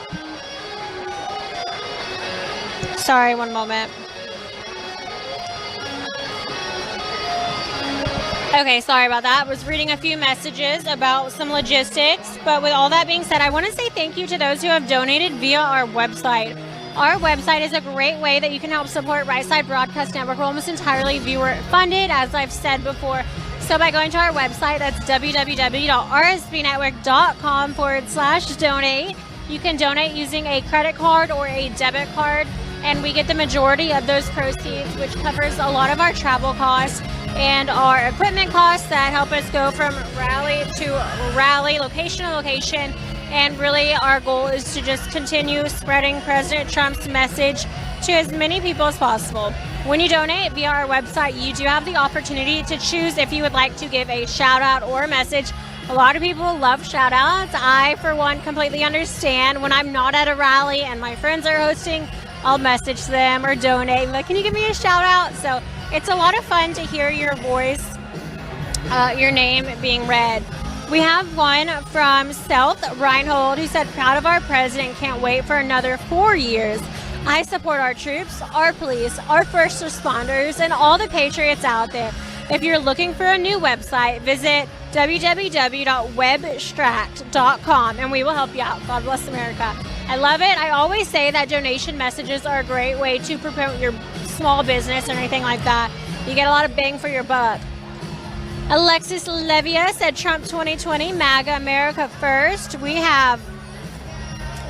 sorry, one moment. Okay, sorry about that. I was reading a few messages about some logistics, but with all that being said, I want to say thank you to those who have donated via our website. Our website is a great way that you can help support Right Side Broadcast Network. We're almost entirely viewer funded, as I've said before. So by going to our website, that's www.rsbnetwork.com/donate. You can donate using a credit card or a debit card, and we get the majority of those proceeds, which covers a lot of our travel costs and our equipment costs that help us go from rally to rally, location to location. And really our goal is to just continue spreading President Trump's message to as many people as possible. When you donate via our website, you do have the opportunity to choose if you would like to give a shout out or a message. A lot of people love shout outs. I, for one, completely understand. When I'm not at a rally and my friends are hosting, I'll message them or donate. Like, can you give me a shout out? So it's a lot of fun to hear your voice, your name being read. We have one from South Reinhold who said, proud of our president, can't wait for another 4 years. I support our troops, our police, our first responders, and all the patriots out there. If you're looking for a new website, visit www.webstract.com and we will help you out. God bless America. I love it. I always say that donation messages are a great way to promote your small business or anything like that. You get a lot of bang for your buck. Alexis Levia said Trump 2020, MAGA America first. We have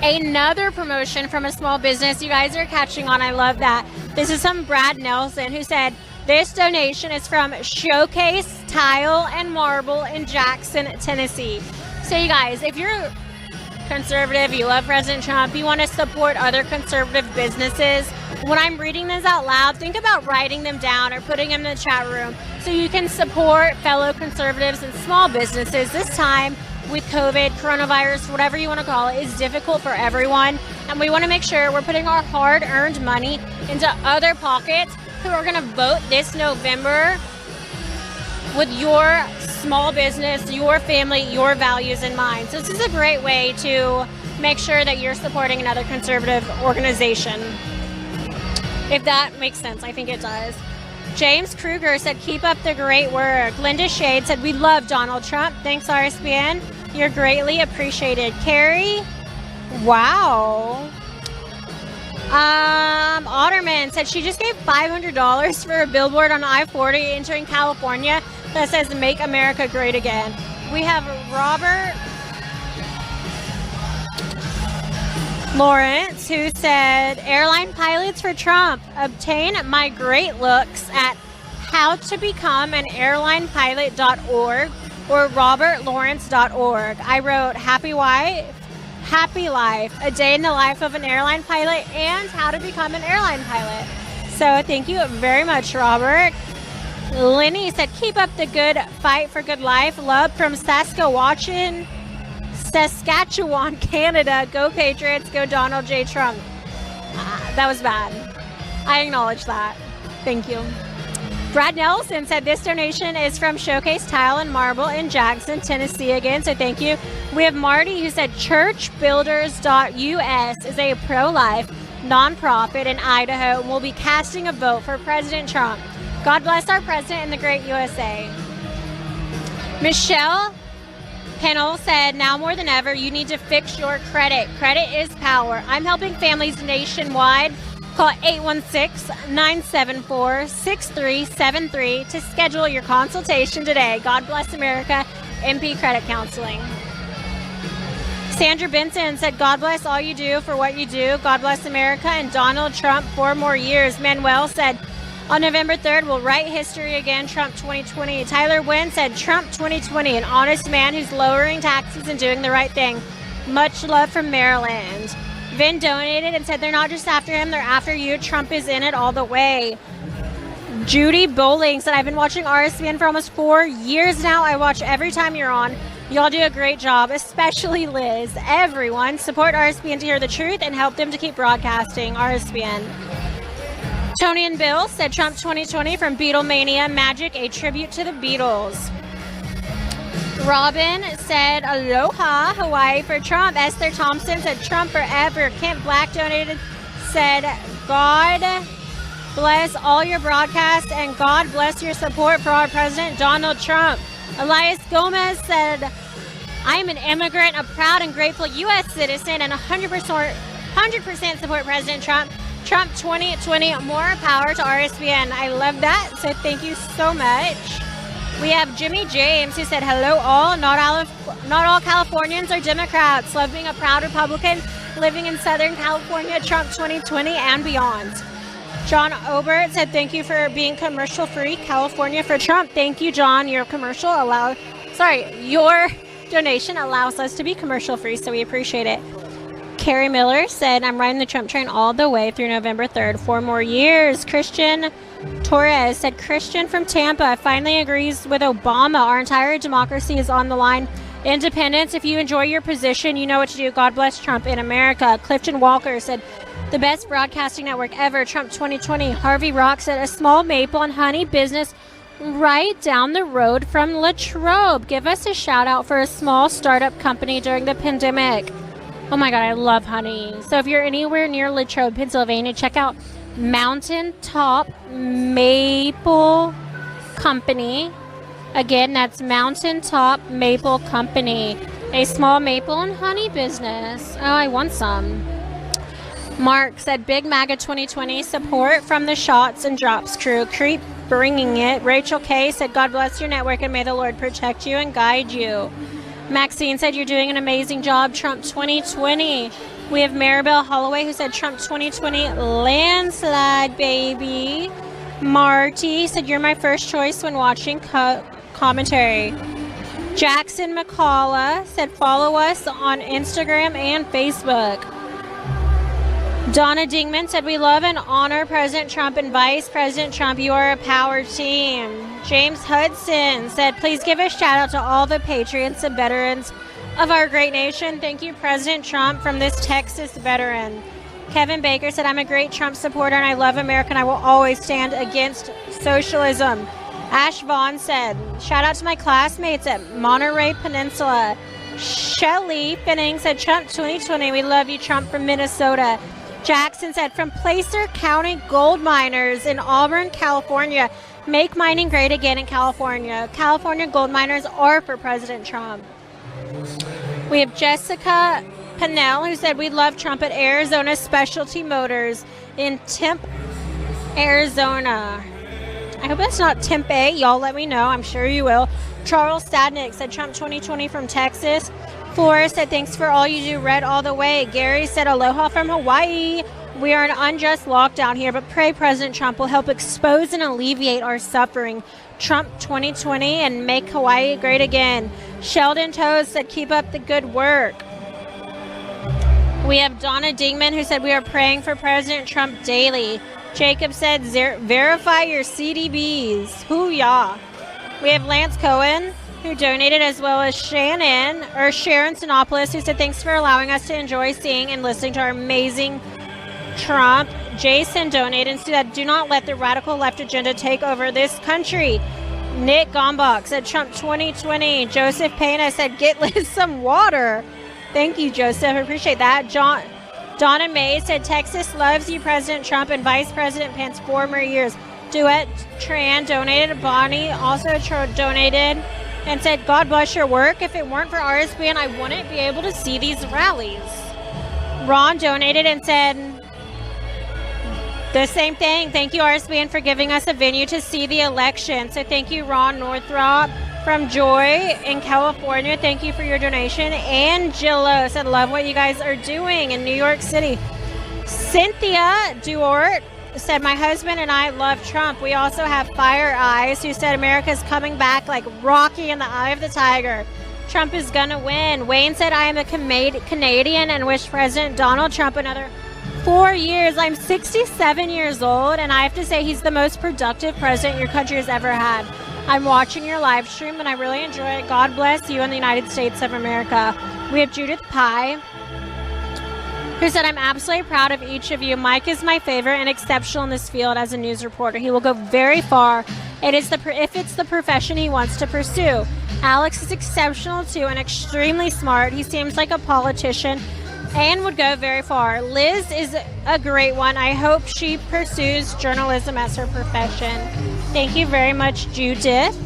another promotion from a small business. You guys are catching on. I love that. This is from Brad Nelson, who said, this donation is from Showcase Tile and Marble in Jackson, Tennessee. So you guys, if you're conservative, you love President Trump, you want to support other conservative businesses, when I'm reading this out loud, think about writing them down or putting them in the chat room so you can support fellow conservatives and small businesses. This time with COVID, coronavirus, whatever you want to call it, is difficult for everyone. And we want to make sure we're putting our hard-earned money into other pockets who are going to vote this November with your small business, your family, your values in mind. So this is a great way to make sure that you're supporting another conservative organization. If that makes sense, I think it does. James Kruger said, keep up the great work. Linda Shade said, we love Donald Trump. Thanks, RSBN. You're greatly appreciated. Carrie, wow. Otterman said she just gave $500 for a billboard on I-40 entering California. that says "Make America Great Again." We have Robert Lawrence, who said, "Airline pilots for Trump, obtain my great looks at howtobecome-an-airline-pilot.org or robertlawrence.org. I wrote Happy Wife, Happy Life, a day in the life of an airline pilot, and how to become an airline pilot." So thank you very much, Robert. Lenny said, "Keep up the good fight for good life. Love from Saskatchewan, Canada. Go Patriots, go Donald J. Trump." That was bad. I acknowledge that. Thank you. Brad Nelson said, "This donation is from Showcase Tile and Marble in Jackson, Tennessee again, so thank you." We have Marty, who said, "Churchbuilders.us is a pro-life nonprofit in Idaho and will be casting a vote for President Trump. God bless our president and the great USA." Michelle Pennell said, "Now more than ever, you need to fix your credit. Credit is power. I'm helping families nationwide. Call 816-974-6373 to schedule your consultation today. God bless America, MP Credit Counseling." Sandra Benson said, "God bless all you do for what you do. God bless America and Donald Trump 4 more years." Manuel said, "On November 3rd, we'll write history again, Trump 2020. Tyler Wynn said, "Trump 2020, an honest man who's lowering taxes and doing the right thing. Much love from Maryland." Vin donated and said, "They're not just after him, they're after you. Trump is in it all the way." Judy Bowling said, "I've been watching RSBN for almost 4 years now. I watch every time you're on. Y'all do a great job, especially Liz. Everyone, support RSBN to hear the truth and help them to keep broadcasting RSBN." Tony and Bill said, "Trump 2020 from Beatlemania Magic, a tribute to the Beatles." Robin said, "Aloha, Hawaii for Trump." Esther Thompson said, "Trump forever." Kent Black donated, said, "God bless all your broadcasts and God bless your support for our president, Donald Trump." Elias Gomez said, "I am an immigrant, a proud and grateful U.S. citizen, and 100% support President Trump. Trump 2020, more power to RSBN." I love that, so thank you so much. We have Jimmy James, who said, "Hello all, not all Californians are Democrats. Love being a proud Republican, living in Southern California, Trump 2020 and beyond." John Obert said, "Thank you for being commercial-free, California for Trump." Thank you, John. Your donation allows us to be commercial-free, so we appreciate it. Carrie Miller said, "I'm riding the Trump train all the way through November 3rd, 4 more years." Christian Torres said, "Christian from Tampa finally agrees with Obama. Our entire democracy is on the line. Independence, if you enjoy your position, you know what to do. God bless Trump in America." Clifton Walker said, "The best broadcasting network ever, Trump 2020. Harvey Rock said, "A small maple and honey business right down the road from Latrobe. Give us a shout out for a small startup company during the pandemic." Oh my God, I love honey. So if you're anywhere near Latrobe, Pennsylvania, check out Mountaintop Maple Company. Again, that's Mountaintop Maple Company, a small maple and honey business. Oh, I want some. Mark said, "Big MAGA 2020 support from the Shots and Drops crew. Keep bringing it." Rachel K said, "God bless your network and may the Lord protect you and guide you." Maxine said, "You're doing an amazing job, Trump 2020. We have Maribel Holloway, who said, "Trump 2020 landslide, baby." Marty said, "You're my first choice when watching commentary." Jackson McCullough said, "Follow us on Instagram and Facebook." Donna Dingman said, "We love and honor President Trump and Vice President Trump. You are a power team." James Hudson said, "Please give a shout out to all the patriots and veterans of our great nation. Thank you, President Trump, from this Texas veteran." Kevin Baker said, "I'm a great Trump supporter and I love America and I will always stand against socialism." Ash Vaughn said, "Shout out to my classmates at Monterey Peninsula." Shelley Finning said, "Trump 2020, we love you, Trump from Minnesota." Jackson said, "From Placer County gold miners in Auburn, California, make mining great again in California. California gold miners are for President Trump." We have Jessica Pennell, who said, "We love Trump at Arizona Specialty Motors in Tempe, Arizona." I hope that's not Tempe. Y'all let me know. I'm sure you will. Charles Stadnick said Trump 2020 from Texas. Flora said thanks for all you do. Red all the way. Gary said aloha from Hawaii. We are in an unjust lockdown here, but pray President Trump will help expose and alleviate our suffering. Trump 2020 and make Hawaii great again. Sheldon Toes said keep up the good work. We have Donna Dingman who said we are praying for President Trump daily. Jacob said verify your CDBs. Hoo-yah. We have Lance Cohen who donated, as well as Sharon Sinopoulos, who said thanks for allowing us to enjoy seeing and listening to our amazing Trump. Jason donated and said do not let the radical left agenda take over this country. Nick Gombach said Trump 2020. Joseph Pena said get Liz some water. Thank you, Joseph. I appreciate that. Donna May said Texas loves you, President Trump, and Vice President Pence 4 more years. Duet Tran donated. Bonnie also donated and said, God bless your work. If it weren't for RSBN, I wouldn't be able to see these rallies. Ron donated and said the same thing. Thank you, RSBN, for giving us a venue to see the election. So thank you, Ron Northrop. From Joy in California, thank you for your donation. Angelo said, love what you guys are doing in New York City. Cynthia Duort said, my husband and I love Trump. We also have Fire Eyes, who said America's coming back like Rocky in the Eye of the Tiger. Trump is gonna win. Wayne said, I am a Canadian and wish President Donald Trump another 4 years. I'm 67 years old, and I have to say he's the most productive president your country has ever had. I'm watching your live stream, and I really enjoy it. God bless you and the United States of America. We have Judith Pye, who said, I'm absolutely proud of each of you. Mike is my favorite and exceptional in this field as a news reporter. He will go very far. If it's the profession he wants to pursue. Alex is exceptional, too, and extremely smart. He seems like a politician and would go very far. Liz is a great one. I hope she pursues journalism as her profession. Thank you very much, Judith.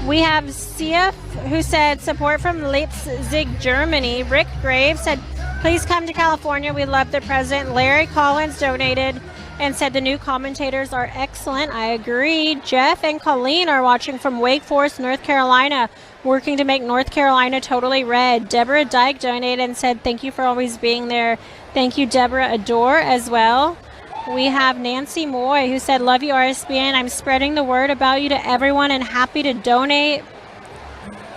We have CF, who said support from Leipzig, Germany. Rick Graves said, please come to California. We love the president. Larry Collins donated and said the new commentators are excellent. I agree. Jeff and Colleen are watching from Wake Forest, North Carolina, working to make North Carolina totally red. Deborah Dyke donated and said thank you for always being there. Thank you, Deborah Adore, as well. We have Nancy Moy, who said, love you, RSBN. I'm spreading the word about you to everyone and happy to donate.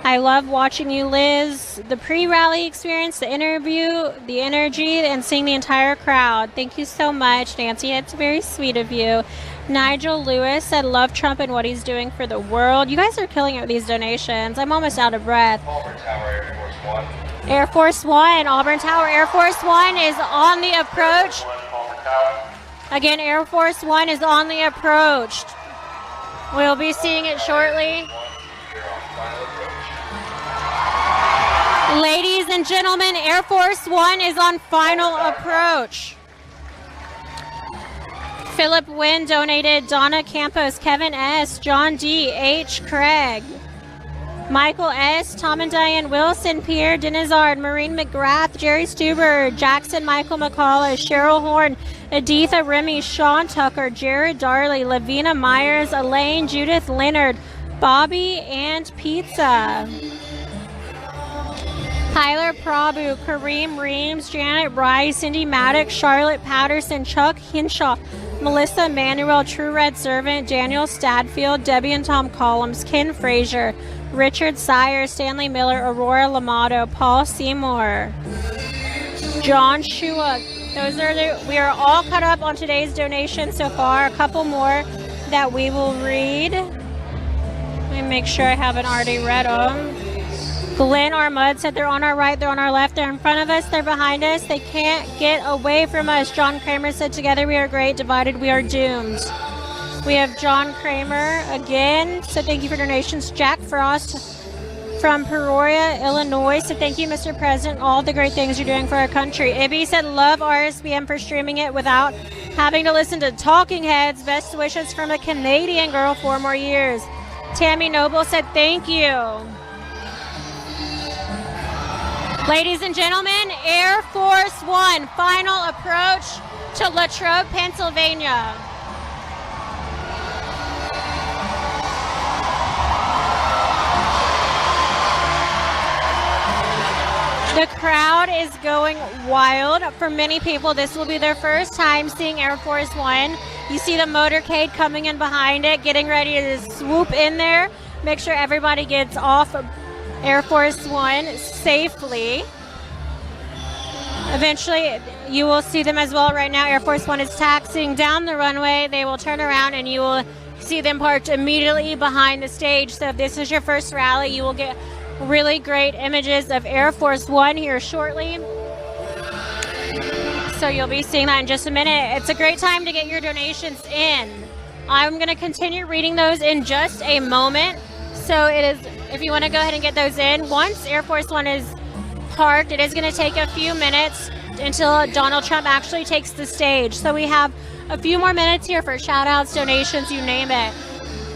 I love watching you, Liz. The pre-rally experience, the interview, the energy, and seeing the entire crowd. Thank you so much, Nancy. It's very sweet of you. Nigel Lewis said, love Trump and what he's doing for the world. You guys are killing it with these donations. I'm almost out of breath. Auburn Tower, Air Force One. Air Force One, Auburn Tower. Air Force One is on the approach. Again, Air Force One is on the approach. We'll be seeing it shortly. Ladies and gentlemen, Air Force One is on final approach. Philip Wynn donated. Donna Campos, Kevin S., John D., H. Craig, Michael S., Tom and Diane Wilson, Pierre Denizard, Maureen McGrath, Jerry Stuber, Jackson Michael McCullough, Cheryl Horn, Editha Remy, Sean Tucker, Jared Darley, Lavina Myers, Elaine, Judith Leonard, Bobby and Pizza, Tyler Prabhu, Kareem Reams, Janet Bryce, Cindy Maddox, Charlotte Patterson, Chuck Hinshaw, Melissa Manuel, True Red Servant, Daniel Stadfield, Debbie and Tom Collins, Ken Frazier, Richard Sire, Stanley Miller, Aurora Lamato, Paul Seymour, John Shua. We are all caught up on today's donations so far. A couple more that we will read. Let me make sure I haven't already read them. Glenn Armud said they're on our right, they're on our left, they're in front of us, they're behind us, they can't get away from us. John Kramer said together we are great, divided we are doomed. We have John Kramer again, so thank you for donations. Jack Frost from Peoria, Illinois, so thank you, Mr. President, all the great things you're doing for our country. Ibby said love RSBM for streaming it without having to listen to talking heads. Best wishes from a Canadian girl, 4 more years. Tammy Noble said thank you. Ladies and gentlemen, Air Force One, final approach to Latrobe, Pennsylvania. The crowd is going wild. For many people, this will be their first time seeing Air Force One. You see the motorcade coming in behind it, getting ready to swoop in there. Make sure everybody gets off Air Force One safely. Eventually, you will see them as well. Right now, Air Force One is taxiing down the runway. They will turn around and you will see them parked immediately behind the stage. So if this is your first rally, you will get really great images of Air Force One here shortly. So you'll be seeing that in just a minute. It's a great time to get your donations in. I'm going to continue reading those in just a moment. So it is, if you want to go ahead and get those in, once Air Force One is parked, it is going to take a few minutes until Donald Trump actually takes the stage. So we have a few more minutes here for shout outs, donations, you name it.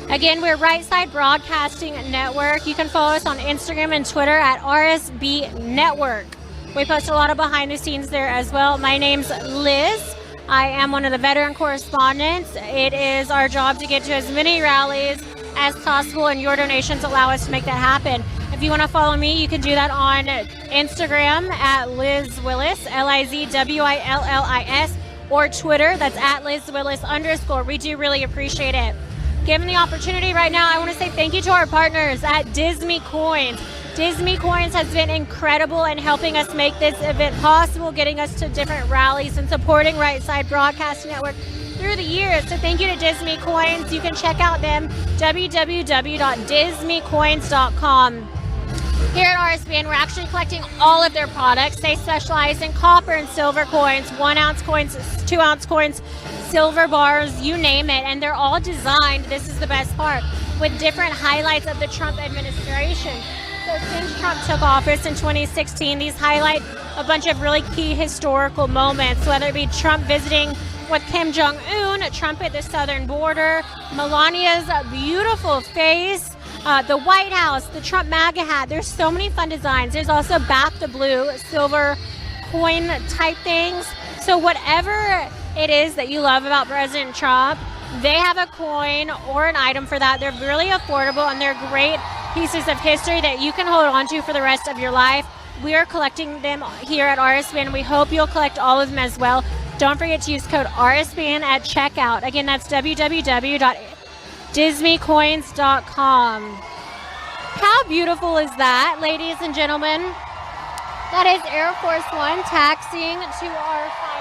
Again, we're Right Side Broadcasting Network. You can follow us on Instagram and Twitter at RSB Network. We post a lot of behind the scenes there as well. My name's Liz. I am one of the veteran correspondents. It is our job to get to as many rallies as possible, and your donations allow us to make that happen. If you want to follow me, you can do that on Instagram at Liz Willis, LIZWILLIS, or Twitter, that's at LizWillis_. We do really appreciate it. Given the opportunity right now, I want to say thank you to our partners at Disney Coins. Disney Coins has been incredible in helping us make this event possible, getting us to different rallies and supporting Right Side Broadcasting Network through the years. So thank you to Disney Coins. You can check out them, www.disneycoins.com. Here at RSBN, we're actually collecting all of their products. They specialize in copper and silver coins, 1 ounce coins, 2 ounce coins, silver bars, you name it. And they're all designed, this is the best part, with different highlights of the Trump administration. So since Trump took office in 2016, these highlight a bunch of really key historical moments, whether it be Trump visiting with Kim Jong-un, Trump at the southern border, Melania's beautiful face, the White House, the Trump MAGA hat. There's so many fun designs. There's also back the blue silver coin type things. So whatever it is that you love about President Trump, they have a coin or an item for that. They're really affordable and they're great pieces of history that you can hold on to for the rest of your life. We are collecting them here at RSBN. We hope you'll collect all of them as well. Don't forget to use code RSBN at checkout. Again, that's www.disneycoins.com. How beautiful is that, ladies and gentlemen? That is Air Force One taxiing to our final.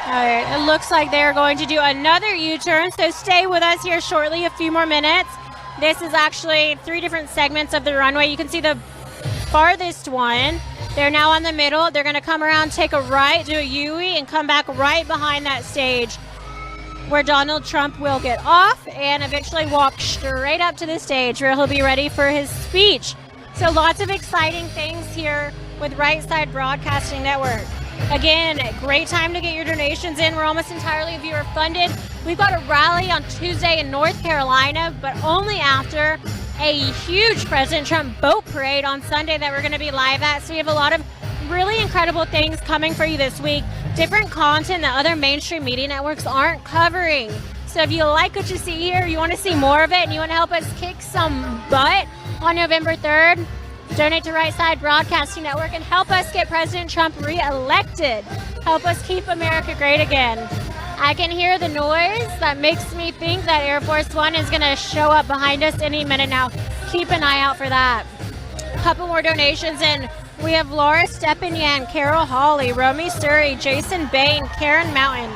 All right, it looks like they're going to do another U-turn, so stay with us here shortly, a few more minutes. This is actually 3 different segments of the runway. You can see the farthest one. They're now on the middle. They're going to come around, take a right, do a U-turn, and come back right behind that stage where Donald Trump will get off and eventually walk straight up to the stage where he'll be ready for his speech. So lots of exciting things here with Right Side Broadcasting Network. Again, great time to get your donations in. We're almost entirely viewer funded. We've got a rally on Tuesday in North Carolina, but only after a huge President Trump boat parade on Sunday that we're going to be live at. So we have a lot of really incredible things coming for you this week. Different content that other mainstream media networks aren't covering. So if you like what you see here, you want to see more of it, and you want to help us kick some butt on November 3rd, donate to Right Side Broadcasting Network and help us get President Trump re-elected. Help us keep America great again. I can hear the noise that makes me think that Air Force One is going to show up behind us any minute now. Keep an eye out for that. A couple more donations in. We have Laura Stepanian, Carol Hawley, Romy Surrey, Jason Bain, Karen Mountain,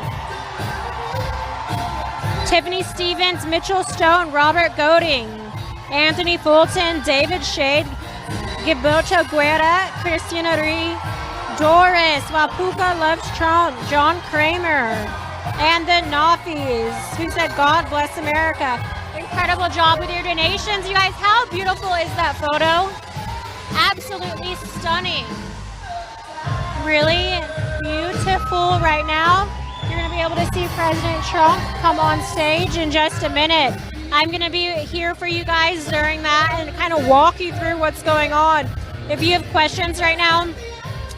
Tiffany Stevens, Mitchell Stone, Robert Goding, Anthony Fulton, David Shade, Gilberto Guerra, Christina Ree, Doris, Wapuka Loves Trump, John Kramer, and the Noffies, who said, God bless America. Incredible job with your donations. You guys, how beautiful is that photo? Absolutely stunning. Really beautiful right now. You're going to be able to see President Trump come on stage in just a minute. I'm going to be here for you guys during that and kind of walk you through what's going on. If you have questions right now,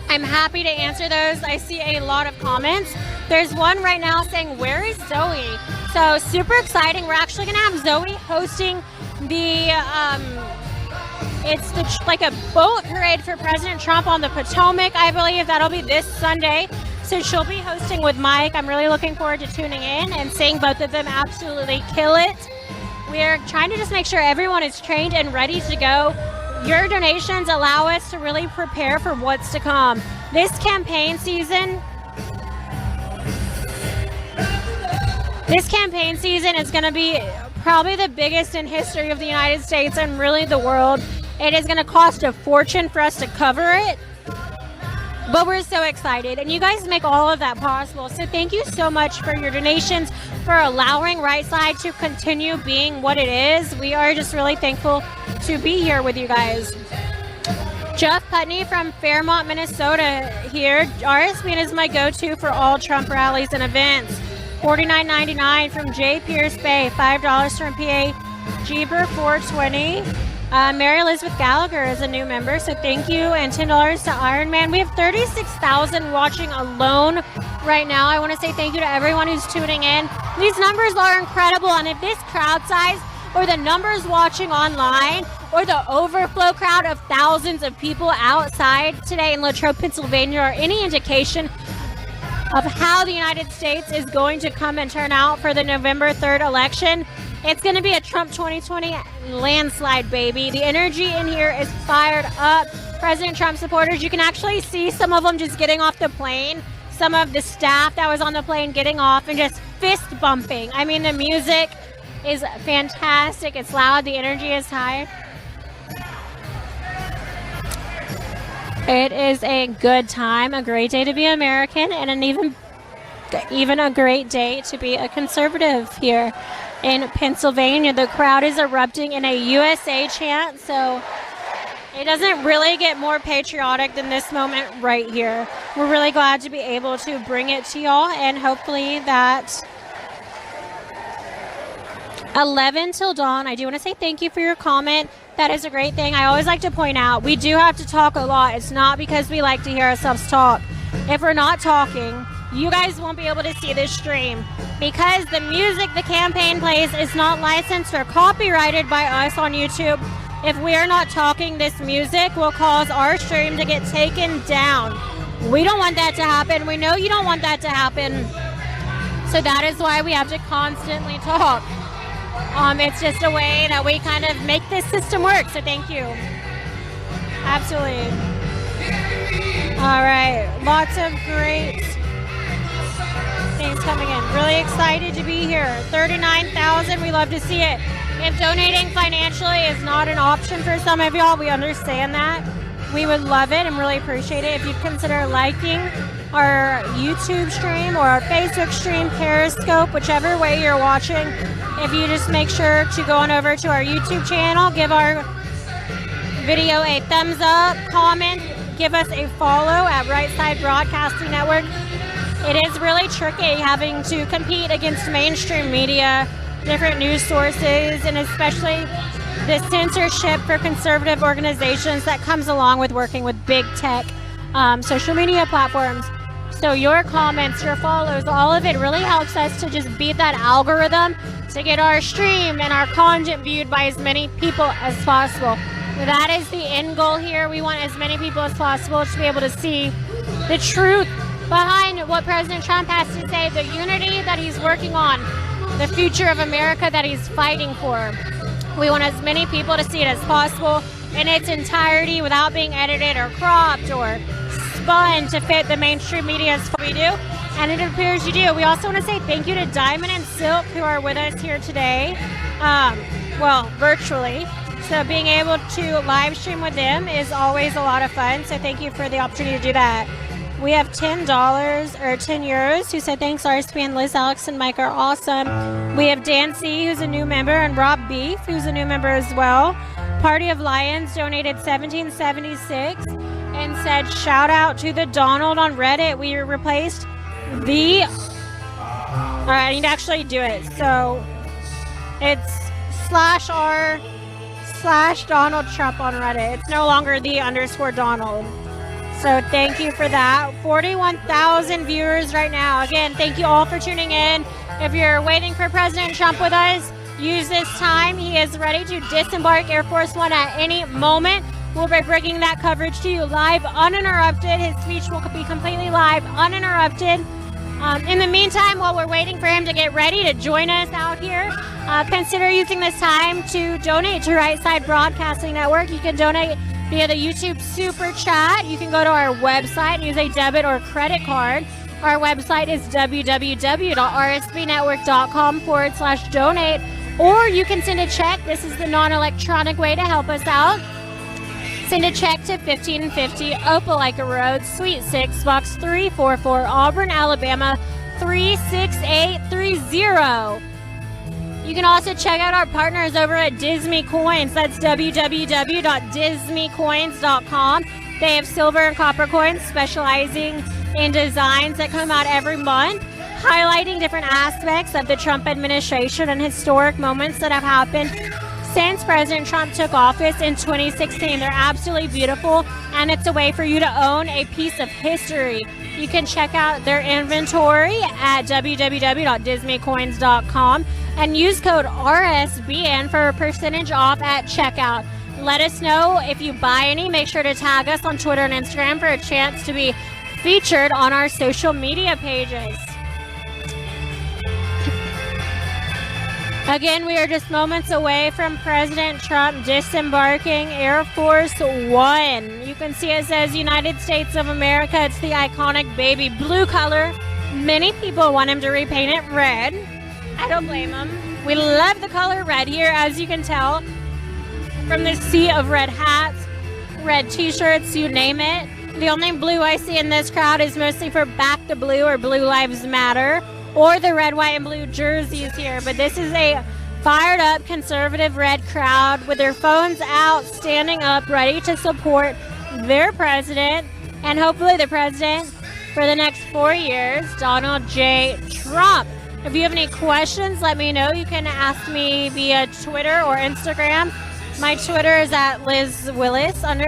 I'm happy to answer those. I see a lot of comments. There's one right now saying, where is Zoe? So super exciting. We're actually going to have Zoe hosting the It's like a boat parade for President Trump on the Potomac, I believe. That'll be this Sunday. So she'll be hosting with Mike. I'm really looking forward to tuning in and seeing both of them absolutely kill it. We're trying to just make sure everyone is trained and ready to go. Your donations allow us to really prepare for what's to come. This campaign season is going to be probably the biggest in history of the United States and really the world. It is going to cost a fortune for us to cover it, but we're so excited, and you guys make all of that possible. So thank you so much for your donations, for allowing Right Side to continue being what it is. We are just really thankful to be here with you guys. Jeff Putney from Fairmont, Minnesota here. RSVN is my go-to for all Trump rallies and events. $49.99 from J. Pierce Bay, $5 from PA Jeeber 420. Mary Elizabeth Gallagher is a new member, so thank you. And $10 to Iron Man. We have 36,000 watching alone right now. I want to say thank you to everyone who's tuning in. These numbers are incredible, and if this crowd size or the numbers watching online or the overflow crowd of thousands of people outside today in Latrobe, Pennsylvania are any indication of how the United States is going to come and turn out for the November 3rd election, it's going to be a Trump 2020 landslide, baby. The energy in here is fired up. President Trump supporters, you can actually see some of them just getting off the plane. Some of the staff that was on the plane getting off and just fist bumping. I mean, the music is fantastic. It's loud. The energy is high. It is a good time, a great day to be American, and an even a great day to be a conservative here in Pennsylvania. The crowd is erupting in a USA chant, so it doesn't really get more patriotic than this moment right here. We're really glad to be able to bring it to y'all, and hopefully that 11 till dawn. I do want to say thank you for your comment. That is a great thing. I always like to point out we do have to talk a lot. It's not because we like to hear ourselves talk. If we're not talking, you guys won't be able to see this stream because the music the campaign plays is not licensed or copyrighted by us on YouTube. If we are not talking, this music will cause our stream to get taken down. We don't want that to happen. We know you don't want that to happen. So that is why we have to constantly talk. It's just a way that we kind of make this system work, so thank you. Absolutely. All right, lots of great things coming in. Really excited to be here. 39,000, we love to see it. If donating financially is not an option for some of y'all, we understand that. We would love it and really appreciate it if you'd consider liking our YouTube stream or our Facebook stream, Periscope, whichever way you're watching. If you just make sure to go on over to our YouTube channel, give our video a thumbs up, comment, give us a follow at Right Side Broadcasting Network. It is really tricky having to compete against mainstream media, different news sources, and especially the censorship for conservative organizations that comes along with working with big tech social media platforms. So your comments, your follows, all of it really helps us to just beat that algorithm to get our stream and our content viewed by as many people as possible. That is the end goal here. We want as many people as possible to be able to see the truth behind what President Trump has to say, the unity that he's working on, the future of America that he's fighting for. We want as many people to see it as possible in its entirety without being edited or cropped or spun to fit the mainstream media as we do, and it appears you do. We also want to say thank you to Diamond and Silk who are with us here today, virtually. So being able to live stream with them is always a lot of fun, so thank you for the opportunity to do that. We have $10 or 10 euros who said thanks, RSP, Liz, Alex, and Mike are awesome. We have Dan C, who's a new member, and Rob Beef, who's a new member as well. Party of Lions donated $17.76 and said shout out to the Donald on Reddit. We replaced the... All right, I need to actually do it. So it's /r/Donald Trump on Reddit. It's no longer the _Donald. So thank you for that. 41,000 viewers right now. Again, thank you all for tuning in. If you're waiting for President Trump with us, use this time. He is ready to disembark Air Force One at any moment. We'll be bringing that coverage to you live, uninterrupted. His speech will be completely live, uninterrupted. In the meantime, while we're waiting for him to get ready to join us out here, consider using this time to donate to Right Side Broadcasting Network. You can donate via the YouTube Super Chat. You can go to our website and use a debit or credit card. Our website is www.rsbnetwork.com/donate, or you can send a check. This is the non-electronic way to help us out. Send a check to 1550 Opelika Road, Suite 6, Box 344, Auburn, Alabama 36830. You can also check out our partners over at Disney Coins. That's www.disneycoins.com. They have silver and copper coins specializing in designs that come out every month, highlighting different aspects of the Trump administration and historic moments that have happened since President Trump took office in 2016. They're absolutely beautiful, and it's a way for you to own a piece of history. You can check out their inventory at www.disneycoins.com and use code RSBN for a percentage off at checkout. Let us know if you buy any. Make sure to tag us on Twitter and Instagram for a chance to be featured on our social media pages. Again, we are just moments away from President Trump disembarking Air Force One. You can see it says United States of America. It's the iconic baby blue color. Many people want him to repaint it red. I don't blame them. We love the color red here, as you can tell from the sea of red hats, red t-shirts, you name it. The only blue I see in this crowd is mostly for Back the Blue or Blue Lives Matter, or the red, white, and blue jerseys here. But this is a fired up conservative red crowd with their phones out, standing up, ready to support their president, and hopefully the president for the next 4 years, Donald J. Trump. If you have any questions, let me know. You can ask me via Twitter or Instagram. My Twitter is at Liz Willis _ and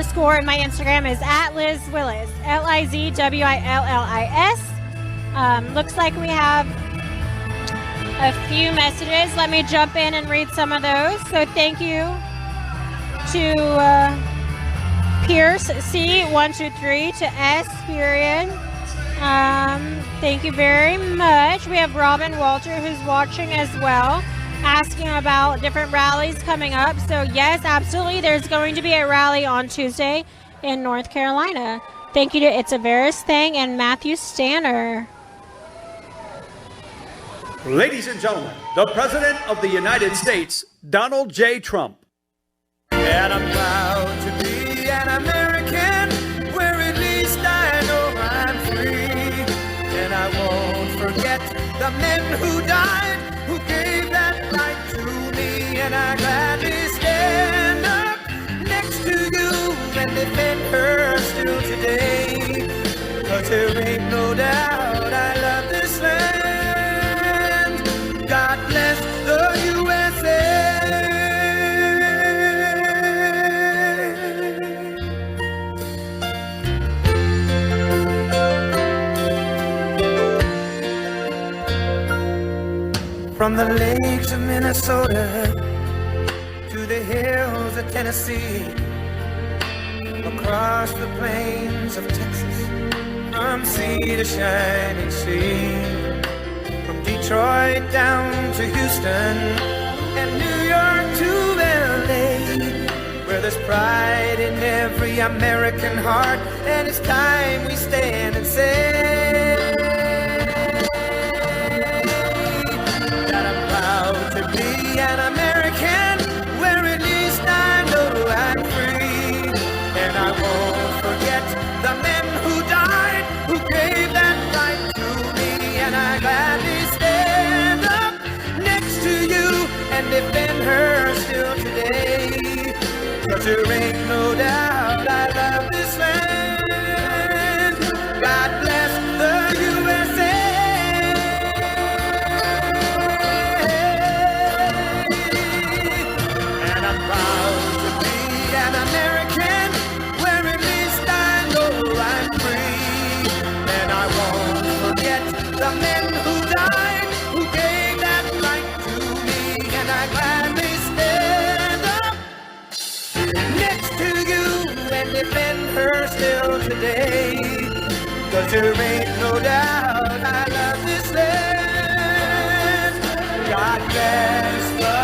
my Instagram is at Liz Willis, LizWillis. Looks like we have a few messages. Let me jump in and read some of those. So thank you to Pierce C123, to S period. Thank you very much. We have Robin Walter who's watching as well, asking about different rallies coming up. So yes, absolutely, there's going to be a rally on Tuesday in North Carolina. Thank you to It's a Veris Thing and Matthew Stanner. Ladies and gentlemen, the President of the United States, Donald J. Trump. And I'm proud to be an American, where at least I know I'm free. And I won't forget the men who died, who gave that right to me. And I gladly stand up next to you and defend her still today. 'Cause there ain't no doubt I love this land. God bless the USA. From the lakes of Minnesota to the hills of Tennessee, across the plains of Texas, from sea to shining sea, from Detroit down to Houston and New York to LA, where there's pride in every American heart, and it's time we stand and say that I'm proud to be an American, where at least I know I'm free. And I won't forget the men who died, who gave that right to me. And I gladly stand up next to you and defend her still today. 'Cause there ain't no doubt I love this land. God bless the USA. And I'm proud to be an American, where at least I know I'm free. And I won't forget the men who died, who gave that right to me. And I defend her still today. 'Cause there ain't no doubt I love this land. God bless the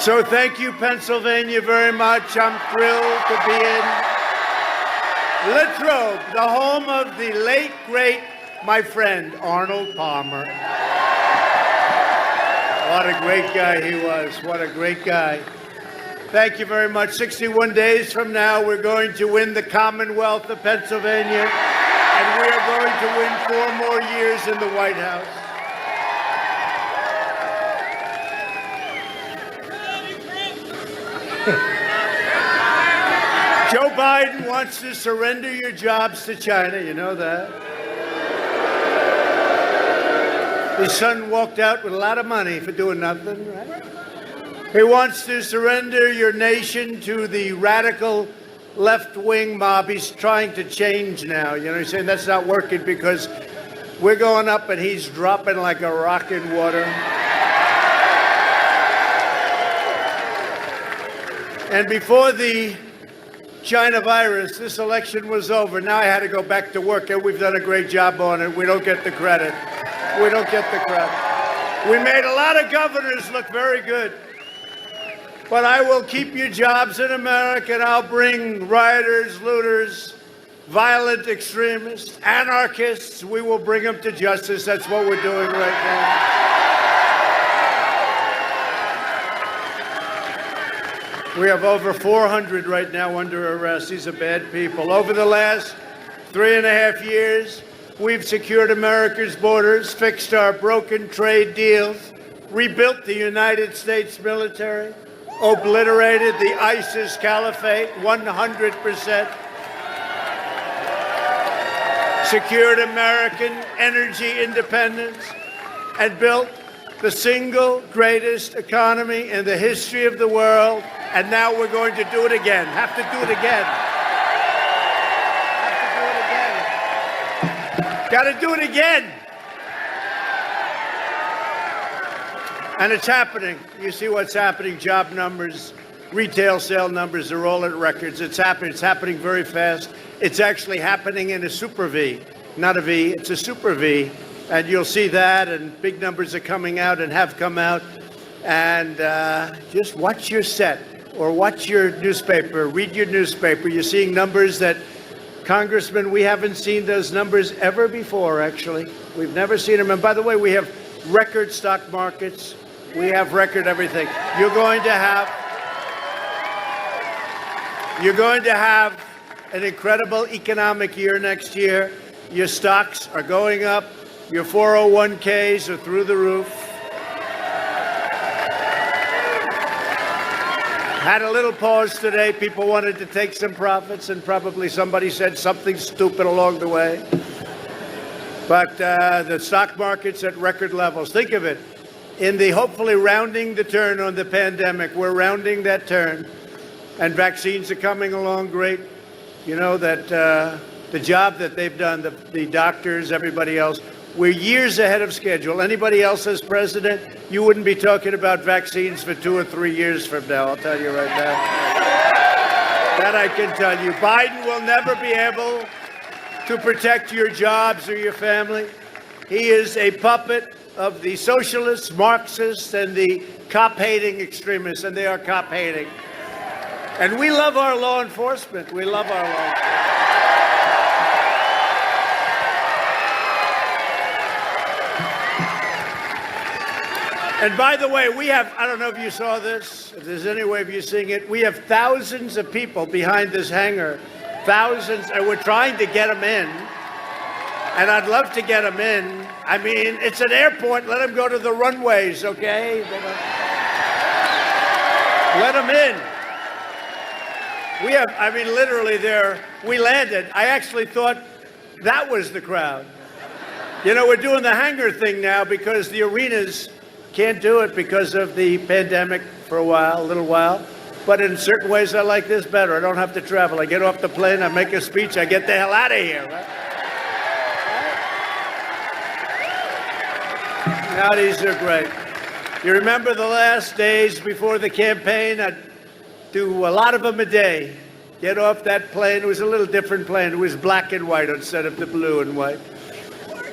So thank you, Pennsylvania, very much. I'm thrilled to be in Latrobe, the home of the late, great, my friend, Arnold Palmer. What a great guy he was. What a great guy. Thank you very much. 61 days from now, we're going to win the Commonwealth of Pennsylvania, and we are going to win 4 more years in the White House. Joe Biden wants to surrender your jobs to China. You know that. His son walked out with a lot of money for doing nothing, right? He wants to surrender your nation to the radical left-wing mob. He's trying to change now. You know, he's saying that's not working because we're going up and he's dropping like a rock in water. And before the China virus, this election was over. Now I had to go back to work, and we've done a great job on it. We don't get the credit. We don't get the credit. We made a lot of governors look very good. But I will keep your jobs in America, and I'll bring rioters, looters, violent extremists, anarchists. We will bring them to justice. That's what we're doing right now. We have over 400 right now under arrest. These are bad people. Over the last 3.5 years, we've secured America's borders, fixed our broken trade deals, rebuilt the United States military, obliterated the ISIS caliphate 100%, secured American energy independence, and built the single greatest economy in the history of the world. And now we're going to do it again. Have to do it again. Have to do it again. Got to do it again. And it's happening. You see what's happening. Job numbers, retail sale numbers are all at records. It's happening. It's happening very fast. It's actually happening in a super V, not a V. It's a super V. And you'll see that, and big numbers are coming out and have come out. And just watch your set or watch your newspaper, read your newspaper. You're seeing numbers that, Congressman, we haven't seen those numbers ever before, actually. We've never seen them. And by the way, we have record stock markets. We have record everything. You're going to have an incredible economic year next year. Your stocks are going up. Your 401ks are through the roof. Had a little pause today. People wanted to take some profits, and probably somebody said something stupid along the way. But the stock market's at record levels. Think of it. In the hopefully rounding the turn on the pandemic, we're rounding that turn, and vaccines are coming along great. You know that the job that they've done, the doctors, everybody else, we're years ahead of schedule. Anybody else as president, you wouldn't be talking about vaccines for 2 or 3 years from now, I'll tell you right now. That I can tell you. Biden will never be able to protect your jobs or your family. He is a puppet of the socialists, Marxists, and the cop-hating extremists, and they are cop-hating. And we love our law enforcement. We love our law enforcement. And by the way, we have, I don't know if you saw this, if there's any way of you seeing it, we have thousands of people behind this hangar. Thousands, and we're trying to get them in. And I'd love to get them in. I mean, it's an airport. Let them go to the runways, okay? Let them in. We have, I mean, literally there, we landed. I actually thought that was the crowd. You know, we're doing the hangar thing now because the arenas can't do it because of the pandemic for a little while. But in certain ways, I like this better. I don't have to travel. I get off the plane, I make a speech, I get the hell out of here, right? Now these are great. You remember the last days before the campaign? I'd do a lot of them a day. Get off that plane. It was a little different plane. It was black and white instead of the blue and white.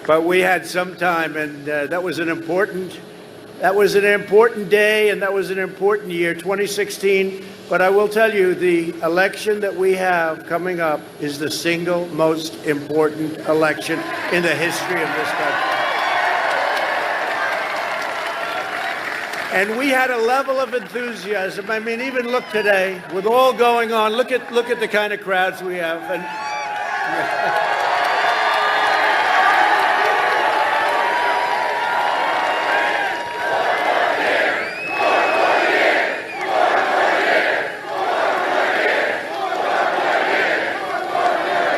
But we had some time, and that was an important day, and that was an important year, 2016. But I will tell you, the election that we have coming up is the single most important election in the history of this country. And we had a level of enthusiasm. I mean, even look today, with all going on, look at the kind of crowds we have. And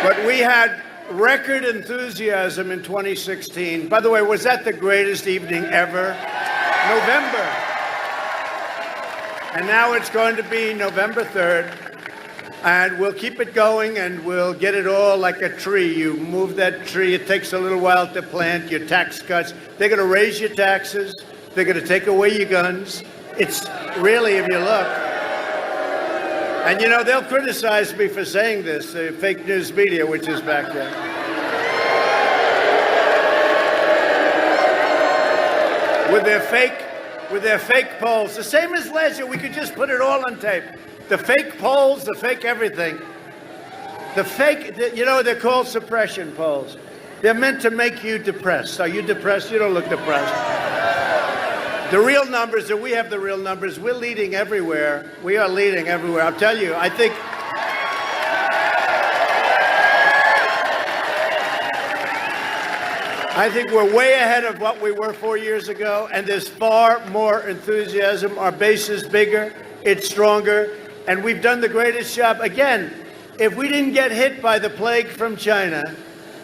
but we had record enthusiasm in 2016. By the way, was that the greatest evening ever? November. And now it's going to be November 3rd. And we'll keep it going, and we'll get it all like a tree. You move that tree. It takes a little while to plant your tax cuts. They're going to raise your taxes. They're going to take away your guns. It's really, if you look. And, you know, they'll criticize me for saying this, the fake news media, which is back there. With their fake polls, the same as last year. We could just put it all on tape. The fake polls, the fake everything. You know, they're called suppression polls. They're meant to make you depressed. Are you depressed? You don't look depressed. The real numbers, and we have the real numbers, we're leading everywhere. We are leading everywhere. I'll tell you, I think we're way ahead of what we were 4 years ago, and there's far more enthusiasm. Our base is bigger, it's stronger, and we've done the greatest job. Again, if we didn't get hit by the plague from China,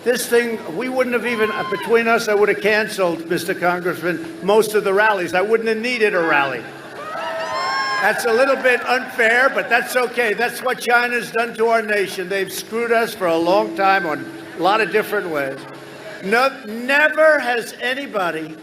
this thing, we wouldn't have even, between us, I would have canceled, Mr. Congressman, most of the rallies. I wouldn't have needed a rally. That's a little bit unfair, but that's okay. That's what China's done to our nation. They've screwed us for a long time on a lot of different ways. No, never has anybody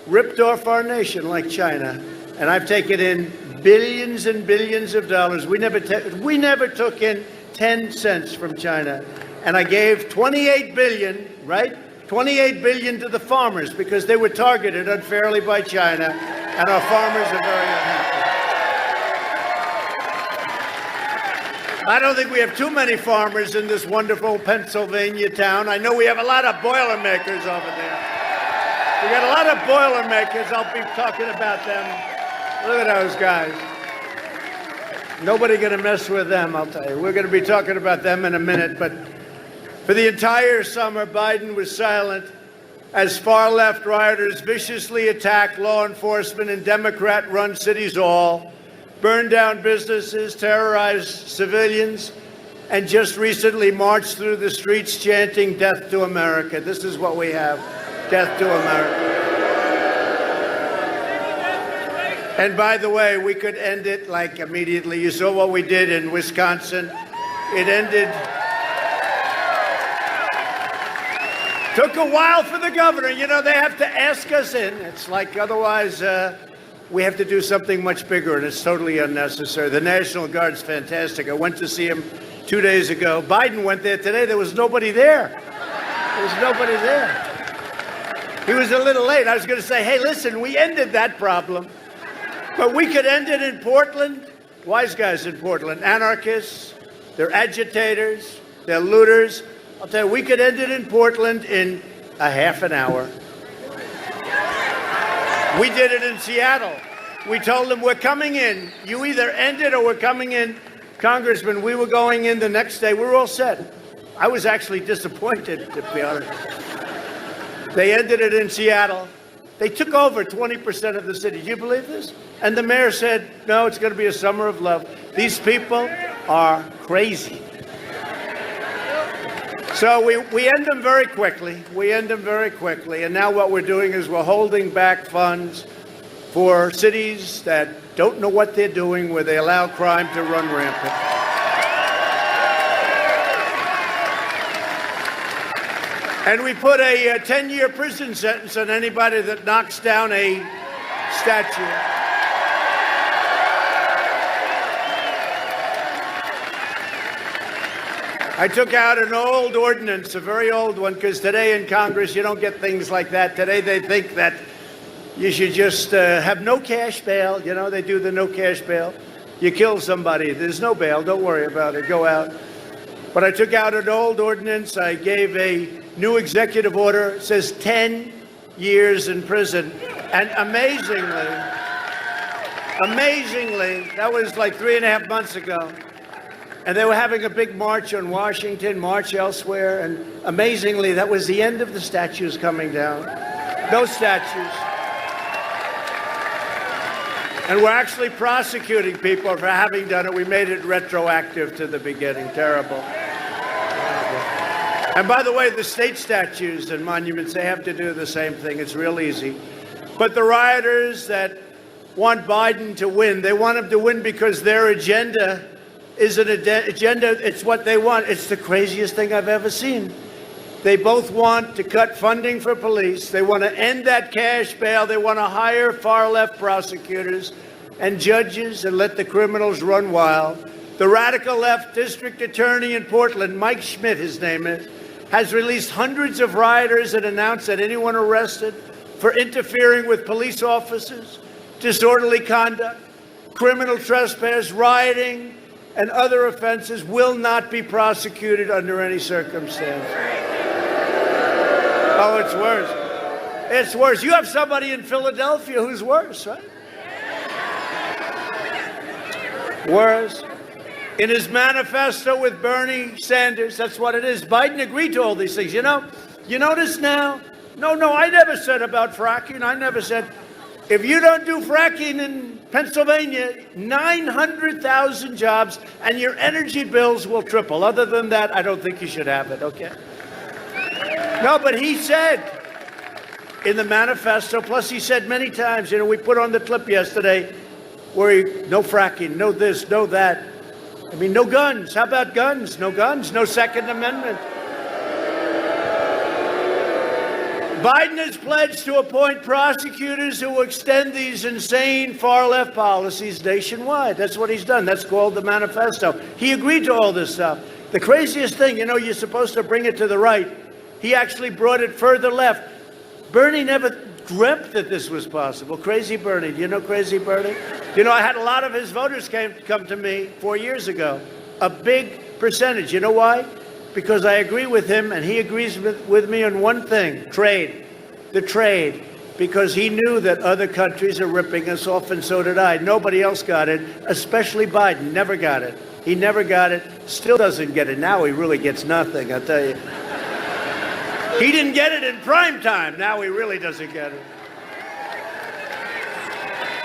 ripped off our nation like China, and I've taken in billions and billions of dollars. We never took in 10 cents from China, and I gave $28 billion, right? $28 billion to the farmers because they were targeted unfairly by China, and our farmers are very unhappy. I don't think we have too many farmers in this wonderful Pennsylvania town. I know we have a lot of Boilermakers over there. We got a lot of Boilermakers. I'll be talking about them. Look at those guys. Nobody going to mess with them, I'll tell you. We're going to be talking about them in a minute. But for the entire summer, Biden was silent as far-left rioters viciously attacked law enforcement in Democrat-run cities all, burned down businesses, terrorized civilians, and just recently marched through the streets chanting "Death to America." This is what we have, death to America. And by the way, we could end it like immediately. You saw what we did in Wisconsin. It ended. Took a while for the governor. You know, they have to ask us in. It's like otherwise we have to do something much bigger, and it's totally unnecessary. The National Guard's fantastic. I went to see him 2 days ago. Biden went there today. There was nobody there. There was nobody there. He was a little late. I was going to say, hey, listen, we ended that problem. But we could end it in Portland. Wise guys in Portland. Anarchists. They're agitators. They're looters. I'll tell you, we could end it in Portland in a half an hour. We did it in Seattle. We told them we're coming in. You either end it or we're coming in. Congressman, we were going in the next day. We were all set. I was actually disappointed, to be honest. They ended it in Seattle. They took over 20% of the city. Do you believe this? And the mayor said, no, it's going to be a summer of love. These people are crazy. So we end them very quickly. We end them very quickly. And now what we're doing is we're holding back funds for cities that don't know what they're doing, where they allow crime to run rampant. And we put a 10-year prison sentence on anybody that knocks down a statue. I took out an old ordinance, a very old one, because today in Congress you don't get things like that. Today they think that you should just have no cash bail. You know, they do the no cash bail. You kill somebody, there's no bail, don't worry about it, go out. But I took out an old ordinance, I gave a new executive order. It says 10 years in prison. And amazingly, that was like 3.5 months ago. And they were having a big march on Washington, march elsewhere. And amazingly, that was the end of the statues coming down. No statues. And we're actually prosecuting people for having done it. We made it retroactive to the beginning. Terrible. And by the way, the state statues and monuments, they have to do the same thing. It's real easy. But the rioters that want Biden to win, they want him to win because their agenda is an agenda. It's what they want. It's the craziest thing I've ever seen. They both want to cut funding for police. They want to end that cash bail. They want to hire far-left prosecutors and judges and let the criminals run wild. The radical left district attorney in Portland, Mike Schmidt, his name is, has released hundreds of rioters and announced that anyone arrested for interfering with police officers, disorderly conduct, criminal trespass, rioting, and other offenses will not be prosecuted under any circumstance. Oh, it's worse. It's worse. You have somebody in Philadelphia who's worse, right? Worse. In his manifesto with Bernie Sanders, that's what it is. Biden agreed to all these things. You know, you notice now? No, I never said about fracking. I never said, if you don't do fracking in Pennsylvania, 900,000 jobs and your energy bills will triple. Other than that, I don't think you should have it, okay? No, but he said in the manifesto, plus he said many times, you know, we put on the clip yesterday where no fracking, no this, no that. I mean, no guns. How about guns? No guns, no Second Amendment. Biden has pledged to appoint prosecutors who will extend these insane far-left policies nationwide. That's what he's done. That's called the manifesto. He agreed to all this stuff. The craziest thing, you know, you're supposed to bring it to the right. He actually brought it further left. Bernie never dreamt that this was possible. Crazy Bernie. Do you know Crazy Bernie? You know, I had a lot of his voters come to me 4 years ago. A big percentage. You know why? Because I agree with him and he agrees with me on one thing, trade, the trade, because he knew that other countries are ripping us off, and so did I. Nobody else got it, especially Biden, never got it. He never got it, still doesn't get it. Now he really gets nothing, I'll tell you. He didn't get it in prime time, now he really doesn't get it.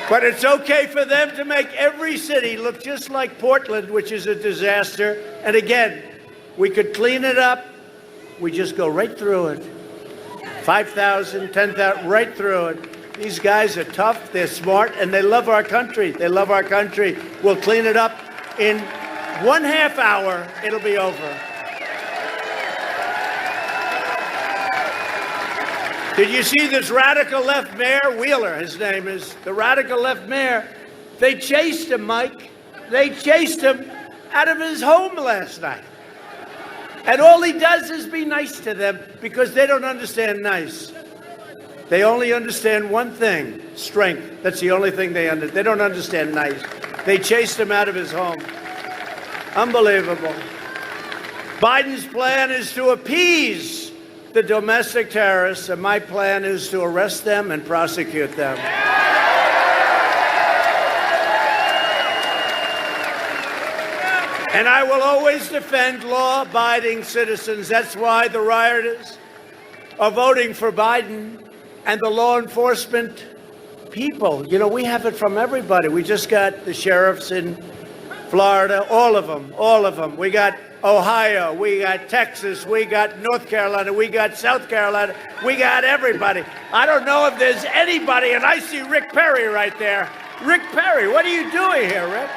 But it's okay for them to make every city look just like Portland, which is a disaster. And again, we could clean it up. We just go right through it. 5,000, 10,000, right through it. These guys are tough, they're smart, and they love our country. They love our country. We'll clean it up in 1/2 hour. It'll be over. Did you see this radical left mayor, Wheeler, his name is, the radical left mayor? They chased him, Mike. They chased him out of his home last night. And all he does is be nice to them because they don't understand nice. They only understand one thing, strength. That's the only thing they understand. They don't understand nice. They chased him out of his home. Unbelievable. Biden's plan is to appease the domestic terrorists, and my plan is to arrest them and prosecute them. And I will always defend law-abiding citizens. That's why the rioters are voting for Biden and the law enforcement people. You know, we have it from everybody. We just got the sheriffs in Florida, all of them. We got Ohio, we got Texas, we got North Carolina, we got South Carolina, we got everybody. I don't know if there's anybody, and I see Rick Perry right there. Rick Perry, what are you doing here, Rick?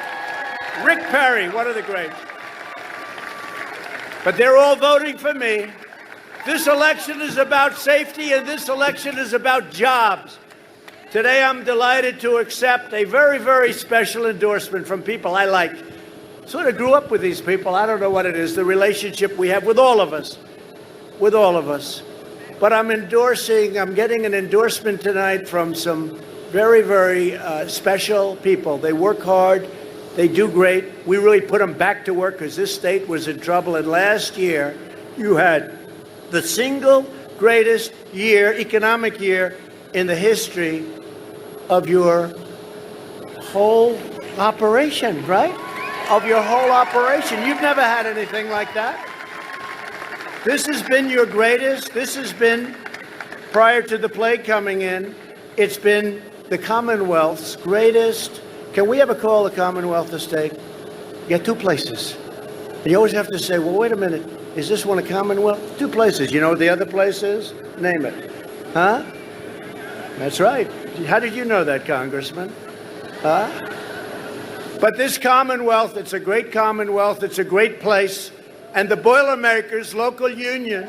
Rick Perry, one of the greats. But they're all voting for me. This election is about safety, and this election is about jobs. Today, I'm delighted to accept a very, very special endorsement from people I like. Sort of grew up with these people. I don't know what it is, the relationship we have with all of us. But I'm getting an endorsement tonight from some very, very special people. They work hard. They do great. We really put them back to work because this state was in trouble. And last year, you had the single greatest economic year in the history of your whole operation, right? Of your whole operation. You've never had anything like that. This has been your greatest. This has been, prior to the plague coming in, it's been the Commonwealth's greatest. Can we ever call the Commonwealth a state? You got two places. And you always have to say, well, wait a minute. Is this one a Commonwealth? Two places. You know what the other place is? Name it. Huh? That's right. How did you know that, Congressman? Huh? But this Commonwealth, it's a great Commonwealth. It's a great place. And the Boilermakers local union,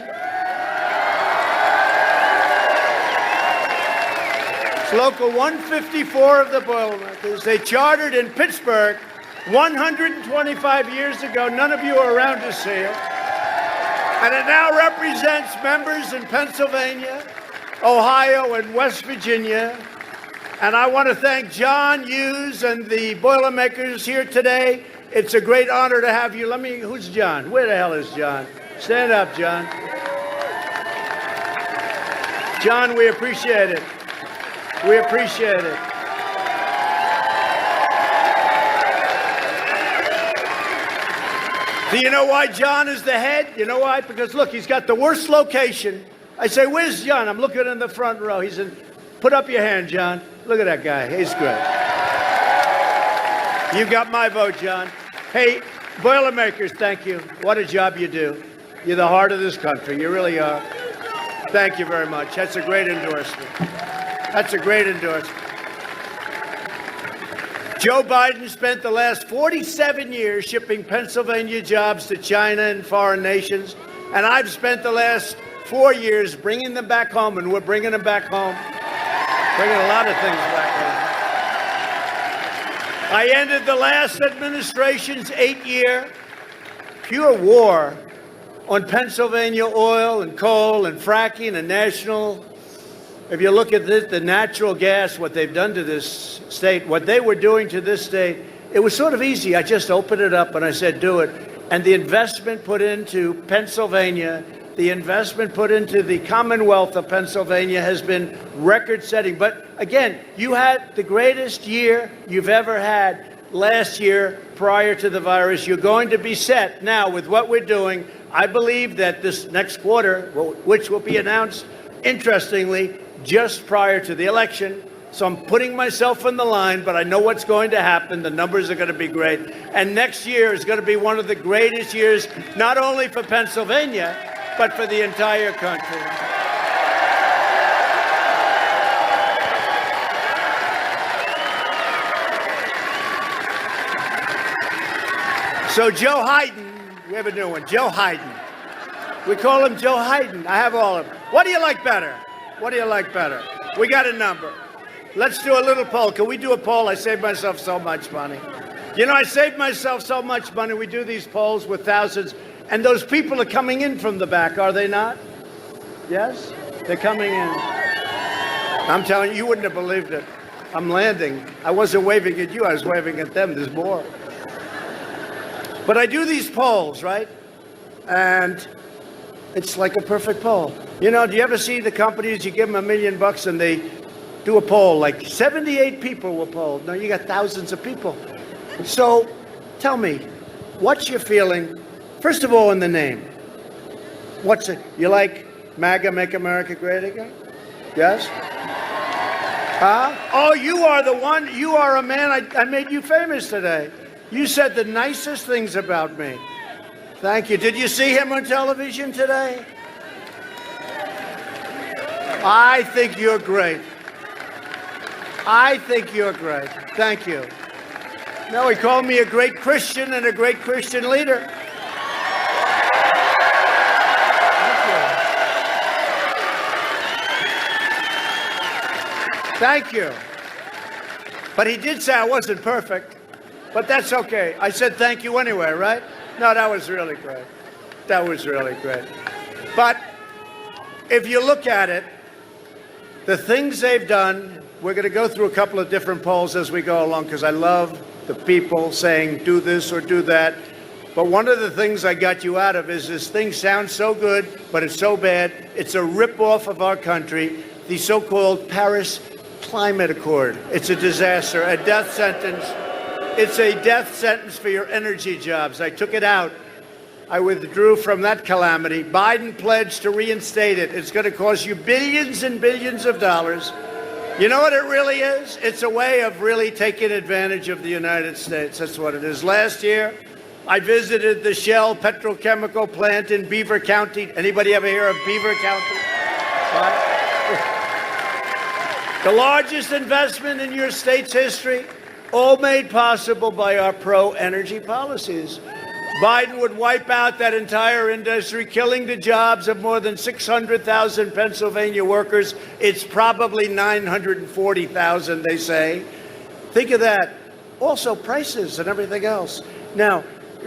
it's local 154 of the Boilermakers. They chartered in Pittsburgh 125 years ago. None of you are around to see it. And it now represents members in Pennsylvania, Ohio, and West Virginia. And I want to thank John Hughes and the Boilermakers here today. It's a great honor to have you. Who's John? Where the hell is John? Stand up, John. John, we appreciate it. We appreciate it. Do you know why John is the head? You know why? Because look, he's got the worst location. I say, where's John? I'm looking in the front row. He's in, put up your hand, John. Look at that guy. He's great. You got my vote, John. Hey, Boilermakers, thank you. What a job you do. You're the heart of this country. You really are. Thank you very much. That's a great endorsement. That's a great endorsement. Joe Biden spent the last 47 years shipping Pennsylvania jobs to China and foreign nations, and I've spent the last 4 years bringing them back home, and we're bringing them back home, bringing a lot of things back home. I ended the last administration's 8-year pure war on Pennsylvania oil and coal and fracking and national. If you look at this, the natural gas, what they've done to this state, what they were doing to this state, it was sort of easy. I just opened it up and I said, do it. And the investment put into Pennsylvania, the investment put into the Commonwealth of Pennsylvania has been record-setting. But again, you had the greatest year you've ever had last year prior to the virus. You're going to be set now with what we're doing. I believe that this next quarter, which will be announced, interestingly, just prior to the election. So I'm putting myself in the line, but I know what's going to happen. The numbers are going to be great. And next year is going to be one of the greatest years, not only for Pennsylvania, but for the entire country. So Joe Hayden, we have a new one, Joe Hayden. We call him Joe Hayden. I have all of them. What do you like better? What do you like better? We got a number. Let's do a little poll. Can we do a poll? I saved myself so much money. You know, I saved myself so much money. We do these polls with thousands. And those people are coming in from the back, are they not? Yes? They're coming in. I'm telling you, you wouldn't have believed it. I'm landing. I wasn't waving at you. I was waving at them. There's more. But I do these polls, right? And it's like a perfect poll. You know, do you ever see the companies, you give them $1 million and they do a poll, like 78 people were polled. Now you got thousands of people. So tell me, what's your feeling, first of all, in the name? What's it? You like MAGA, Make America Great Again? Yes? Huh? Oh, you are the one. You are a man. I made you famous today. You said the nicest things about me. Thank you. Did you see him on television today? I think you're great. I think you're great. Thank you. No, he called me a great Christian and a great Christian leader. Thank you. But he did say I wasn't perfect. But that's okay. I said thank you anyway, right? No, that was really great. That was really great. But if you look at it, the things they've done, we're going to go through a couple of different polls as we go along because I love the people saying do this or do that. But one of the things I got you out of is this thing sounds so good, but it's so bad. It's a ripoff of our country, the so-called Paris Climate Accord. It's a disaster, a death sentence. It's a death sentence for your energy jobs. I took it out. I withdrew from that calamity. Biden pledged to reinstate it. It's going to cost you billions and billions of dollars. You know what it really is? It's a way of really taking advantage of the United States. That's what it is. Last year, I visited the Shell petrochemical plant in Beaver County. Anybody ever hear of Beaver County? What? The largest investment in your state's history, all made possible by our pro-energy policies. Biden would wipe out that entire industry, killing the jobs of more than 600,000 Pennsylvania workers. It's probably 940,000, they say. Think of that. Also, prices and everything else. Now,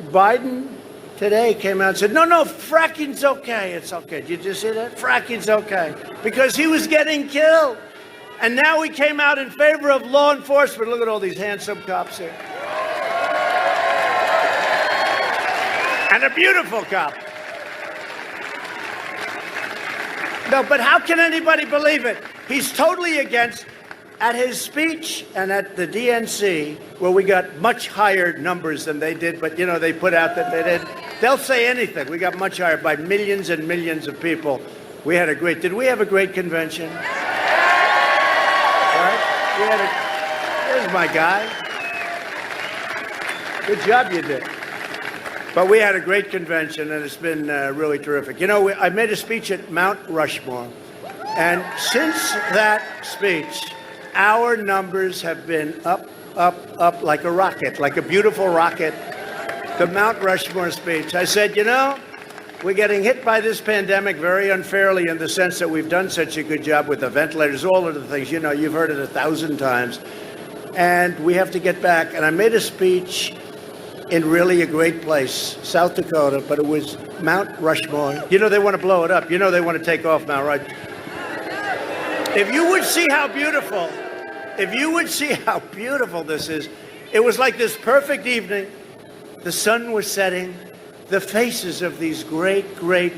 Biden today came out and said, no, fracking's okay. It's okay. Did you see that? Fracking's okay. Because he was getting killed. And now he came out in favor of law enforcement. Look at all these handsome cops here. And a beautiful cop. No, but how can anybody believe it? He's totally against. At his speech and at the DNC, where we got much higher numbers than they did, but, you know, they put out that they did. They'll say anything. We got much higher by millions and millions of people. We had a great, did we have a great convention? Right? There's my guy. Good job you did. But we had a great convention, and it's been really terrific. You know, I made a speech at Mount Rushmore, and since that speech, our numbers have been up like a rocket, like a beautiful rocket. The Mount Rushmore speech. I said, you know, we're getting hit by this pandemic very unfairly in the sense that we've done such a good job with the ventilators, all of the things. You know, you've heard it 1,000 times. And we have to get back. And I made a speech in really a great place, South Dakota, but it was Mount Rushmore. You know, they want to blow it up. You know, they want to take off Mount Rushmore. If you would see how beautiful, this is, it was like this perfect evening. The sun was setting. The faces of these great, great,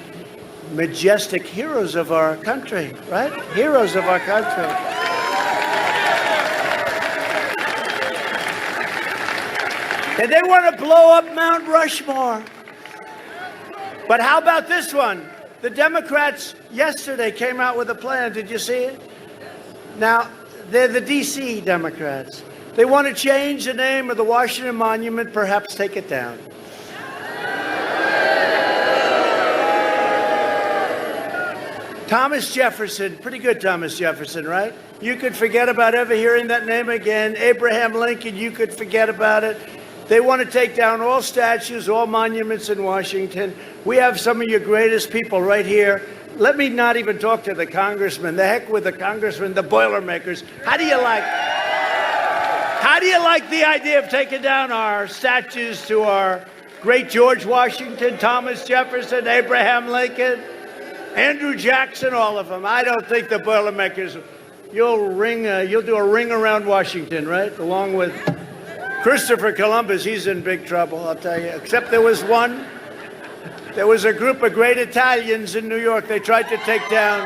majestic heroes of our country, right? Heroes of our country. And they want to blow up Mount Rushmore. But how about this one? The Democrats yesterday came out with a plan. Did you see it? Now, they're the D.C. Democrats. They want to change the name of the Washington Monument, perhaps take it down. Thomas Jefferson, pretty good Thomas Jefferson, right? You could forget about ever hearing that name again. Abraham Lincoln, you could forget about it. They want to take down all statues, all monuments in Washington. We have some of your greatest people right here. Let me not even talk to the congressman. The heck with the congressman, the Boilermakers. How do you like the idea of taking down our statues to our great George Washington, Thomas Jefferson, Abraham Lincoln, Andrew Jackson, all of them? I don't think the Boilermakers, you'll do a ring around Washington, right? Along with Christopher Columbus, he's in big trouble, I'll tell you. Except there was a group of great Italians in New York. They tried to take down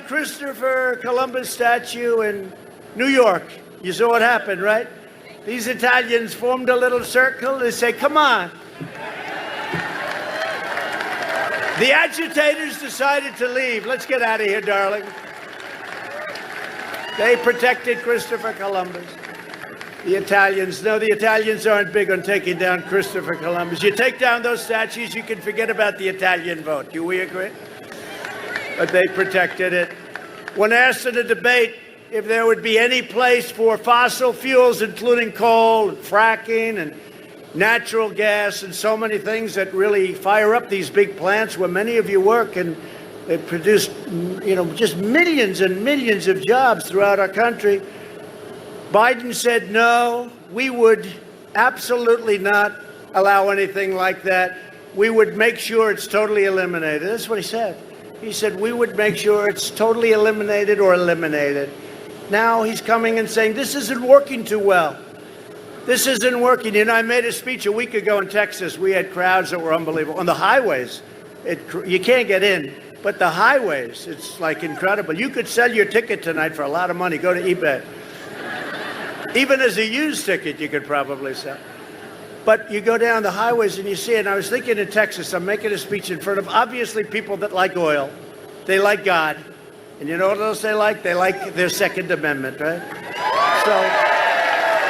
Christopher Columbus statue in New York. You saw what happened, right? These Italians formed a little circle. They say, come on. The agitators decided to leave. Let's get out of here, darling. They protected Christopher Columbus. The Italians aren't big on taking down Christopher Columbus. You take down those statues, you can forget about the Italian vote. Do we agree? But they protected it. When asked in a debate if there would be any place for fossil fuels, including coal and fracking and natural gas and so many things that really fire up these big plants where many of you work and they produce, just millions and millions of jobs throughout our country, Biden said, no, we would absolutely not allow anything like that. We would make sure it's totally eliminated. That's what he said. He said, we would make sure it's totally eliminated or eliminated. Now he's coming and saying, this isn't working too well. This isn't working. I made a speech a week ago in Texas. We had crowds that were unbelievable. On the highways, you can't get in, but the highways, it's like incredible. You could sell your ticket tonight for a lot of money. Go to eBay. Even as a used ticket, you could probably sell. But you go down the highways and you see it. And I was thinking in Texas, I'm making a speech in front of obviously people that like oil. They like God. And you know what else they like? They like their Second Amendment, right?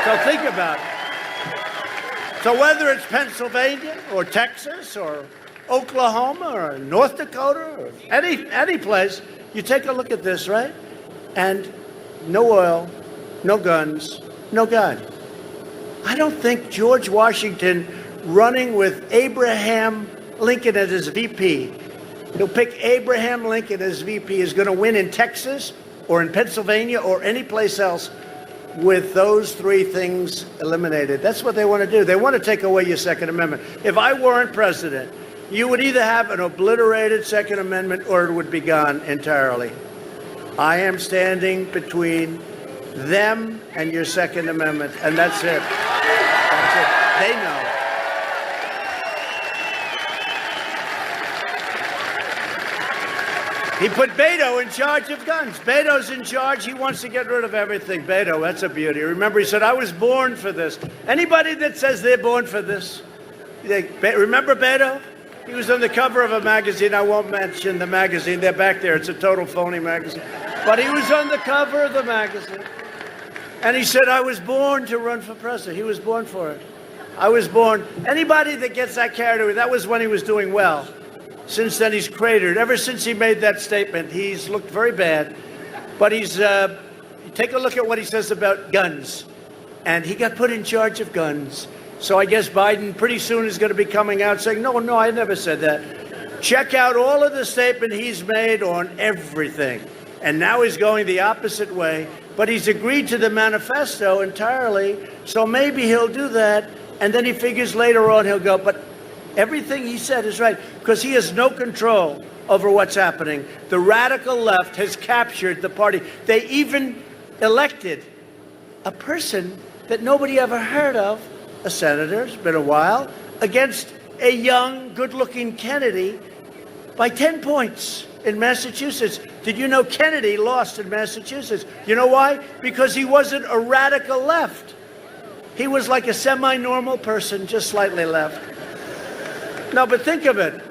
So think about it. So whether it's Pennsylvania or Texas or Oklahoma or North Dakota or any place, you take a look at this, right? And no oil, no guns, no God. I don't think George Washington running with Abraham Lincoln as his VP, he'll pick Abraham Lincoln as VP, is going to win in Texas or in Pennsylvania or any place else with those three things eliminated. That's what they want to do. They want to take away your Second Amendment. If I weren't president, you would either have an obliterated Second Amendment or it would be gone entirely. I am standing between them and your Second Amendment, and that's it. That's it. They know. He put Beto in charge of guns. Beto's in charge. He wants to get rid of everything. Beto, that's a beauty. Remember, he said, I was born for this. Anybody that says they're born for this, remember Beto? He was on the cover of a magazine. I won't mention the magazine. They're back there. It's a total phony magazine. But he was on the cover of the magazine. And he said, I was born to run for president. He was born for it. I was born. Anybody that gets that carried away, that was when he was doing well. Since then, he's cratered. Ever since he made that statement, he's looked very bad. But take a look at what he says about guns. And he got put in charge of guns. So I guess Biden pretty soon is going to be coming out saying, no, I never said that. Check out all of the statement he's made on everything. And now he's going the opposite way. But he's agreed to the manifesto entirely, so maybe he'll do that, and then he figures later on he'll go, but everything he said is right, because he has no control over what's happening. The radical left has captured the party. They even elected a person that nobody ever heard of, a senator, it's been a while, against a young, good-looking Kennedy by 10 points. In Massachusetts. Did you know Kennedy lost in Massachusetts? You know why? Because he wasn't a radical left. He was like a semi-normal person, just slightly left. No, but think of it.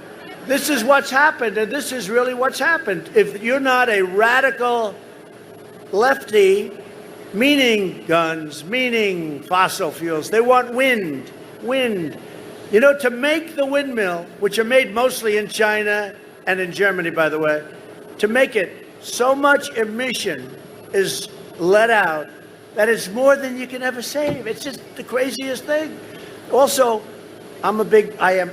This is what's happened, and this is really what's happened. If you're not a radical lefty, meaning guns, meaning fossil fuels, they want wind. You know, to make the windmill, which are made mostly in China and in Germany, by the way, to make it, so much emission is let out that it's more than you can ever save. It's just the craziest thing. Also, I am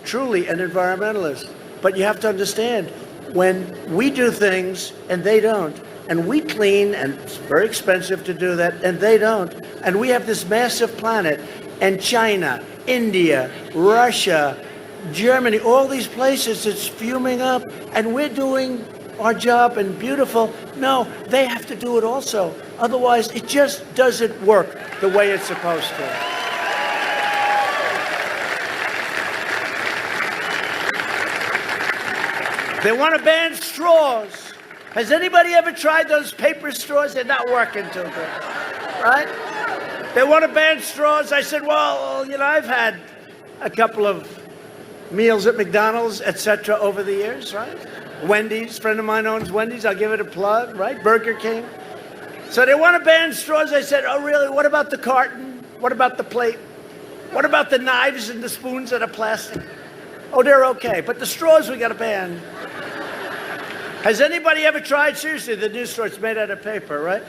truly an environmentalist, but you have to understand, when we do things and they don't, and we clean, and it's very expensive to do that, and they don't, and we have this massive planet, and China, India, Russia, Germany, all these places, it's fuming up, and we're doing our job and beautiful. No, they have to do it also. Otherwise, it just doesn't work the way it's supposed to. They want to ban straws. Has anybody ever tried those paper straws? They're not working too good, right? They want to ban straws. I said, well, I've had a couple of meals at McDonald's, etc. over the years, right? Wendy's, friend of mine owns Wendy's. I'll give it a plug, right? Burger King. So they want to ban straws. I said, oh, really? What about the carton? What about the plate? What about the knives and the spoons that are plastic? Oh, they're okay. But the straws we got to ban. Has anybody ever tried? Seriously, the new straw, it's made out of paper, right?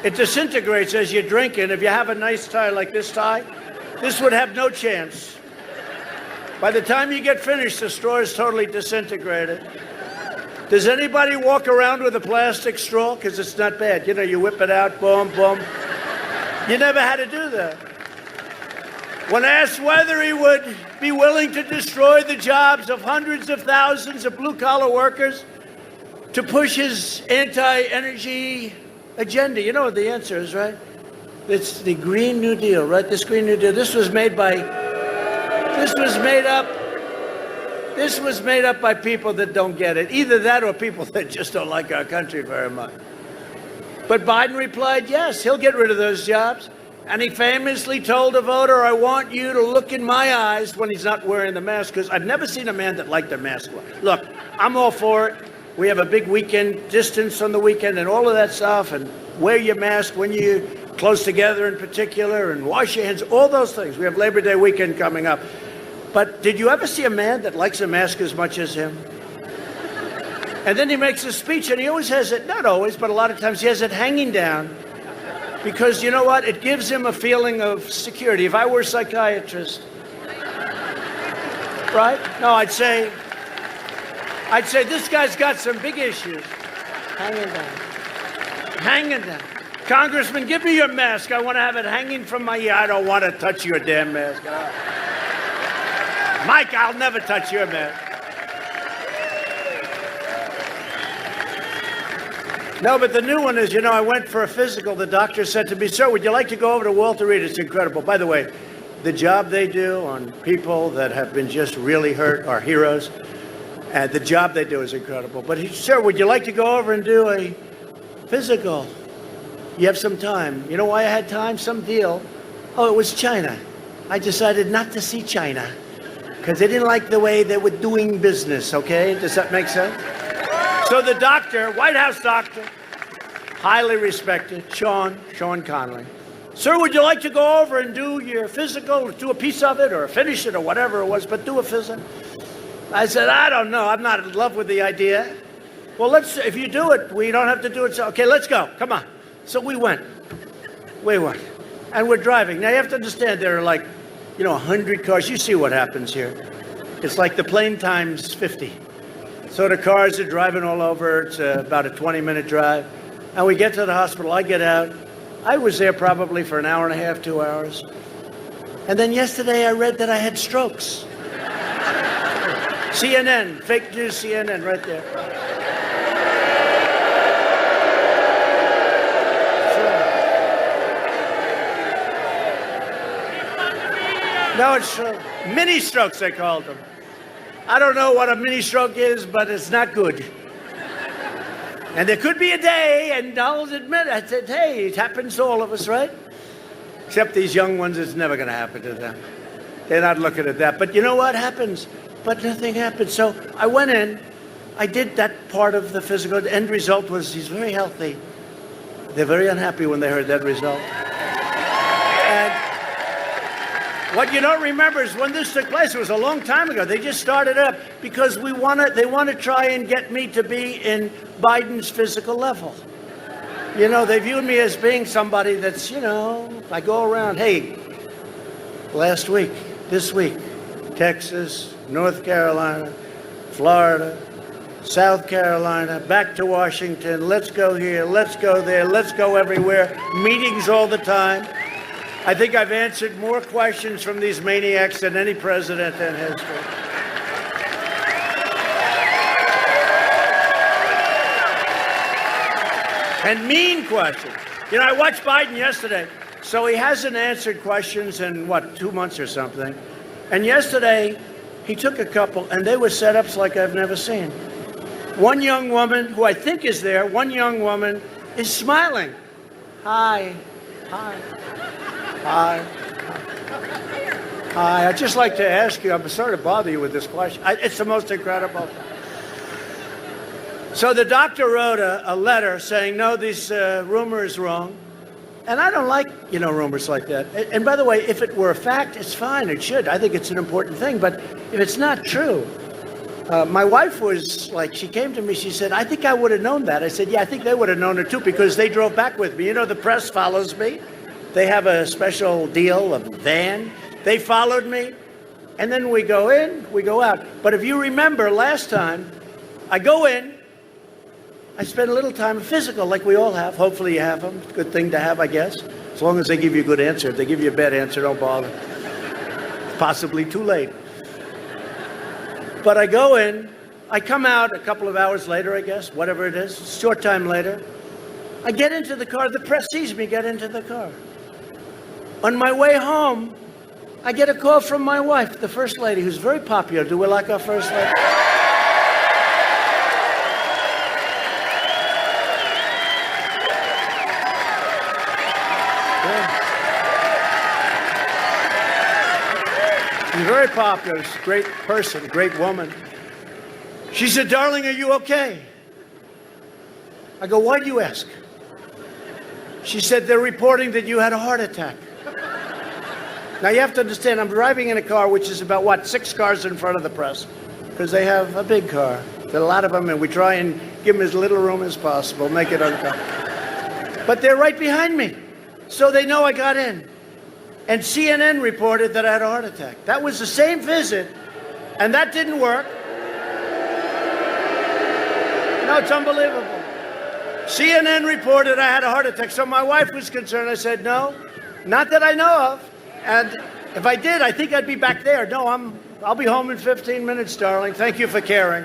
It disintegrates as you drink it. If you have a nice tie like this tie, this would have no chance. By the time you get finished, the straw is totally disintegrated. Does anybody walk around with a plastic straw? Because it's not bad. You know, you whip it out, boom, boom. You never had to do that. When asked whether he would be willing to destroy the jobs of hundreds of thousands of blue-collar workers to push his anti-energy agenda, you know what the answer is, right? It's the Green New Deal, right? This Green New Deal. This was made up by people that don't get it. Either that or people that just don't like our country very much. But Biden replied, yes, he'll get rid of those jobs. And he famously told a voter, I want you to look in my eyes when he's not wearing the mask, because I've never seen a man that liked a mask. Look, I'm all for it. We have a big weekend, distance on the weekend and all of that stuff, and wear your mask when you're close together in particular, and wash your hands, all those things. We have Labor Day weekend coming up. But did you ever see a man that likes a mask as much as him? And then he makes a speech, and he always has it, not always, but a lot of times he has it hanging down, because you know what? It gives him a feeling of security. If I were a psychiatrist, right? No, I'd say this guy's got some big issues. Hanging down. Hanging down. Congressman, give me your mask. I want to have it hanging from my ear. I don't want to touch your damn mask. Mike, I'll never touch your mask. No, but the new one is, you know, I went for a physical. The doctor said to me, sir, would you like to go over to Walter Reed? It's incredible. By the way, the job they do on people that have been just really hurt are heroes. And the job they do is incredible. But he said, sir, would you like to go over and do a physical? You have some time. You know why I had time? Some deal. Oh, it was China. I decided not to see China because they didn't like the way they were doing business, okay? Does that make sense? So the doctor, White House doctor, highly respected, Sean Conley. Sir, would you like to go over and do your physical, do a piece of it or finish it or whatever it was, but do a physical? I said, I don't know. I'm not in love with the idea. Well, if you do it, we don't have to do it. So, okay, let's go. Come on. So we went. And we're driving. Now, you have to understand there are 100 cars. You see what happens here. It's like the plane times 50. So the cars are driving all over. It's about a 20-minute drive. And we get to the hospital. I get out. I was there probably for an hour and a half, 2 hours. And then yesterday I read that I had strokes. CNN, fake news CNN right there. No, it's true. Mini strokes, they called them. I don't know what a mini stroke is, but it's not good. And there could be a day, and I'll admit, I said, hey, it happens to all of us, right? Except these young ones, it's never going to happen to them. They're not looking at that. But you know what happens? But nothing happened. So I went in. I did that part of the physical. The end result was he's very healthy. They're very unhappy when they heard that result. And what you don't remember is when this took place, it was a long time ago. They just started up because they want to try and get me to be in Biden's physical level. You know, they viewed me as being somebody that's, I go around, hey, last week, this week, Texas, North Carolina, Florida, South Carolina, back to Washington, let's go here, let's go there, let's go everywhere, meetings all the time. I think I've answered more questions from these maniacs than any president in history. And mean questions. I watched Biden yesterday, so he hasn't answered questions in, 2 months or something. And yesterday, he took a couple, and they were setups like I've never seen. One young woman, who I think is there, is smiling. Hi. I'd just like to ask you, I'm sorry to bother you with this question. It's the most incredible. So the doctor wrote a letter saying, no, this rumor is wrong. And I don't like, rumors like that. And by the way, if it were a fact, it's fine. It should. I think it's an important thing. But if it's not true, my wife was like, she came to me, she said, I think I would have known that. I said, yeah, I think they would have known it too, because they drove back with me. The press follows me. They have a special deal, a van. They followed me. And then we go in, we go out. But if you remember last time, I go in, I spend a little time physical, like we all have. Hopefully you have them. Good thing to have, I guess. As long as they give you a good answer. If they give you a bad answer, don't bother. It's possibly too late. But I go in, I come out a couple of hours later, I guess, whatever it is, short time later. I get into the car, the press sees me get into the car. On my way home, I get a call from my wife, the First Lady, who's very popular. Do we like our First Lady? She's very popular. She's a great person, a great woman. She said, darling, are you okay? I go, why do you ask? She said, they're reporting that you had a heart attack. Now, you have to understand, I'm driving in a car which is about, 6 cars in front of the press, because they have a big car. There are a lot of them, and we try and give them as little room as possible, make it uncomfortable. But they're right behind me, so they know I got in. And CNN reported that I had a heart attack. That was the same visit, and that didn't work. No, it's unbelievable. CNN reported I had a heart attack, so my wife was concerned. I said, no, not that I know of. And if I did, I think I'd be back there. No, I'll be home in 15 minutes, darling. Thank you for caring.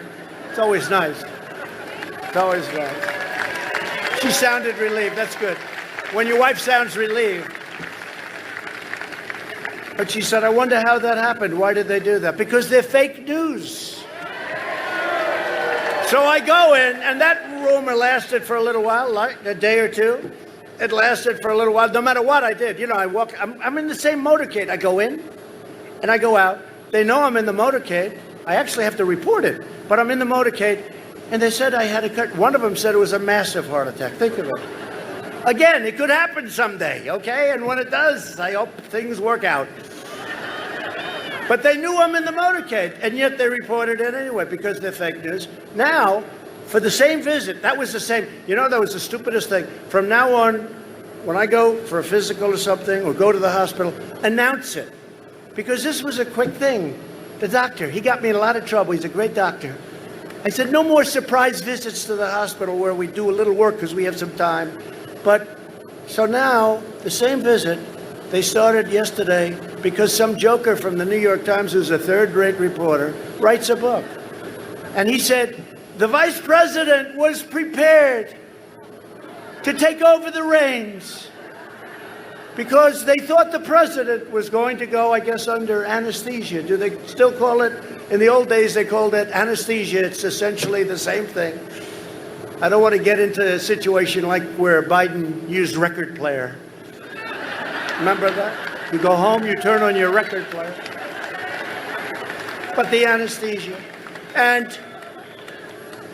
It's always nice. It's always nice. She sounded relieved. That's good. When your wife sounds relieved. But she said, I wonder how that happened. Why did they do that? Because they're fake news. So I go in, and that rumor lasted for a little while, like a day or two. It lasted for a little while, no matter what I did. I walk, I'm in the same motorcade. I go in, and I go out. They know I'm in the motorcade. I actually have to report it, but I'm in the motorcade. And they said I had one of them said it was a massive heart attack. Think of it. Again, it could happen someday, okay? And when it does, I hope things work out. But they knew I'm in the motorcade, and yet they reported it anyway because they're fake news. Now, for the same visit, that was the same. That was the stupidest thing. From now on, when I go for a physical or something, or go to the hospital, announce it. Because this was a quick thing. The doctor, he got me in a lot of trouble. He's a great doctor. I said, no more surprise visits to the hospital where we do a little work because we have some time. But, so now, the same visit, they started yesterday because some joker from the New York Times, who's a third-rate reporter, writes a book. And he said, the vice president was prepared to take over the reins because they thought the president was going to go, I guess, under anesthesia. Do they still call it? In the old days, they called it anesthesia. It's essentially the same thing. I don't want to get into a situation like where Biden used record player. Remember that? You go home, you turn on your record player. But the anesthesia. And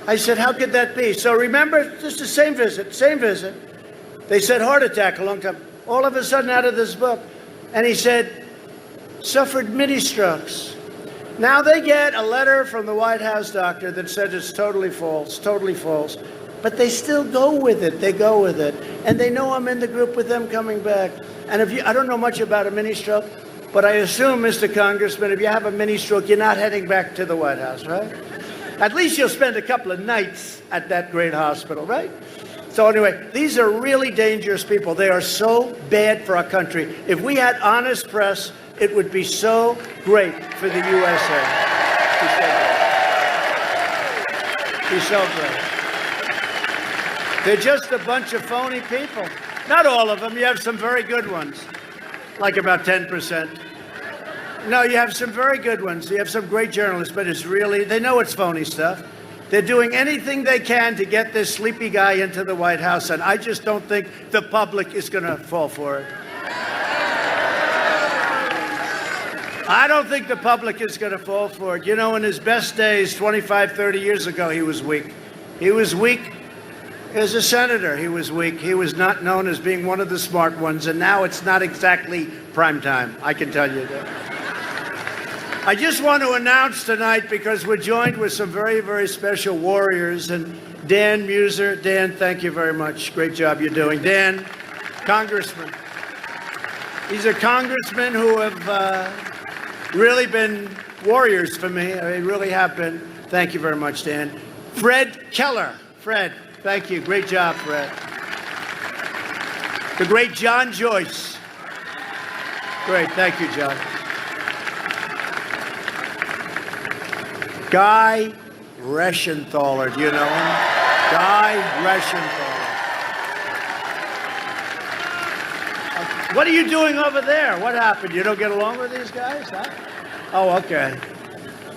I said, how could that be? So remember, just the same visit. They said heart attack a long time. All of a sudden out of this book. And he said, suffered mini strokes. Now they get a letter from the White House doctor that says it's totally false. But they still go with it. They go with it. And they know I'm in the group with them coming back. And I don't know much about a mini stroke, but I assume, Mr. Congressman, if you have a mini stroke, you're not heading back to the White House, right? At least you'll spend a couple of nights at that great hospital, right? So anyway, these are really dangerous people. They are so bad for our country. If we had honest press, it would be so great for the USA. Be so great. They're just a bunch of phony people. Not all of them. You have some very good ones, like about 10%. No, you have some very good ones. You have some great journalists, but it's really, they know it's phony stuff. They're doing anything they can to get this sleepy guy into the White House, and I just don't think the public is going to fall for it. I don't think the public is going to fall for it. You know, in his best days, 25, 30 years ago, he was weak. He was weak as a senator. He was weak. He was not known as being one of the smart ones, and now it's not exactly prime time, I can tell you that. I just want to announce tonight, because we're joined with some very, very special warriors, and Dan Muser. Dan, thank you very much. Great job you're doing. Dan, Congressman. These are congressmen who have really been warriors for me. They really have been. Thank you very much, Dan. Fred Keller. Fred, thank you. Great job, Fred. The great John Joyce. Great. Thank you, John. Guy Reschenthaler. Do you know him? Guy Reschenthaler. What are you doing over there? What happened? You don't get along with these guys? Huh? Oh, okay.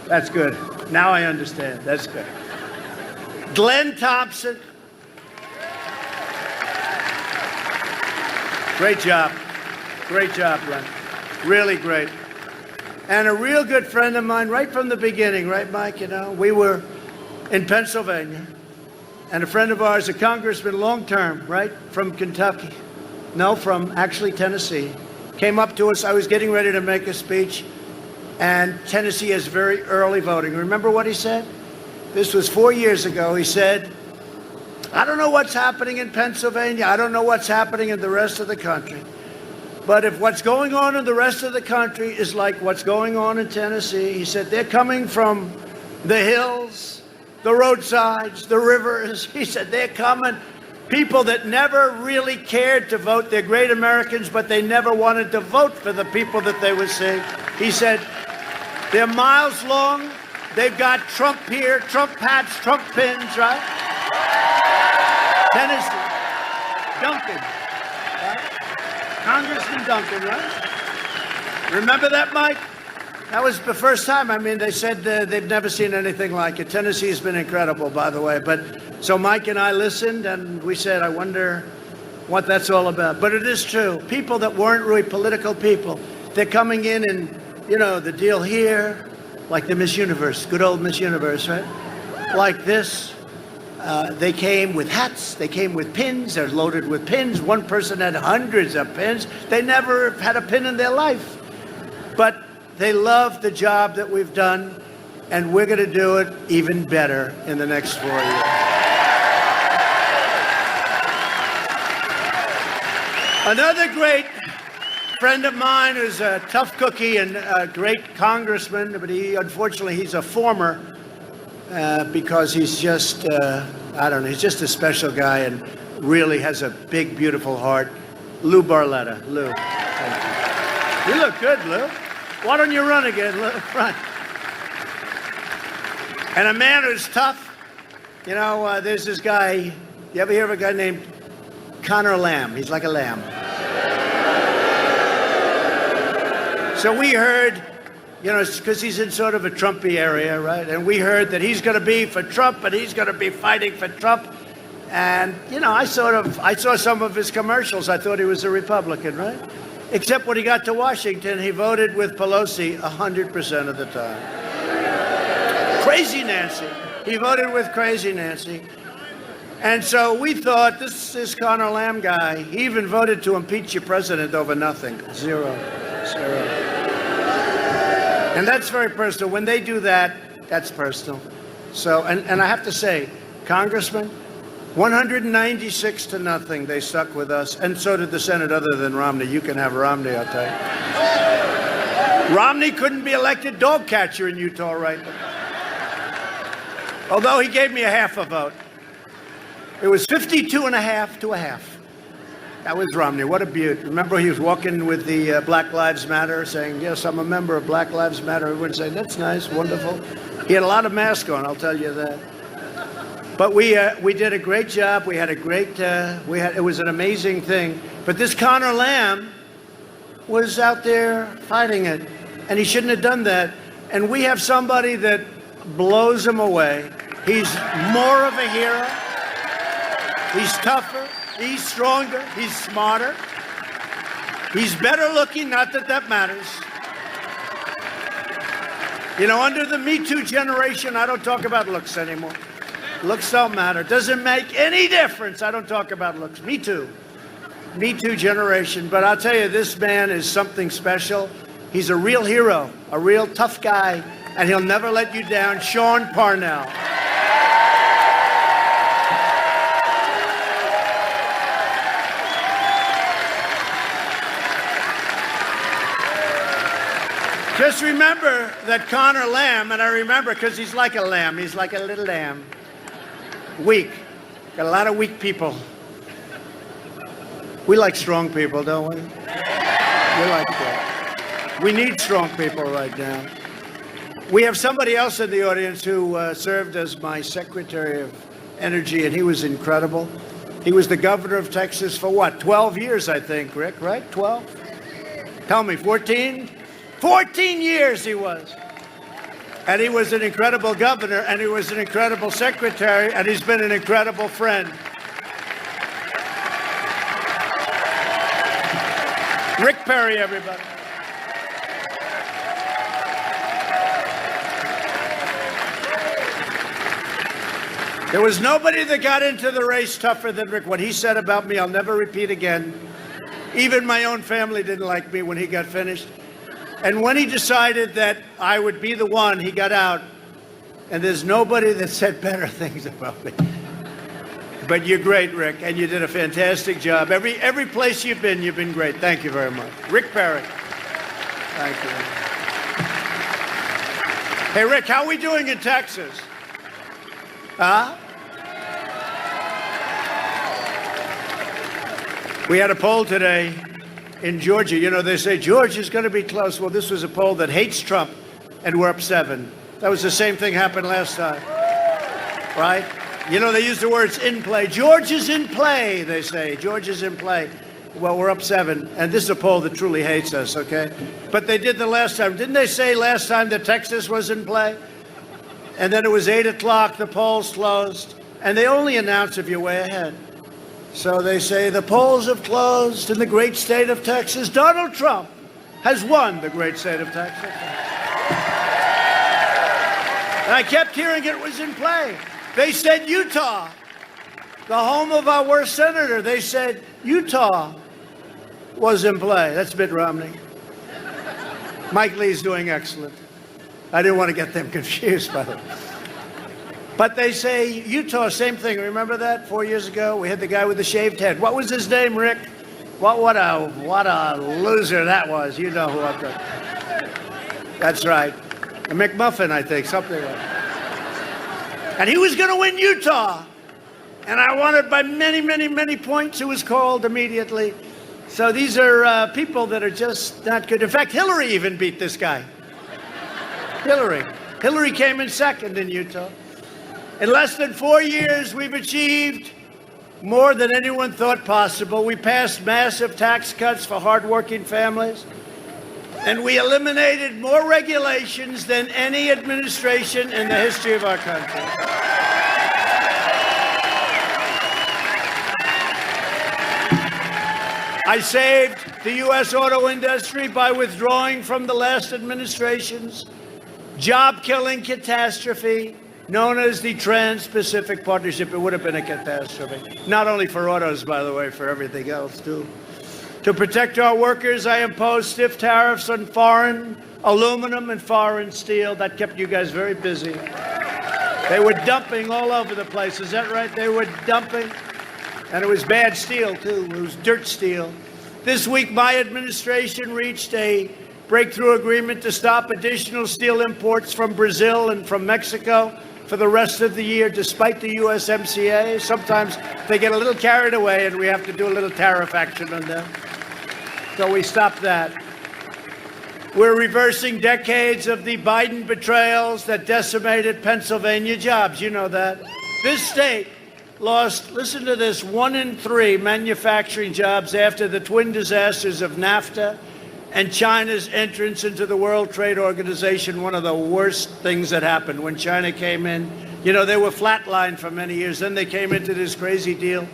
That's good. Now I understand. That's good. Glenn Thompson. Great job. Great job, Glenn. Really great. And a real good friend of mine right from the beginning, right, Mike? You know, we were in Pennsylvania, and a friend of ours, a congressman long-term, right, from Kentucky. No, from actually Tennessee. Came up to us. I was getting ready to make a speech, and Tennessee has very early voting. Remember what he said? This was 4 years ago. He said, I don't know what's happening in Pennsylvania. I don't know what's happening in the rest of the country. But if what's going on in the rest of the country is like what's going on in Tennessee, he said, they're coming from the hills, the roadsides, the rivers. He said, they're coming. People that never really cared to vote. They're great Americans, but they never wanted to vote for the people that they were seeing. He said, they're miles long. They've got Trump here, Trump hats, Trump pins, right? Tennessee. Duncan. Right? Congressman Duncan, right? Remember that, Mike? That was the first time. I mean, they said they've never seen anything like it. Tennessee's been incredible, by the way. But so Mike and I listened, and we said, I wonder what that's all about. But it is true. People that weren't really political people, they're coming in and, you know, the deal here, like the Miss Universe, good old Miss Universe, right? Like this. They came with hats. They came with pins. They're loaded with pins. One person had hundreds of pins. They never had a pin in their life. But they love the job that we've done, and we're going to do it even better in the next 4 years. Another great friend of mine who's a tough cookie and a great congressman, but unfortunately he's a former because he's just, I don't know, he's just a special guy and really has a big, beautiful heart. Lou Barletta. Lou, thank you. You look good, Lou. Why don't you run again? Run. And a man who's tough. You know, there's this guy. You ever hear of a guy named Connor Lamb? He's like a lamb. So we heard, you know, because he's in sort of a Trumpy area, right? And we heard that he's going to be for Trump and he's going to be fighting for Trump. And, you know, I saw some of his commercials. I thought he was a Republican, right? Except when he got to Washington, he voted with Pelosi 100% of the time. Crazy Nancy. He voted with Crazy Nancy. And so we thought, this Connor Lamb guy, he even voted to impeach your president over nothing. Zero. And that's very personal. When they do that, that's personal. So, and I have to say, Congressman, 196 to nothing, they stuck with us, and so did the Senate, other than Romney. You can have Romney, I'll tell you. Romney couldn't be elected dog catcher in Utah right now. Although he gave me a half a vote. It was 52.5 to a half. That was Romney. What a beaut. Remember he was walking with the Black Lives Matter saying, yes, I'm a member of Black Lives Matter. Everyone saying, that's nice, wonderful. He had a lot of masks on, I'll tell you that. But we did a great job. We had a great, it was an amazing thing. But this Connor Lamb was out there fighting it, and he shouldn't have done that. And we have somebody that blows him away. He's more of a hero. He's tougher. He's stronger. He's smarter. He's better looking, not that that matters. You know, under the Me Too generation, I don't talk about looks anymore. Looks don't matter. Doesn't make any difference. I don't talk about looks. Me Too. Me Too generation. But I'll tell you, this man is something special. He's a real hero, a real tough guy, and he'll never let you down. Sean Parnell. Just remember that Connor Lamb, and I remember because he's like a lamb. He's like a little lamb. Weak. Got a lot of weak people. We like strong people, don't we? We like that. We need strong people right now. We have somebody else in the audience who served as my Secretary of Energy, and he was incredible. He was the governor of Texas for what, 12 years, I think, Rick, right? 12? Tell me, 14? 14 years he was. And he was an incredible governor, and he was an incredible secretary, and he's been an incredible friend. Rick Perry, everybody. There was nobody that got into the race tougher than Rick. What he said about me, I'll never repeat again. Even my own family didn't like me when he got finished. And when he decided that I would be the one, he got out. And there's nobody that said better things about me. But you're great, Rick, and you did a fantastic job. Every place you've been great. Thank you very much. Rick Perry. Thank you. Hey, Rick, how are we doing in Texas? Huh? We had a poll today in Georgia. You know, they say Georgia's going to be close. Well, this was a poll that hates Trump, and we're up 7. That was the same thing happened last time, right? You know, they use the words in play. Georgia's in play, they say. Georgia's in play. Well, we're up 7, and this is a poll that truly hates us, okay? But they did the last time. Didn't they say last time that Texas was in play? And then it was 8 o'clock, the polls closed, and they only announce if you're way ahead. So they say the polls have closed in the great state of Texas. Donald Trump has won the great state of Texas. And I kept hearing it was in play. They said Utah, the home of our worst senator. They said Utah was in play. That's Mitt Romney. Mike Lee's doing excellent. I didn't want to get them confused by it. But they say Utah, same thing. Remember that 4 years ago? We had the guy with the shaved head. What was his name, Rick? What a loser that was. You know who I'm talking. That's right. A McMuffin, I think, something like that. And he was going to win Utah. And I won it by many, many, many points. It was called immediately. So these are people that are just not good. In fact, Hillary even beat this guy. Hillary came in second in Utah. In less than 4 years, we've achieved more than anyone thought possible. We passed massive tax cuts for hardworking families, and we eliminated more regulations than any administration in the history of our country. I saved the U.S. auto industry by withdrawing from the last administration's job-killing catastrophe known as the Trans-Pacific Partnership. It would have been a catastrophe. Not only for autos, by the way, for everything else, too. To protect our workers, I imposed stiff tariffs on foreign aluminum and foreign steel. That kept you guys very busy. They were dumping all over the place. Is that right? They were dumping. And it was bad steel, too. It was dirt steel. This week, my administration reached a breakthrough agreement to stop additional steel imports from Brazil and from Mexico for the rest of the year, despite the USMCA. Sometimes they get a little carried away and we have to do a little tariff action on them. So we stopped that. We're reversing decades of the Biden betrayals that decimated Pennsylvania jobs. You know that. This state lost, listen to this, 1 in 3 manufacturing jobs after the twin disasters of NAFTA and China's entrance into the World Trade Organization. One of the worst things that happened when China came in. You know, they were flatlined for many years. Then they came into this crazy deal.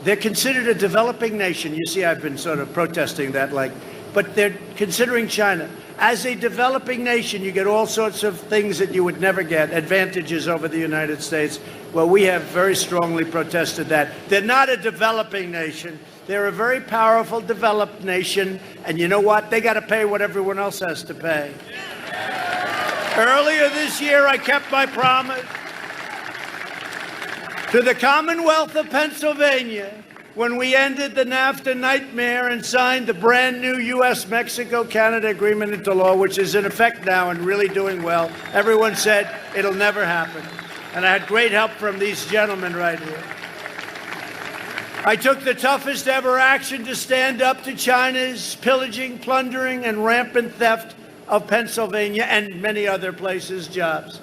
They're considered a developing nation. You see, I've been sort of protesting that, but they're considering China. As a developing nation, you get all sorts of things that you would never get, advantages over the United States. Well, we have very strongly protested that. They're not a developing nation. They're a very powerful, developed nation. And you know what? They got to pay what everyone else has to pay. Earlier this year, I kept my promise to the Commonwealth of Pennsylvania when we ended the NAFTA nightmare and signed the brand new U.S.-Mexico-Canada agreement into law, which is in effect now and really doing well. Everyone said it'll never happen. And I had great help from these gentlemen right here. I took the toughest ever action to stand up to China's pillaging, plundering, and rampant theft of Pennsylvania and many other places' jobs.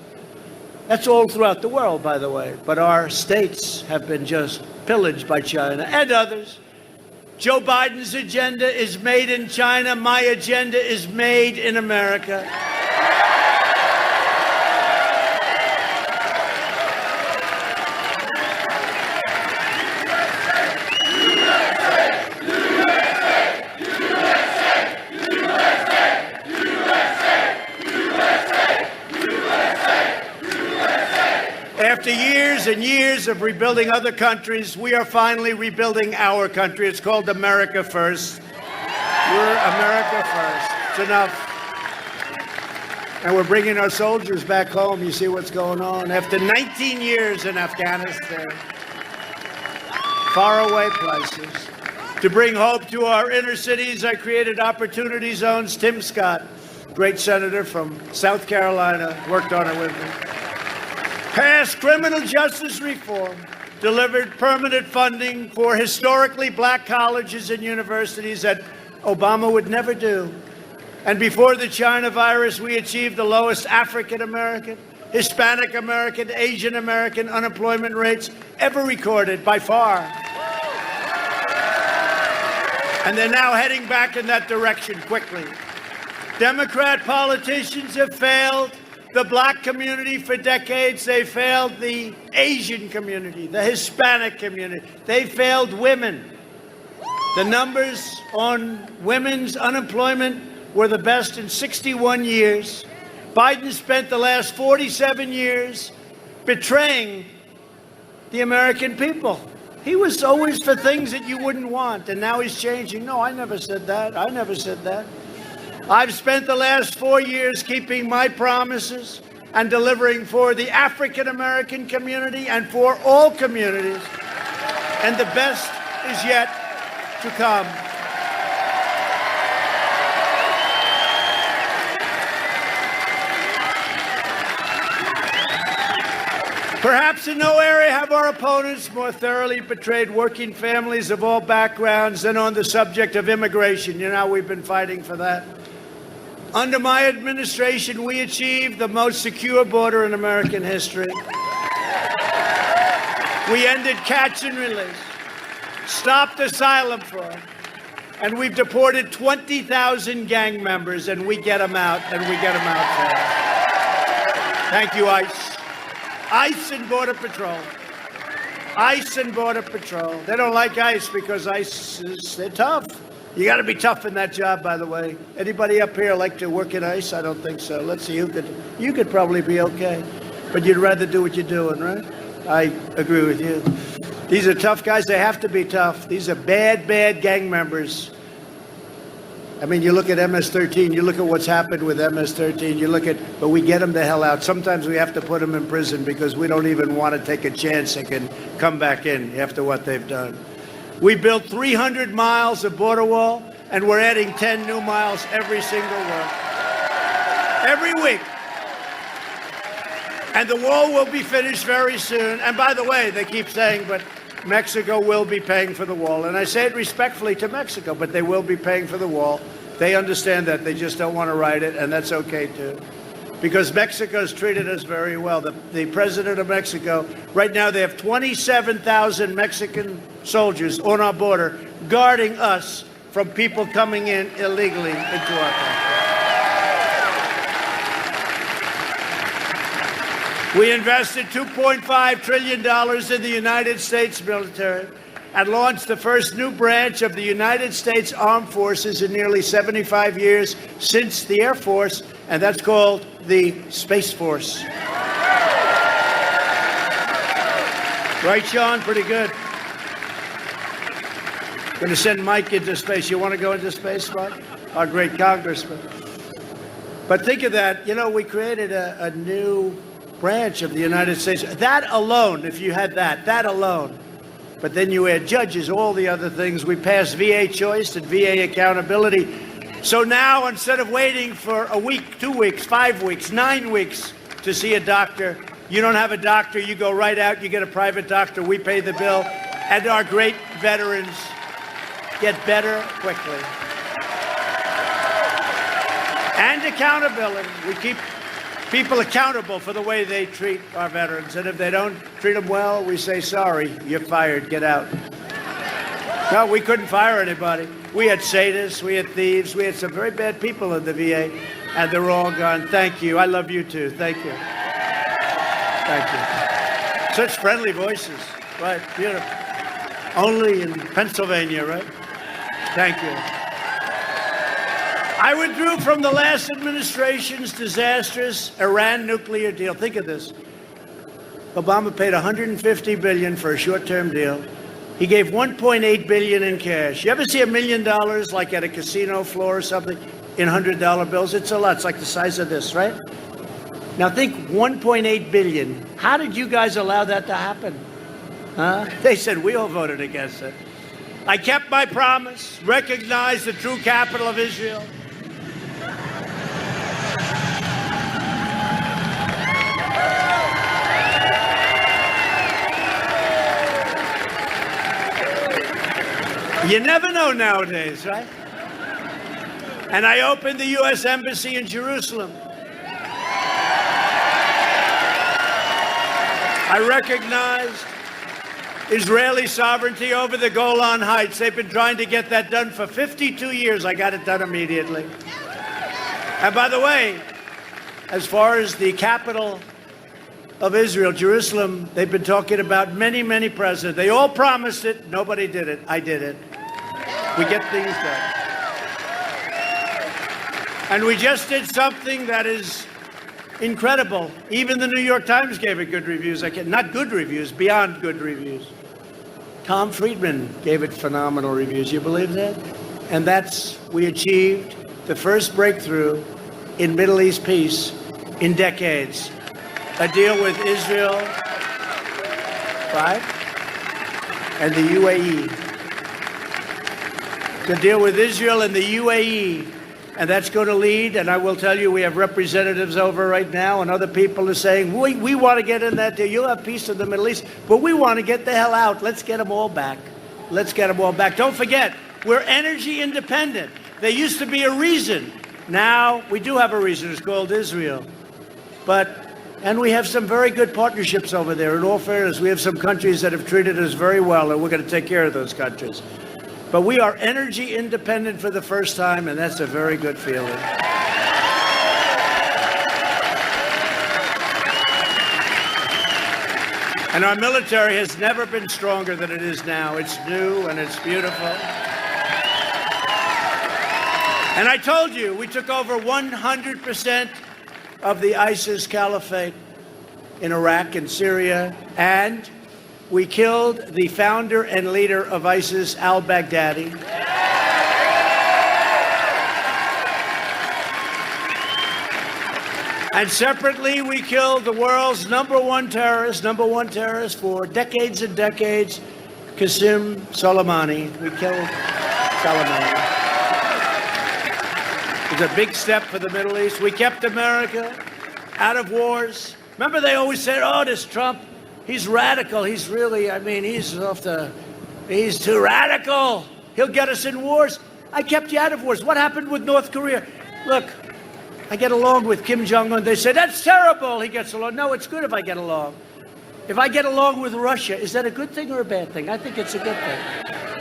That's all throughout the world, by the way. But our states have been just pillaged by China and others. Joe Biden's agenda is made in China. My agenda is made in America. After years and years of rebuilding other countries, we are finally rebuilding our country. It's called America First. We're America First. It's enough. And we're bringing our soldiers back home. You see what's going on. After 19 years in Afghanistan, faraway places. To bring hope to our inner cities, I created opportunity zones. Tim Scott, great senator from South Carolina, worked on it with me. Passed criminal justice reform, delivered permanent funding for historically black colleges and universities that Obama would never do. And before the China virus, we achieved the lowest African American, Hispanic American, Asian American unemployment rates ever recorded by far. And they're now heading back in that direction quickly. Democrat politicians have failed the black community for decades. They failed the Asian community, the Hispanic community. They failed women. The numbers on women's unemployment were the best in 61 years. Biden spent the last 47 years betraying the American people. He was always for things that you wouldn't want, and now he's changing. No, I never said that. I never said that. I've spent the last 4 years keeping my promises and delivering for the African American community and for all communities. And the best is yet to come. Perhaps in no area have our opponents more thoroughly betrayed working families of all backgrounds than on the subject of immigration. You know, we've been fighting for that. Under my administration, we achieved the most secure border in American history. We ended catch and release, stopped asylum fraud, and we've deported 20,000 gang members, and we get them out, and we get them out fast. Thank you, ICE. ICE and Border Patrol. ICE and Border Patrol. They don't like ICE because they're tough. You got to be tough in that job, by the way. Anybody up here like to work at ICE? I don't think so. Let's see, you could probably be okay. But you'd rather do what you're doing, right? I agree with you. These are tough guys. They have to be tough. These are bad, bad gang members. I mean, you look at MS-13, you look at what's happened with MS-13, but we get them the hell out. Sometimes we have to put them in prison because we don't even want to take a chance they can come back in after what they've done. We built 300 miles of border wall, and we're adding 10 new miles every single week. Every week. And the wall will be finished very soon. And by the way, they keep saying, but Mexico will be paying for the wall. And I say it respectfully to Mexico, but they will be paying for the wall. They understand that. They just don't want to write it, and that's okay, too. Because Mexico's treated us very well. The president of Mexico, right now they have 27,000 Mexican soldiers on our border guarding us from people coming in illegally into our country. We invested $2.5 trillion in the United States military. and launched the first new branch of the United States Armed Forces in nearly 75 years since the Air Force, and that's called the Space Force. Right, Sean? Pretty good. Going to send Mike into space. You want to go into space, Mike? Our great congressman. But think of that. You know, we created a new branch of the United States. That alone, if you had that alone. But then you add judges, all the other things. We passed VA choice and VA accountability. So now, instead of waiting for a week, 2 weeks, 5 weeks, 9 weeks to see a doctor, you don't have a doctor, you go right out, you get a private doctor, we pay the bill, and our great veterans get better quickly. And accountability. We keep people accountable for the way they treat our veterans. And if they don't treat them well, we say, sorry, you're fired, get out. No, we couldn't fire anybody. We had sadists, we had thieves, we had some very bad people in the VA, and they're all gone. Thank you. I love you too. Thank you. Thank you. Such friendly voices. Right, beautiful. Only in Pennsylvania, right? Thank you. I withdrew from the last administration's disastrous Iran nuclear deal. Think of this. Obama paid $150 billion for a short-term deal. He gave $1.8 billion in cash. You ever see $1 million like at a casino floor or something in $100 bills? It's a lot. It's like the size of this, right? Now think $1.8 billion. How did you guys allow that to happen? Huh? They said we all voted against it. I kept my promise, recognized the true capital of Israel. You never know nowadays, right? And I opened the U.S. Embassy in Jerusalem. I recognized Israeli sovereignty over the Golan Heights. They've been trying to get that done for 52 years. I got it done immediately. And by the way, as far as the capital of Israel, Jerusalem, they've been talking about many presidents. They all promised it. Nobody did it. I did it. We get things done. And we just did something that is incredible. Even the New York Times gave it good reviews. Not good reviews, beyond good reviews. Tom Friedman gave it phenomenal reviews. You believe that? And we achieved the first breakthrough in Middle East peace in decades. A deal with Israel, right? And the UAE. The deal with Israel and the UAE. And that's going to lead, and I will tell you, we have representatives over right now, and other people are saying, we want to get in that deal. You'll have peace in the Middle East, but we want to get the hell out. Let's get them all back. Let's get them all back. Don't forget, we're energy independent. There used to be a reason. Now we do have a reason. It's called Israel. And we have some very good partnerships over there. In all fairness, we have some countries that have treated us very well, and we're going to take care of those countries. But we are energy independent for the first time, and that's a very good feeling. And our military has never been stronger than it is now. It's new and it's beautiful. And I told you, we took over 100% of the ISIS caliphate in Iraq and Syria, and we killed the founder and leader of ISIS, al-Baghdadi. And separately, we killed the world's number one terrorist for decades and decades, Qasem Soleimani. We killed Soleimani. It was a big step for the Middle East. We kept America out of wars. Remember, they always said, oh, this Trump, he's radical. He's really, he's too radical. He'll get us in wars. I kept you out of wars. What happened with North Korea? Look, I get along with Kim Jong-un. They say, that's terrible. He gets along. No, it's good if I get along. If I get along with Russia, is that a good thing or a bad thing? I think it's a good thing.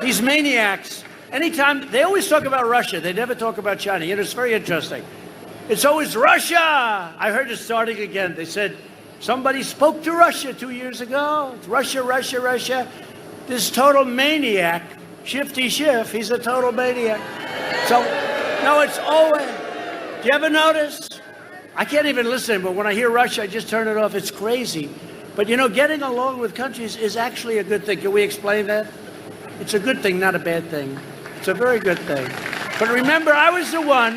These maniacs, anytime, they always talk about Russia. They never talk about China. You know, it's very interesting. It's always Russia. I heard it starting again. They said, somebody spoke to Russia 2 years ago. It's Russia, Russia, Russia. This total maniac, Shifty Schiff, he's a total maniac. So, no, it's always, do you ever notice? I can't even listen, but when I hear Russia, I just turn it off. It's crazy. But, you know, getting along with countries is actually a good thing. Can we explain that? It's a good thing, not a bad thing. It's a very good thing. But remember, I was the one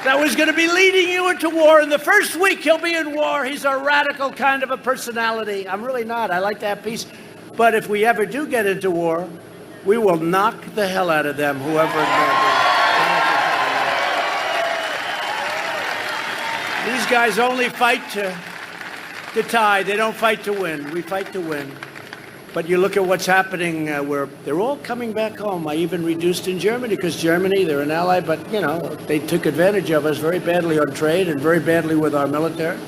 that was going to be leading you into war. In the first week, he'll be in war. He's a radical kind of a personality. I'm really not. I like to have peace. But if we ever do get into war, we will knock the hell out of them, whoever it may be. These guys only fight to tie. They don't fight to win. We fight to win. But you look at what's happening where they're all coming back home. I even reduced in Germany because Germany, they're an ally, but, you know, they took advantage of us very badly on trade and very badly with our military.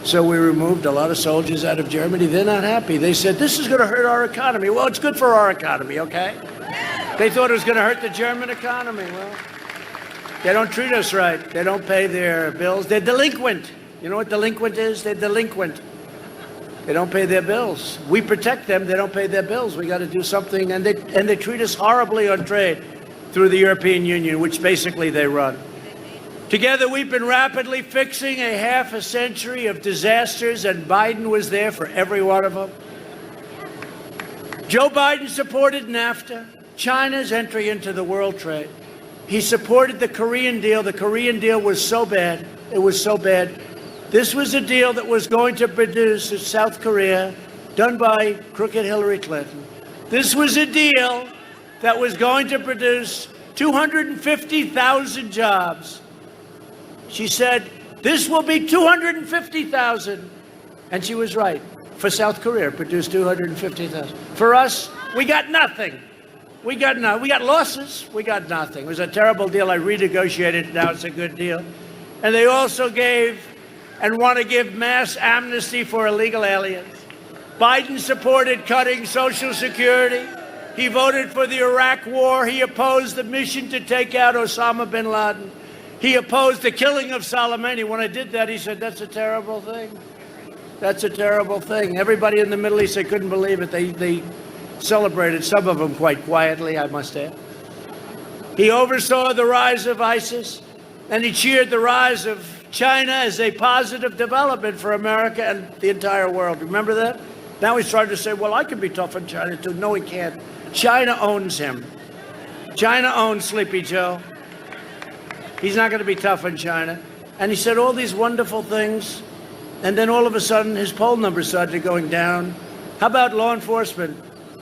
So we removed a lot of soldiers out of Germany. They're not happy. They said, this is going to hurt our economy. Well, it's good for our economy, okay? They thought it was going to hurt the German economy. Well, they don't treat us right. They don't pay their bills. They're delinquent. You know what delinquent is? They're delinquent. They don't pay their bills. We protect them. They don't pay their bills. We got to do something. And they treat us horribly on trade through the European Union, which basically they run. Together, we've been rapidly fixing a half a century of disasters, and Biden was there for every one of them. Joe Biden supported NAFTA, China's entry into the world trade. He supported the Korean deal. The Korean deal was so bad. It was so bad. This was a deal that was going to produce South Korea, done by crooked Hillary Clinton. This was a deal that was going to produce 250,000 jobs. She said, this will be 250,000. And she was right. For South Korea, it produced 250,000. For us, we got nothing. We got losses. We got nothing. It was a terrible deal. I renegotiated it. Now it's a good deal. And they also gave and want to give mass amnesty for illegal aliens. Biden supported cutting Social Security. He voted for the Iraq War. He opposed the mission to take out Osama bin Laden. He opposed the killing of Soleimani. When I did that, he said, that's a terrible thing. That's a terrible thing. Everybody in the Middle East, they couldn't believe it. They celebrated, some of them quite quietly, I must add. He oversaw the rise of ISIS, and he cheered the rise of China as a positive development for America and the entire world. Remember that? Now he's trying to say, well, I can be tough on China too. No, he can't. China owns him. China owns Sleepy Joe. He's not going to be tough on China. And he said all these wonderful things, and then all of a sudden his poll numbers started going down. How about law enforcement?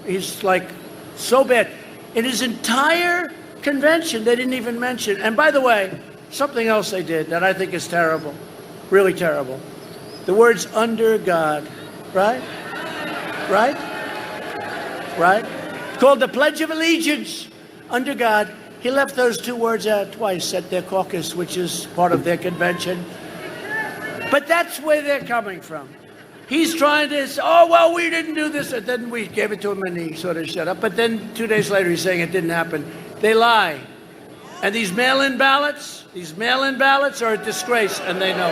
He's like, so bad. In his entire convention, they didn't even mention. And by the way, something else they did that I think is terrible, really terrible. The words under God, right? Right? Right? Called the Pledge of Allegiance, under God. He left those two words out twice at their caucus, which is part of their convention. But that's where they're coming from. He's trying to say, oh, well, we didn't do this. And then we gave it to him and he sort of shut up. But then 2 days later, he's saying it didn't happen. They lie. And these mail-in ballots are a disgrace, and they know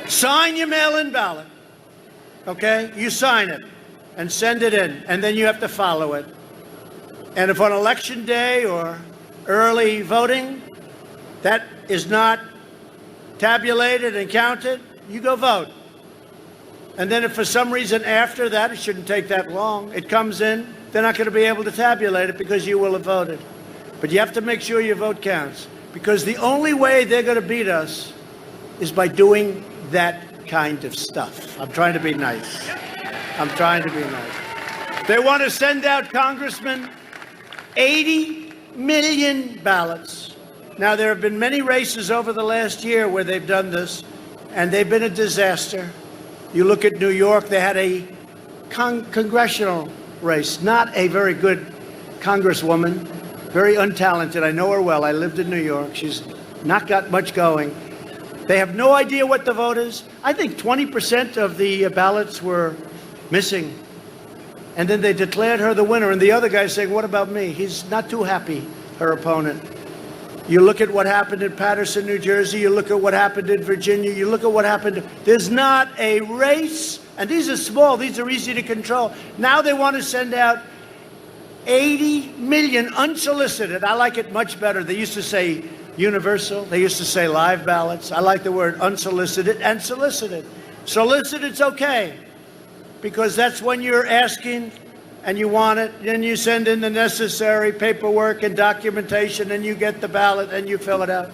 it. Sign your mail-in ballot, okay? You sign it and send it in, and then you have to follow it. And if on election day or early voting, that is not tabulated and counted, you go vote. And then if for some reason after that, it shouldn't take that long, it comes in, they're not going to be able to tabulate it because you will have voted. But you have to make sure your vote counts, because the only way they're going to beat us is by doing that kind of stuff. I'm trying to be nice. I'm trying to be nice. They want to send out, Congressman, 80 million ballots. Now, there have been many races over the last year where they've done this, and they've been a disaster. You look at New York, they had a congressional race, not a very good congresswoman, very untalented. I know her well. I lived in New York. She's not got much going. They have no idea what the vote is. I think 20% of the ballots were missing. And then they declared her the winner. And the other guy's saying, what about me? He's not too happy, her opponent. You look at what happened in Paterson, New Jersey. You look at what happened in Virginia. You look at what happened. There's not a race And these are small. These are easy to control. Now they want to send out 80 million unsolicited. I like it much better. They used to say universal. They used to say live ballots. I like the word unsolicited and solicited. Solicited's okay, because that's when you're asking and you want it, then you send in the necessary paperwork and documentation, and you get the ballot and you fill it out.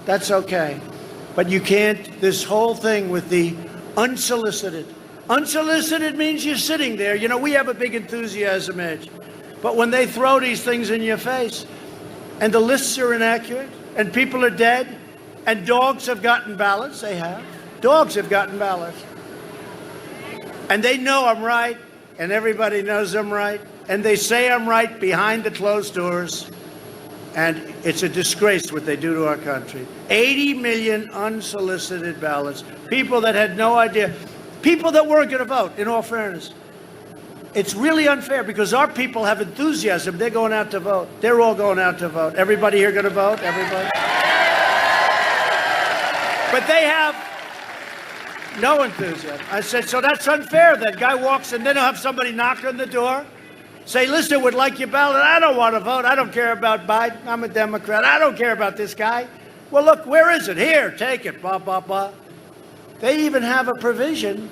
That's okay. But you can't, this whole thing with the unsolicited. Unsolicited means you're sitting there. You know, we have a big enthusiasm edge. But when they throw these things in your face, and the lists are inaccurate, and people are dead, and dogs have gotten ballots, they have. Dogs have gotten ballots. And they know I'm right, and everybody knows I'm right, and they say I'm right behind the closed doors, and it's a disgrace what they do to our country. 80 million unsolicited ballots, people that had no idea, people that weren't going to vote, in all fairness. It's really unfair because our people have enthusiasm. They're going out to vote. They're all going out to vote. Everybody here going to vote? Everybody? But they have no enthusiasm. I said, so that's unfair. That guy walks and then he'll have somebody knock on the door, say, listen, would like your ballot. I don't want to vote. I don't care about Biden. I'm a Democrat. I don't care about this guy. Well, look, where is it? Here, take it. Blah, blah, blah. They even have a provision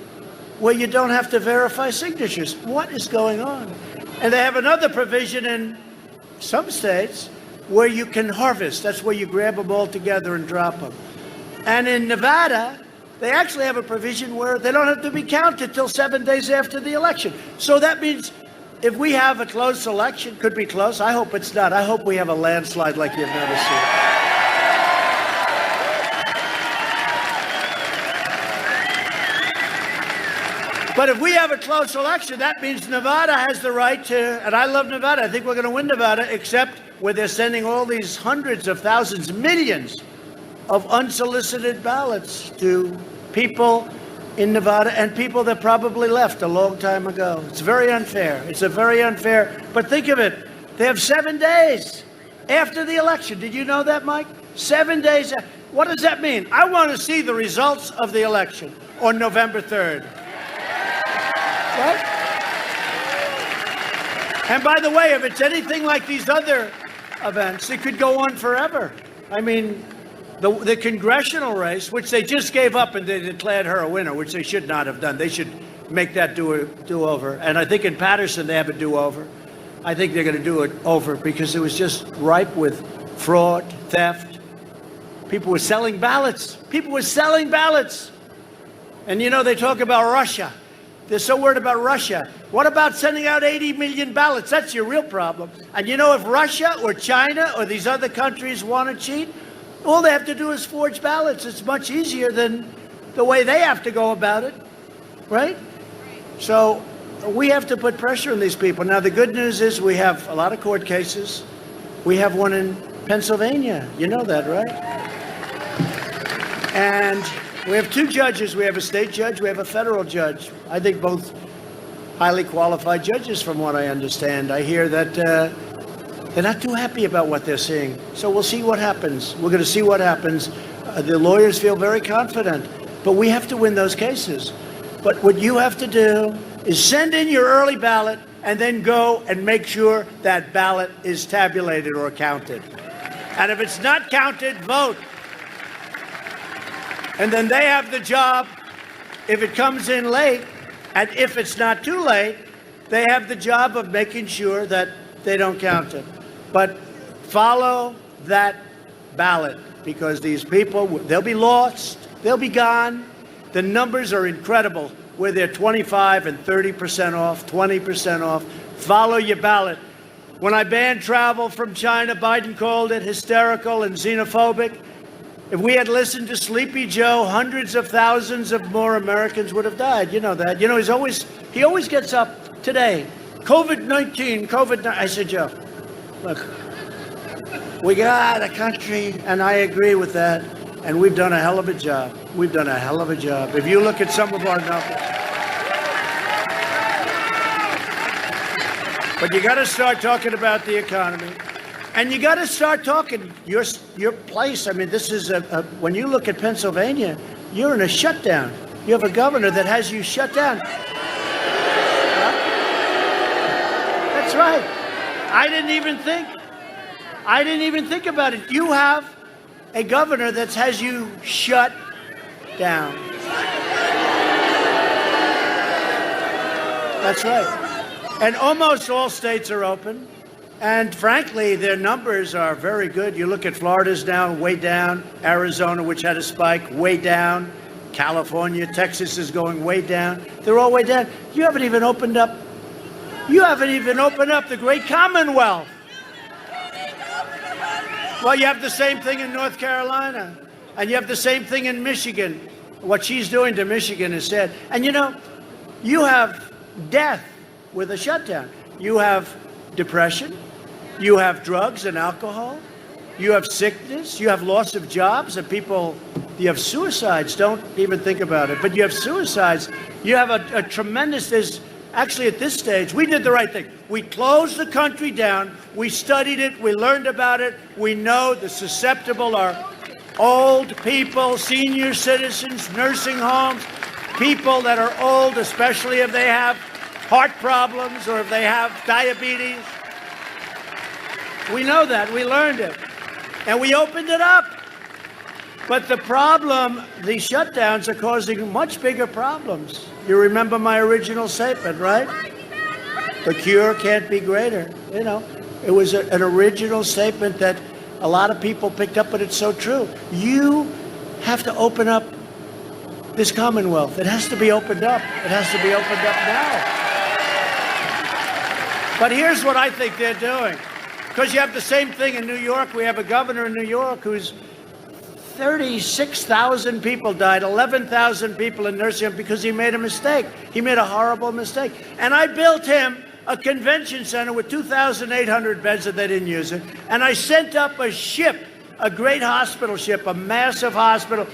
where you don't have to verify signatures. What is going on? And they have another provision in some states where you can harvest. That's where you grab them all together and drop them. And in Nevada, they actually have a provision where they don't have to be counted till 7 days after the election. So that means if we have a close election, could be close. I hope it's not. I hope we have a landslide like you've never seen. But if we have a close election, that means Nevada has the right to, and I love Nevada. I think we're going to win Nevada, except where they're sending all these hundreds of thousands, millions of unsolicited ballots to people in Nevada and people that probably left a long time ago. It's very unfair. It's a very unfair. But think of it. They have 7 days after the election. Did you know that, Mike? 7 days. What does that mean? I want to see the results of the election on November 3rd. Right? And by the way, if it's anything like these other events, it could go on forever. I mean, the congressional race, which they just gave up and they declared her a winner, which they should not have done. They should make that do-over. And I think in Patterson they have a do-over. I think they're going to do it over because it was just ripe with fraud, theft. People were selling ballots. People were selling ballots. And you know, they talk about Russia. They're so worried about Russia. What about sending out 80 million ballots? That's your real problem. And you know, if Russia or China or these other countries want to cheat, all they have to do is forge ballots. It's much easier than the way they have to go about it, right? So we have to put pressure on these people. Now, the good news is we have a lot of court cases. We have one in Pennsylvania. You know that, right? And we have two judges. We have a state judge. We have a federal judge. I think both highly qualified judges, from what I understand. I hear that they're not too happy about what they're seeing. So we'll see what happens. We're going to see what happens. The lawyers feel very confident. But we have to win those cases. But what you have to do is send in your early ballot and then go and make sure that ballot is tabulated or counted. And if it's not counted, vote. And then they have the job, if it comes in late, and if it's not too late, they have the job of making sure that they don't count it. But follow that ballot, because these people, they'll be lost, they'll be gone. The numbers are incredible, where they're 25 and 30% off, 20% off. Follow your ballot. When I banned travel from China, Biden called it hysterical and xenophobic. If we had listened to Sleepy Joe, hundreds of thousands of more Americans would have died. You know that. You know, he always gets up today. COVID-19, COVID-19. I said, Joe, look, we got a country, and I agree with that, and we've done a hell of a job. We've done a hell of a job. If you look at some of our numbers. But you got to start talking about the economy. And you got to start talking your place. I mean, this is when you look at Pennsylvania, you're in a shutdown. You have a governor that has you shut down. That's right. I didn't even think about it. You have a governor that has you shut down. That's right. And almost all states are open. And frankly, their numbers are very good. You look at Florida's down, way down. Arizona, which had a spike, way down. California, Texas is going way down. They're all way down. You haven't even opened up the great Commonwealth. Well, you have the same thing in North Carolina. And you have the same thing in Michigan. What she's doing to Michigan is sad. And you have death with a shutdown. You have depression. You have drugs and alcohol. You have sickness. You have loss of jobs and people. You have suicides. Don't even think about it. But you have suicides. You have a tremendous. Actually, at this stage, we did the right thing. We closed the country down. We studied it. We learned about it. We know the susceptible are old people, senior citizens, nursing homes, people that are old, especially if they have heart problems or if they have diabetes. We know that. We learned it. And we opened it up. But the problem, these shutdowns are causing much bigger problems. You remember my original statement, right? The cure can't be greater. It was an original statement that a lot of people picked up, but it's so true. You have to open up this Commonwealth. It has to be opened up. It has to be opened up now. But here's what I think they're doing. Because you have the same thing in New York. We have a governor in New York who's 36,000 people died, 11,000 people in nursing homes because he made a mistake. He made a horrible mistake. And I built him a convention center with 2,800 beds and they didn't use it. And I sent up a ship, a great hospital ship, a massive hospital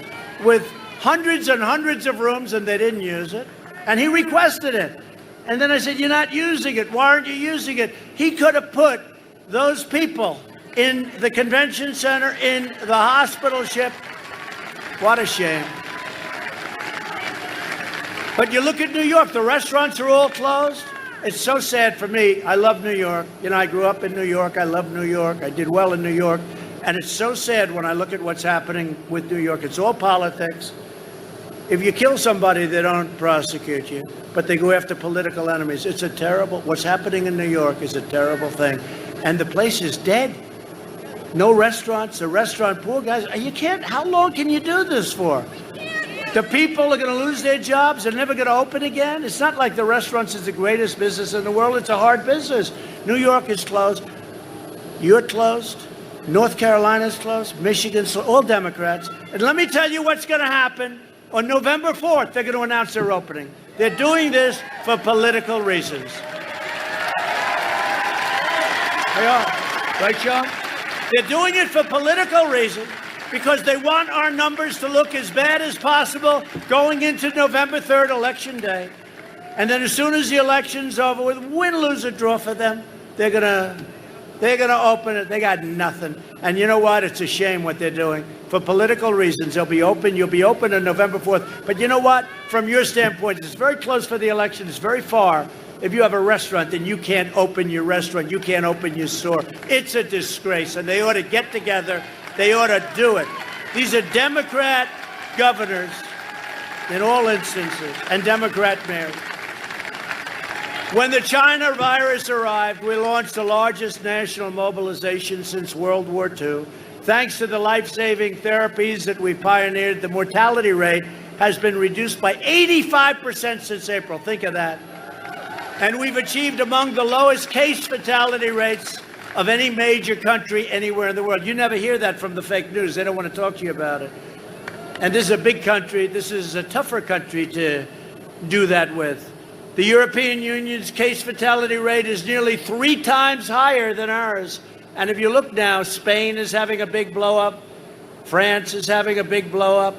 with hundreds and hundreds of rooms and they didn't use it. And he requested it. And then I said, you're not using it. Why aren't you using it? He could have put those people in the convention center, in the hospital ship. What a shame. But you look at New York, the restaurants are all closed. It's so sad for me. I love New York. I grew up in New York. I love New York. I did well in New York. And it's so sad when I look at what's happening with New York. It's all politics. If you kill somebody, they don't prosecute you, but they go after political enemies. It's what's happening in New York is a terrible thing. And the place is dead. No restaurants, the restaurant poor guys. How long can you do this for? The people are going to lose their jobs. They're never going to open again. It's not like the restaurants is the greatest business in the world. It's a hard business. New York is closed. You're closed. North Carolina's closed. Michigan's closed. All Democrats. And let me tell you what's going to happen. On November 4th, they're going to announce their opening. They're doing this for political reasons. They are. Right, Sean? They're doing it for political reasons because they want our numbers to look as bad as possible going into November 3rd, Election Day. And then as soon as the election's over with, win, lose, or draw for them, they're gonna open it. They got nothing. And you know what? It's a shame what they're doing. For political reasons, they'll be open. You'll be open on November 4th. But you know what? From your standpoint, it's very close for the election. It's very far. If you have a restaurant, then you can't open your restaurant. You can't open your store. It's a disgrace. And they ought to get together. They ought to do it. These are Democrat governors in all instances and Democrat mayors. When the China virus arrived, we launched the largest national mobilization since World War II. Thanks to the life-saving therapies that we pioneered, the mortality rate has been reduced by 85% since April. Think of that. And we've achieved among the lowest case fatality rates of any major country anywhere in the world. You never hear that from the fake news. They don't want to talk to you about it. And this is a big country. This is a tougher country to do that with. The European Union's case fatality rate is nearly 3 times higher than ours. And if you look now, Spain is having a big blow up. France is having a big blow up.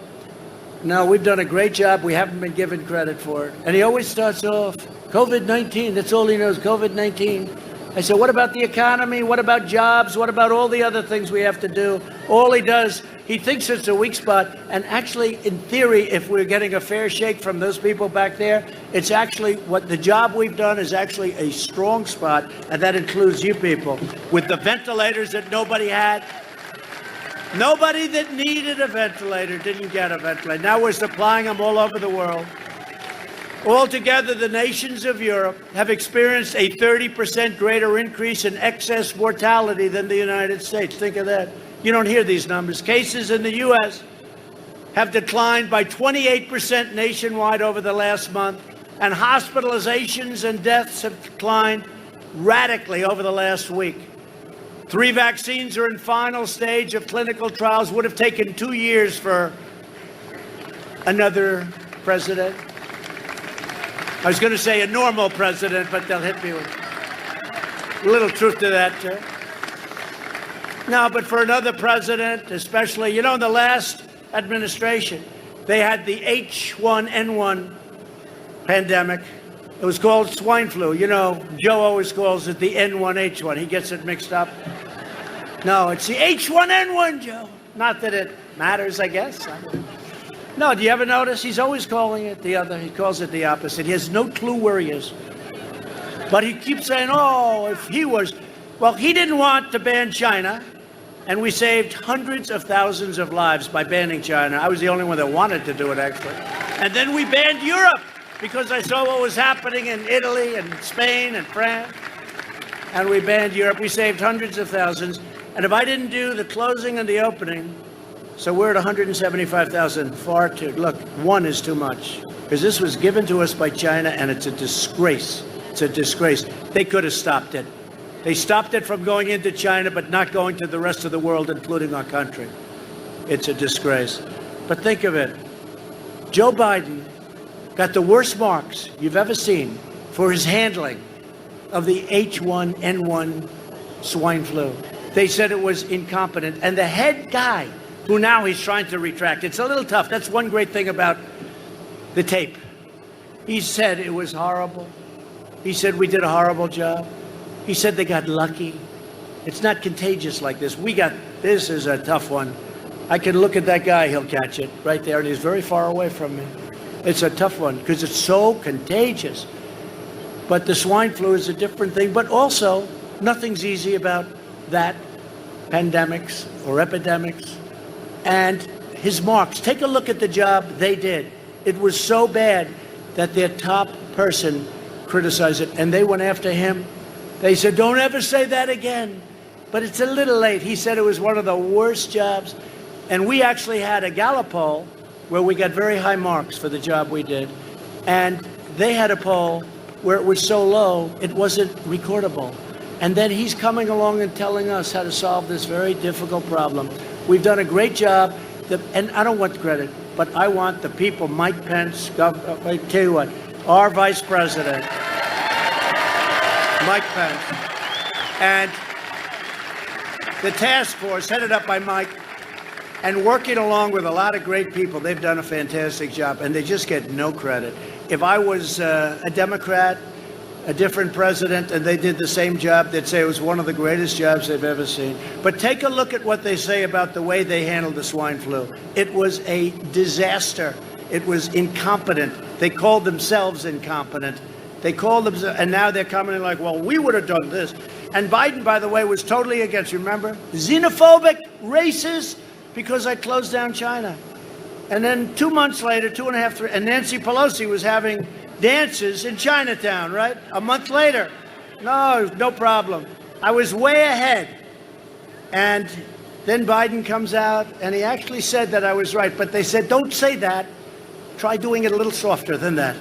No, we've done a great job. We haven't been given credit for it. And he always starts off, COVID-19, that's all he knows, COVID-19. I said, what about the economy? What about jobs? What about all the other things we have to do? All he does He thinks it's a weak spot. And actually, in theory, if we're getting a fair shake from those people back there, it's actually what the job we've done is actually a strong spot. And that includes you people with the ventilators that nobody had. Nobody that needed a ventilator didn't get a ventilator. Now we're supplying them all over the world. Altogether, the nations of Europe have experienced a 30% greater increase in excess mortality than the United States. Think of that. You don't hear these numbers. Cases in the U.S. have declined by 28% nationwide over the last month, and hospitalizations and deaths have declined radically over the last week. 3 vaccines are in final stage of clinical trials. Would have taken 2 years for another president. I was going to say a normal president, but they'll hit me with a little truth to that, too. No, but for another president, especially, in the last administration, they had the H1N1 pandemic. It was called swine flu. Joe always calls it the N1H1. He gets it mixed up. No, it's the H1N1, Joe. Not that it matters, I guess. No, do you ever notice? He's always calling it the other. He calls it the opposite. He has no clue where he is. But he keeps saying, if he was... Well, he didn't want to ban China, and we saved hundreds of thousands of lives by banning China. I was the only one that wanted to do it, actually. And then we banned Europe, because I saw what was happening in Italy and Spain and France. And we banned Europe. We saved hundreds of thousands. And if I didn't do the closing and the opening... So we're at 175,000, far too. Look, 1 is too much, because this was given to us by China, and it's a disgrace. It's a disgrace. They could have stopped it. They stopped it from going into China, but not going to the rest of the world, including our country. It's a disgrace. But think of it. Joe Biden got the worst marks you've ever seen for his handling of the H1N1 swine flu. They said it was incompetent. And the head guy, who now he's trying to retract. It's a little tough. That's one great thing about the tape. He said it was horrible. He said we did a horrible job. He said they got lucky. It's not contagious like this. This is a tough one. I can look at that guy, he'll catch it right there, and he's very far away from me. It's a tough one because it's so contagious. But the swine flu is a different thing. But also, nothing's easy about that, pandemics or epidemics. And his marks. Take a look at the job they did. It was so bad that their top person criticized it, and they went after him. They said, don't ever say that again. But it's a little late. He said it was one of the worst jobs. And we actually had a Gallup poll where we got very high marks for the job we did. And they had a poll where it was so low, it wasn't recordable. And then he's coming along and telling us how to solve this very difficult problem. We've done a great job, and I don't want credit, but I want the people, Mike Pence, I tell you what, our Vice President, Mike Pence, and the task force headed up by Mike, and working along with a lot of great people. They've done a fantastic job, and they just get no credit. If I was a Democrat, a different president, and they did the same job, they'd say it was one of the greatest jobs they've ever seen. But take a look at what they say about the way they handled the swine flu. It was a disaster. It was incompetent. They called themselves incompetent. They called themselves, and now they're coming in like, well, we would have done this. And Biden, by the way, was totally against, remember? Xenophobic, racist, because I closed down China. And then 2 months later, 2.5, 3, and Nancy Pelosi was having dances in Chinatown, right? A month later. No problem. I was way ahead. And then Biden comes out, and he actually said that I was right. But they said, don't say that. Try doing it a little softer than that.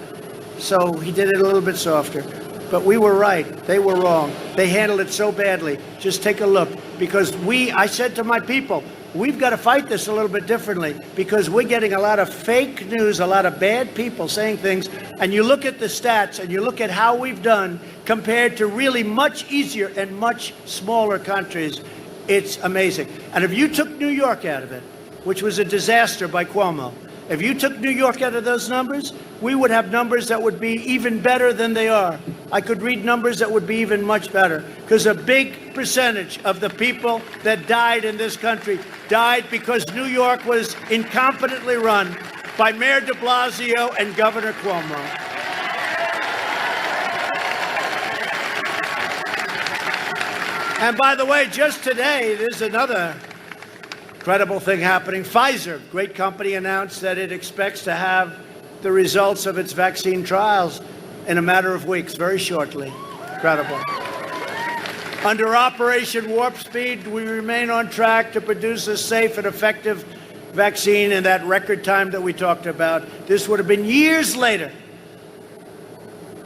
So he did it a little bit softer. But we were right. They were wrong. They handled it so badly. Just take a look. Because I said to my people, we've got to fight this a little bit differently, because we're getting a lot of fake news, a lot of bad people saying things. And you look at the stats and you look at how we've done compared to really much easier and much smaller countries. It's amazing. And if you took New York out of it, which was a disaster by Cuomo, If you took New York out of those numbers, we would have numbers that would be even better than they are. I could read numbers that would be even much better, because a big percentage of the people that died in this country died because New York was incompetently run by Mayor de Blasio and Governor Cuomo. And by the way, just today, there's another incredible thing happening. Pfizer, great company, announced that it expects to have the results of its vaccine trials in a matter of weeks, very shortly. Incredible. Under Operation Warp Speed, we remain on track to produce a safe and effective vaccine in that record time that we talked about. This would have been years later.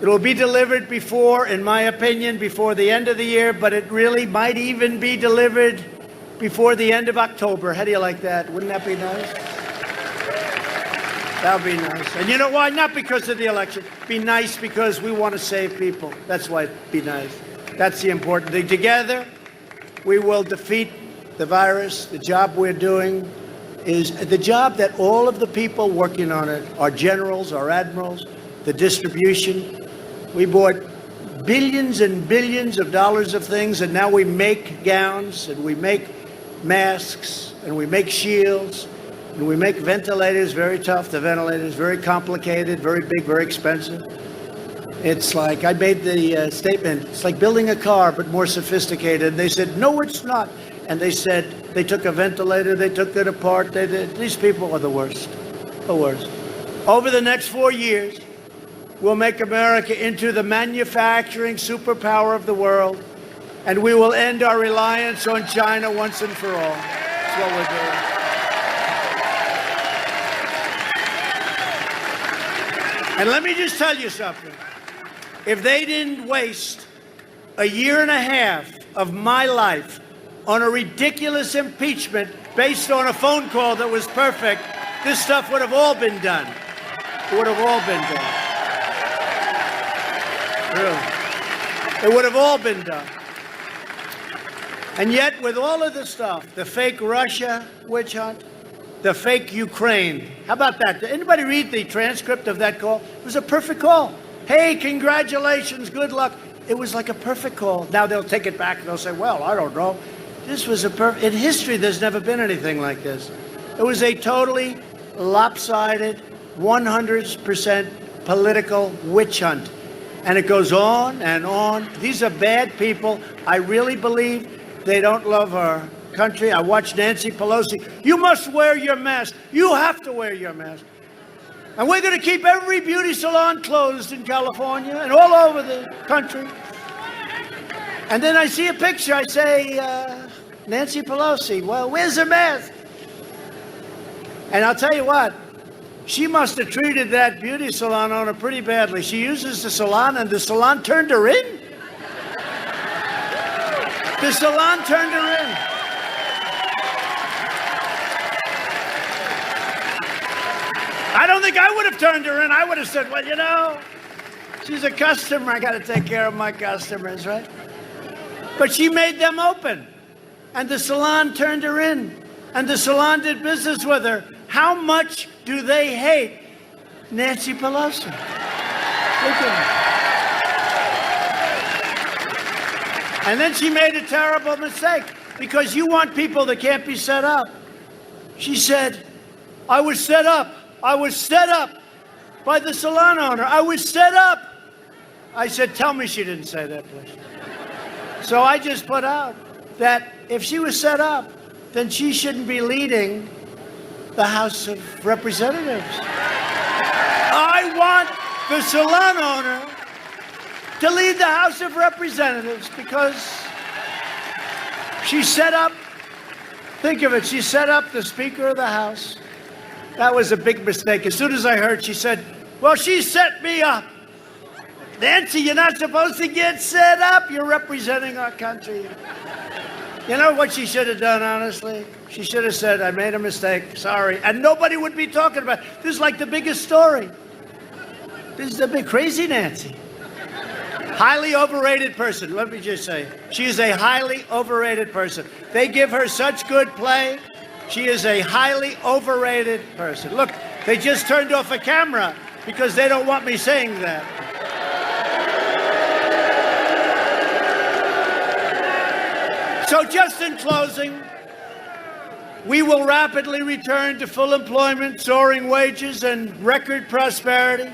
It will be delivered before, in my opinion, before the end of the year, but it really might even be delivered before the end of October. How do you like that? Wouldn't that be nice? That would be nice. And you know why? Not because of the election. Be nice because we want to save people. That's why it'd be nice. That's the important thing. Together, we will defeat the virus. The job we're doing is the job that all of the people working on it, our generals, our admirals, the distribution. We bought billions and billions of dollars of things, and now we make gowns, and we make masks, and we make shields, and we make ventilators. Very tough, the ventilators, very complicated, very big, very expensive. It's like, I made the statement, it's like building a car, but more sophisticated. And they said, no, it's not. And they said, they took a ventilator, they took it apart. These people are the worst, the worst. Over the next 4 years, we'll make America into the manufacturing superpower of the world, and we will end our reliance on China once and for all. That's what we're doing. And let me just tell you something. If they didn't waste a year and a half of my life on a ridiculous impeachment based on a phone call that was perfect, this stuff would have all been done. It would have all been done. Really. It would have all been done. And yet, with all of this stuff, the fake Russia witch hunt, the fake Ukraine, how about that? Did anybody read the transcript of that call? It was a perfect call. Hey, congratulations, good luck. It was like a perfect call. Now they'll take it back and they'll say, well, I don't know. This was a perfect, in history, there's never been anything like this. It was a totally lopsided, 100% political witch hunt. And it goes on and on. These are bad people. I really believe they don't love our country. I watched Nancy Pelosi. You must wear your mask. You have to wear your mask. And we're going to keep every beauty salon closed in California and all over the country. And then I see a picture. I say, Nancy Pelosi, well, where's her mask? And I'll tell you what. She must have treated that beauty salon owner pretty badly. She uses the salon, and the salon turned her in. The salon turned her in. I don't think I would have turned her in. I would have said, well, you know, she's a customer. I got to take care of my customers, right? But she made them open, and the salon turned her in, and the salon did business with her. How much do they hate Nancy Pelosi? Look at her. And then she made a terrible mistake, because you want people that can't be set up. She said, I was set up. I was set up by the salon owner. I was set up. I said, tell me she didn't say that, please. So I just put out that if she was set up, then she shouldn't be leading the House of Representatives. I want the salon owner to lead the House of Representatives because she set up, think of it, she set up the Speaker of the House. That was a big mistake. As soon as I heard, she said, well, she set me up. Nancy, you're not supposed to get set up. You're representing our country. You know what she should have done, honestly? She should have said, I made a mistake, sorry. And nobody would be talking about it. This is like the biggest story. This is the big crazy Nancy. Highly overrated person, let me just say. She is a highly overrated person. They give her such good play. She is a highly overrated person. Look, They just turned off a camera because they don't want me saying that. So just in closing, we will rapidly return to full employment, soaring wages, and record prosperity.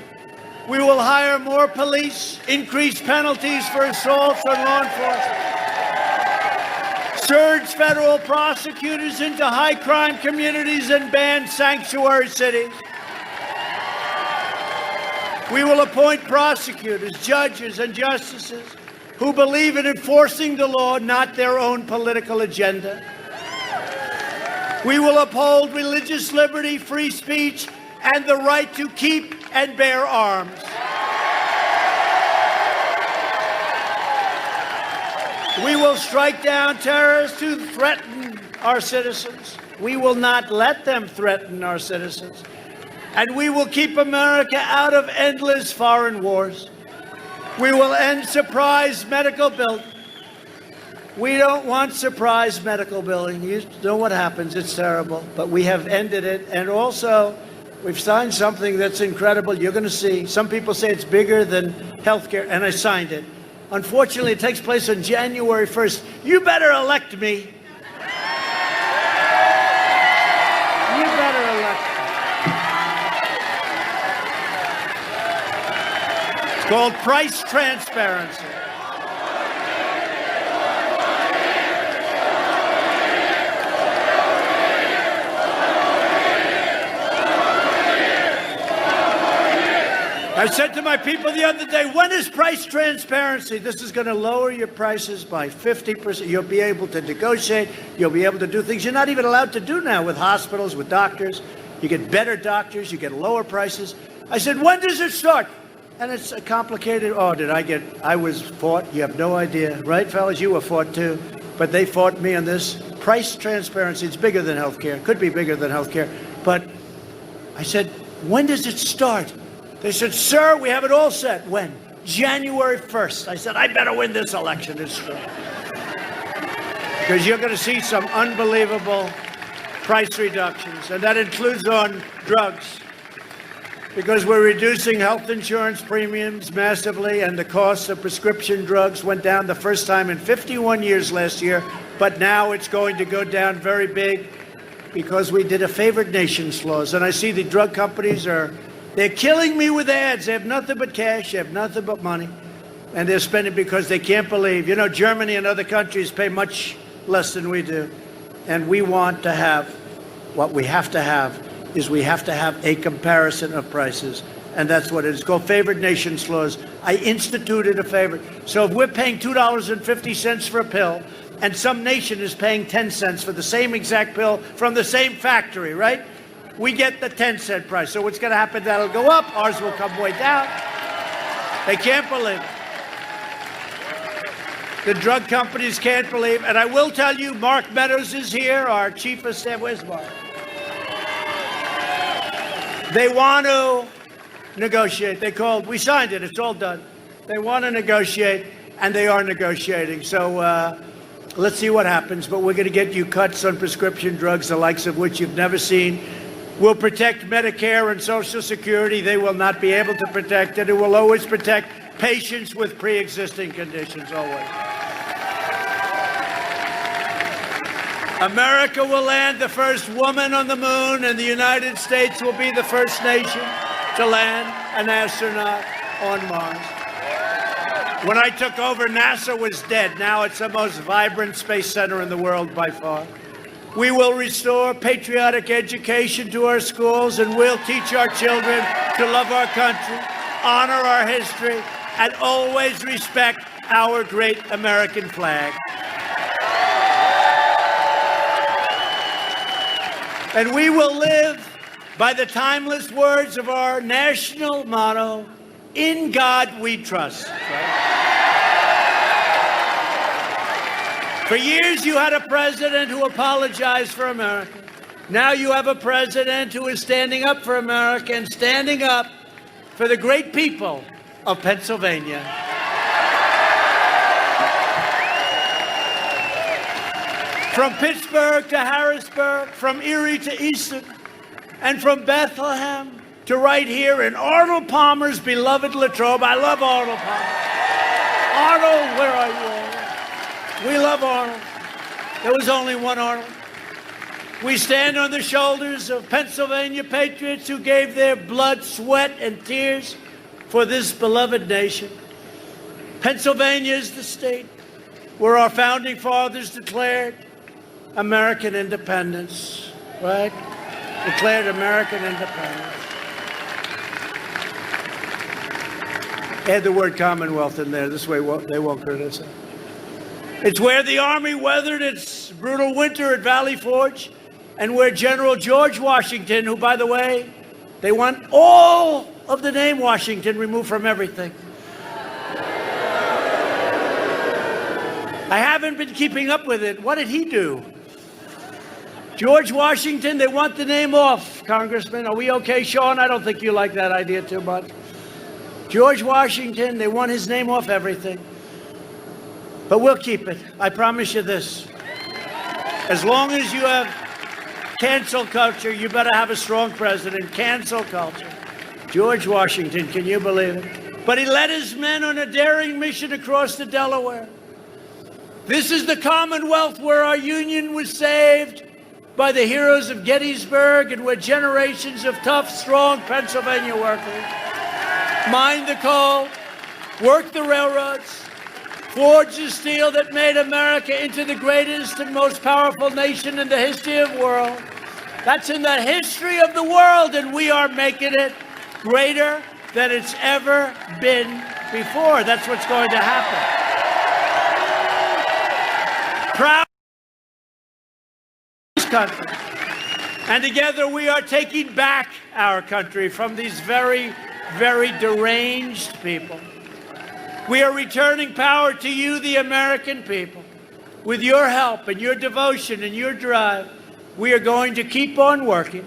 We will hire more police, increase penalties for assaults on law enforcement, surge federal prosecutors into high-crime communities, and ban sanctuary cities. We will appoint prosecutors, judges, and justices who believe in enforcing the law, not their own political agenda. We will uphold religious liberty, free speech, and the right to keep and bear arms. We will strike down terrorists who threaten our citizens. We will not let them threaten our citizens. And we will keep America out of endless foreign wars. We will end surprise medical billing. We don't want surprise medical billing. You know what happens. It's terrible. But we have ended it. And also, we've signed something that's incredible. You're going to see. Some people say it's bigger than health care, and I signed it. Unfortunately, it takes place on January 1st. You better elect me. You better elect me. It's called price transparency. I said to my people the other day, when is price transparency? This is going to lower your prices by 50%. You'll be able to negotiate. You'll be able to do things you're not even allowed to do now with hospitals, with doctors. You get better doctors. You get lower prices. I said, when does it start? And it's a complicated. Oh, I was fought. You have no idea. Right, fellas? You were fought too. But they fought me on this. Price transparency. It's bigger than health care. Could be bigger than health care. But I said, when does it start? They said, sir, we have it all set. When? January 1st. I said, I better win this election. It's true. Because you're going to see some unbelievable price reductions. And that includes on drugs. Because we're reducing health insurance premiums massively, and the cost of prescription drugs went down the first time in 51 years last year. But now it's going to go down very big because we did a favored nations clause. And I see the drug companies they're killing me with ads. They have nothing but cash. They have nothing but money. And they're spending because they can't believe. You know, Germany and other countries pay much less than we do. And we want to have, what we have to have is we have to have a comparison of prices. And that's what it is. It's called favored nations laws. I instituted a favorite. So if we're paying $2.50 for a pill, and some nation is paying 10 cents for the same exact pill from the same factory, right? We get the 10-cent price. So what's going to happen? That'll go up. Ours will come way down. They can't believe it. The drug companies can't believe. And I will tell you, Mark Meadows is here, our chief of staff. Where's Mark? They want to negotiate. We signed it. It's all done. They want to negotiate, and they are negotiating. So let's see what happens. But we're going to get you cuts on prescription drugs, the likes of which you've never seen. We'll protect Medicare and Social Security. They will not be able to protect it. It will always protect patients with pre-existing conditions, always. America will land the first woman on the moon, and the United States will be the first nation to land an astronaut on Mars. When I took over, NASA was dead. Now it's the most vibrant space center in the world by far. We will restore patriotic education to our schools, and we'll teach our children to love our country, honor our history, and always respect our great American flag. And we will live by the timeless words of our national motto, in God we trust. For years, you had a president who apologized for America. Now you have a president who is standing up for America and standing up for the great people of Pennsylvania. From Pittsburgh to Harrisburg, from Erie to Easton, and from Bethlehem to right here in Arnold Palmer's beloved Latrobe. I love Arnold Palmer. Arnold, where are you, Arnold? We love Arnold. There was only one Arnold. We stand on the shoulders of Pennsylvania patriots who gave their blood, sweat, and tears for this beloved nation. Pennsylvania is the state where our founding fathers declared American independence, right? Declared American independence. Add the word Commonwealth in there. This way they won't criticize. It's where the Army weathered its brutal winter at Valley Forge, and where General George Washington, who, by the way, they want all of the name Washington removed from everything. I haven't been keeping up with it. What did he do? George Washington, they want the name off, Congressman. Are we okay, Sean? I don't think you like that idea too much. George Washington, they want his name off everything. But we'll keep it. I promise you this. As long as you have cancel culture, you better have a strong president. Cancel culture. George Washington, can you believe it? But he led his men on a daring mission across the Delaware. This is the Commonwealth where our Union was saved by the heroes of Gettysburg, and where generations of tough, strong Pennsylvania workers mined the coal, worked the railroads, forged the steel that made America into the greatest and most powerful nation in the history of the world. That's in the history of the world, and we are making it greater than it's ever been before. That's what's going to happen. Proud of this country. And together we are taking back our country from these very, very deranged people. We are returning power to you, the American people. With your help and your devotion and your drive, we are going to keep on working.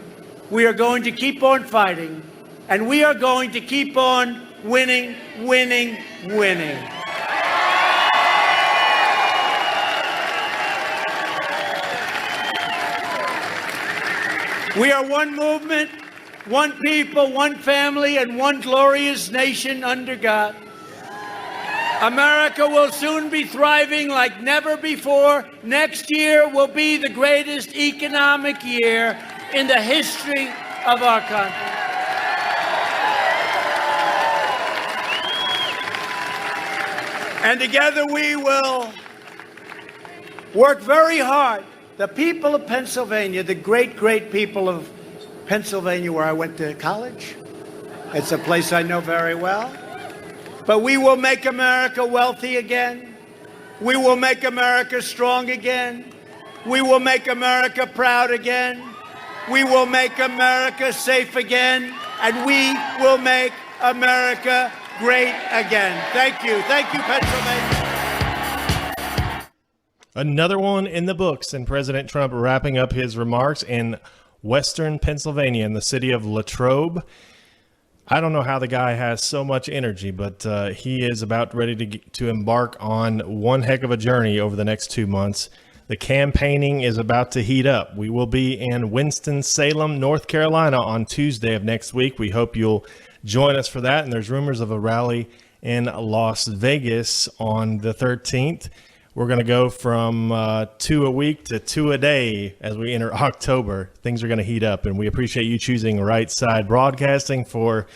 We are going to keep on fighting. And we are going to keep on winning, winning, winning. We are one movement, one people, one family, and one glorious nation under God. America will soon be thriving like never before. Next year will be the greatest economic year in the history of our country. And together we will work very hard. The people of Pennsylvania, the great, great people of Pennsylvania, where I went to college. It's a place I know very well. But we will make America wealthy again. We will make America strong again. We will make America proud again. We will make America safe again. And we will make America great again. Thank you. Thank you, Pennsylvania. Another one in the books, and President Trump wrapping up his remarks in Western Pennsylvania in the city of Latrobe. I don't know how the guy has so much energy, but he is about ready to embark on one heck of a journey over the next 2 months. The campaigning is about to heat up. We will be in Winston-Salem, North Carolina on Tuesday of next week. We hope you'll join us for that. And there's rumors of a rally in Las Vegas on the 13th. We're going to go from 2 a week to 2 a day as we enter October. Things are going to heat up, and we appreciate you choosing Right Side Broadcasting for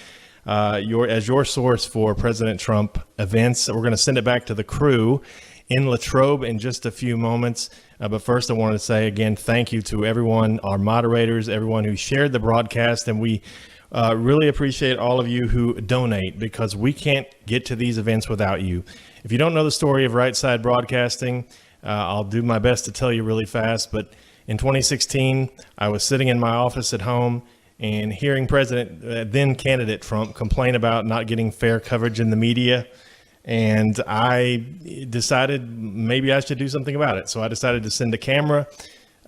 your source for President Trump events. We're going to send it back to the crew in Latrobe in just a few moments. But first, I want to say again, thank you to everyone, our moderators, everyone who shared the broadcast, and we really appreciate all of you who donate, because we can't get to these events without you. If you don't know the story of Right Side Broadcasting, I'll do my best to tell you really fast. But in 2016, I was sitting in my office at home and hearing then candidate Trump complain about not getting fair coverage in the media. And I decided maybe I should do something about it. So I decided to send a camera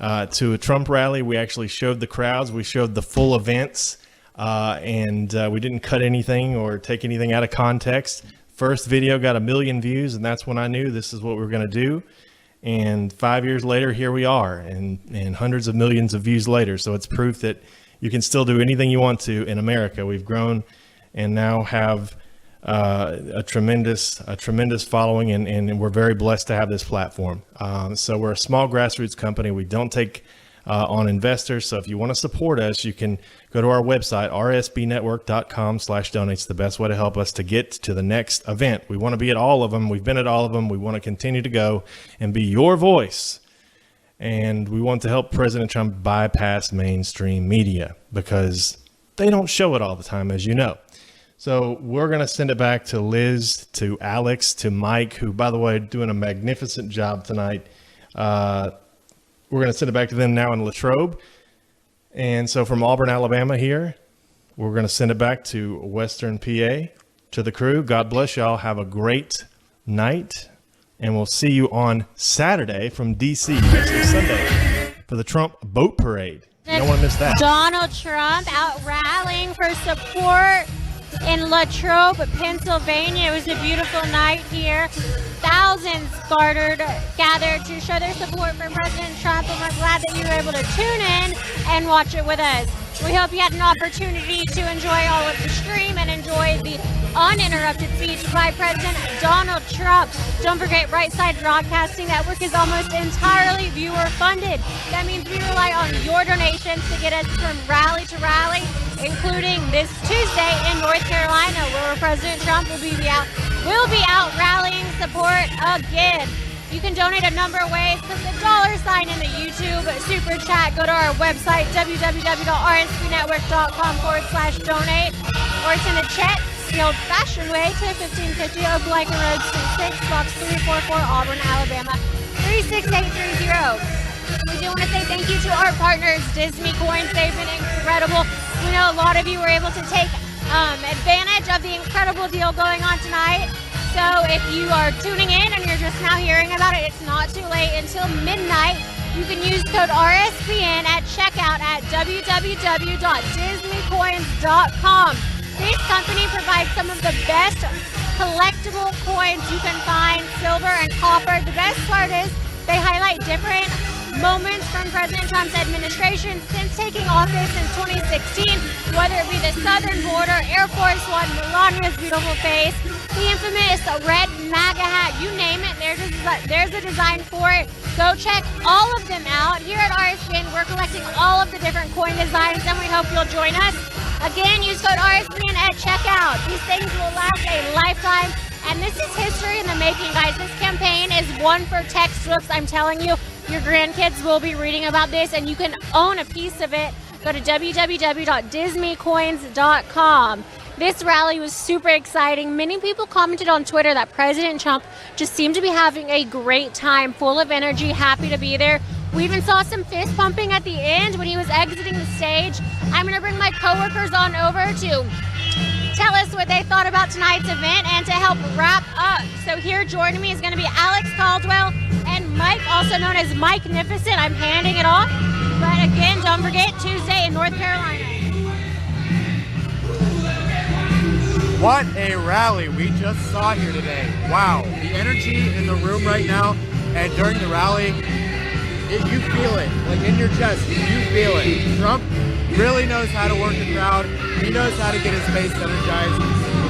to a Trump rally. We actually showed the crowds. We showed the full events. And we didn't cut anything or take anything out of context. First video got 1 million views, and that's when I knew this is what we were going to do. And 5 years later, here we are, and hundreds of millions of views later. So it's proof that you can still do anything you want to in America. We've grown and now have a tremendous following, and we're very blessed to have this platform. So we're a small grassroots company. We don't take on investors. So if you want to support us, you can go to our website, rsbnetwork.com/donate. It's the best way to help us to get to the next event. We want to be at all of them. We've been at all of them. We want to continue to go and be your voice. And we want to help President Trump bypass mainstream media because they don't show it all the time, as you know. So we're going to send it back to Liz, to Alex, to Mike, who, by the way, doing a magnificent job tonight. We're going to send it back to them now in Latrobe. And so from Auburn, Alabama here, we're going to send it back to Western PA, to the crew. God bless y'all. Have a great night. And we'll see you on Saturday from D.C. next week Sunday for the Trump boat parade. You don't want to miss that. Donald Trump out rallying for support in Latrobe, Pennsylvania. It was a beautiful night here. Thousands gathered to show their support for President Trump, and we're glad that you were able to tune in and watch it with us. We hope you had an opportunity to enjoy all of the stream and enjoy the uninterrupted speech by President Donald Trump. Don't forget, Right Side Broadcasting Network is almost entirely viewer funded. That means we rely on your donations to get us from rally to rally, including this Tuesday in North Carolina, where President Trump will be out rallying support again. You can donate a number of ways. Put the $ in the YouTube super chat. Go to our website, www.rsbnetwork.com/donate, or send a check the old-fashioned way to 1550 O'Blanken Road, Suite 6, Box 344, Auburn, Alabama, 36830. We do want to say thank you to our partners, Disney Coins. They've been incredible. We know a lot of you were able to take advantage of the incredible deal going on tonight. So if you are tuning in and you're just now hearing about it, it's not too late. Until midnight, you can use code RSBN at checkout at www.disneycoins.com. This company provides some of the best collectible coins you can find, silver and copper. The best part is they highlight different moments from President Trump's administration since taking office in 2016, whether it be the southern border, Air Force One, Melania's beautiful face, the infamous red MAGA hat, you name it, there's a design for it. Go check all of them out. Here at RSBN, we're collecting all of the different coin designs, and we hope you'll join us. Again, use code RSBN at checkout. These things will last a lifetime, and this is history in the making, guys. This campaign is one for textbooks. I'm telling you, your grandkids will be reading about this, and you can own a piece of it. Go to www.disneycoins.com. This rally was super exciting. Many people commented on Twitter that President Trump just seemed to be having a great time, full of energy, happy to be there. We even saw some fist pumping at the end when he was exiting the stage. I'm going to bring my coworkers on over to tell us what they thought about tonight's event and to help wrap up. So here joining me is going to be Alex Caldwell and Mike, also known as Mike-nificent. I'm handing it off. But again, don't forget, Tuesday in North Carolina. What a rally we just saw here today. Wow, the energy in the room right now and during the rally, you feel it, like in your chest, you feel it. Trump really knows how to work the crowd. He knows how to get his base energized,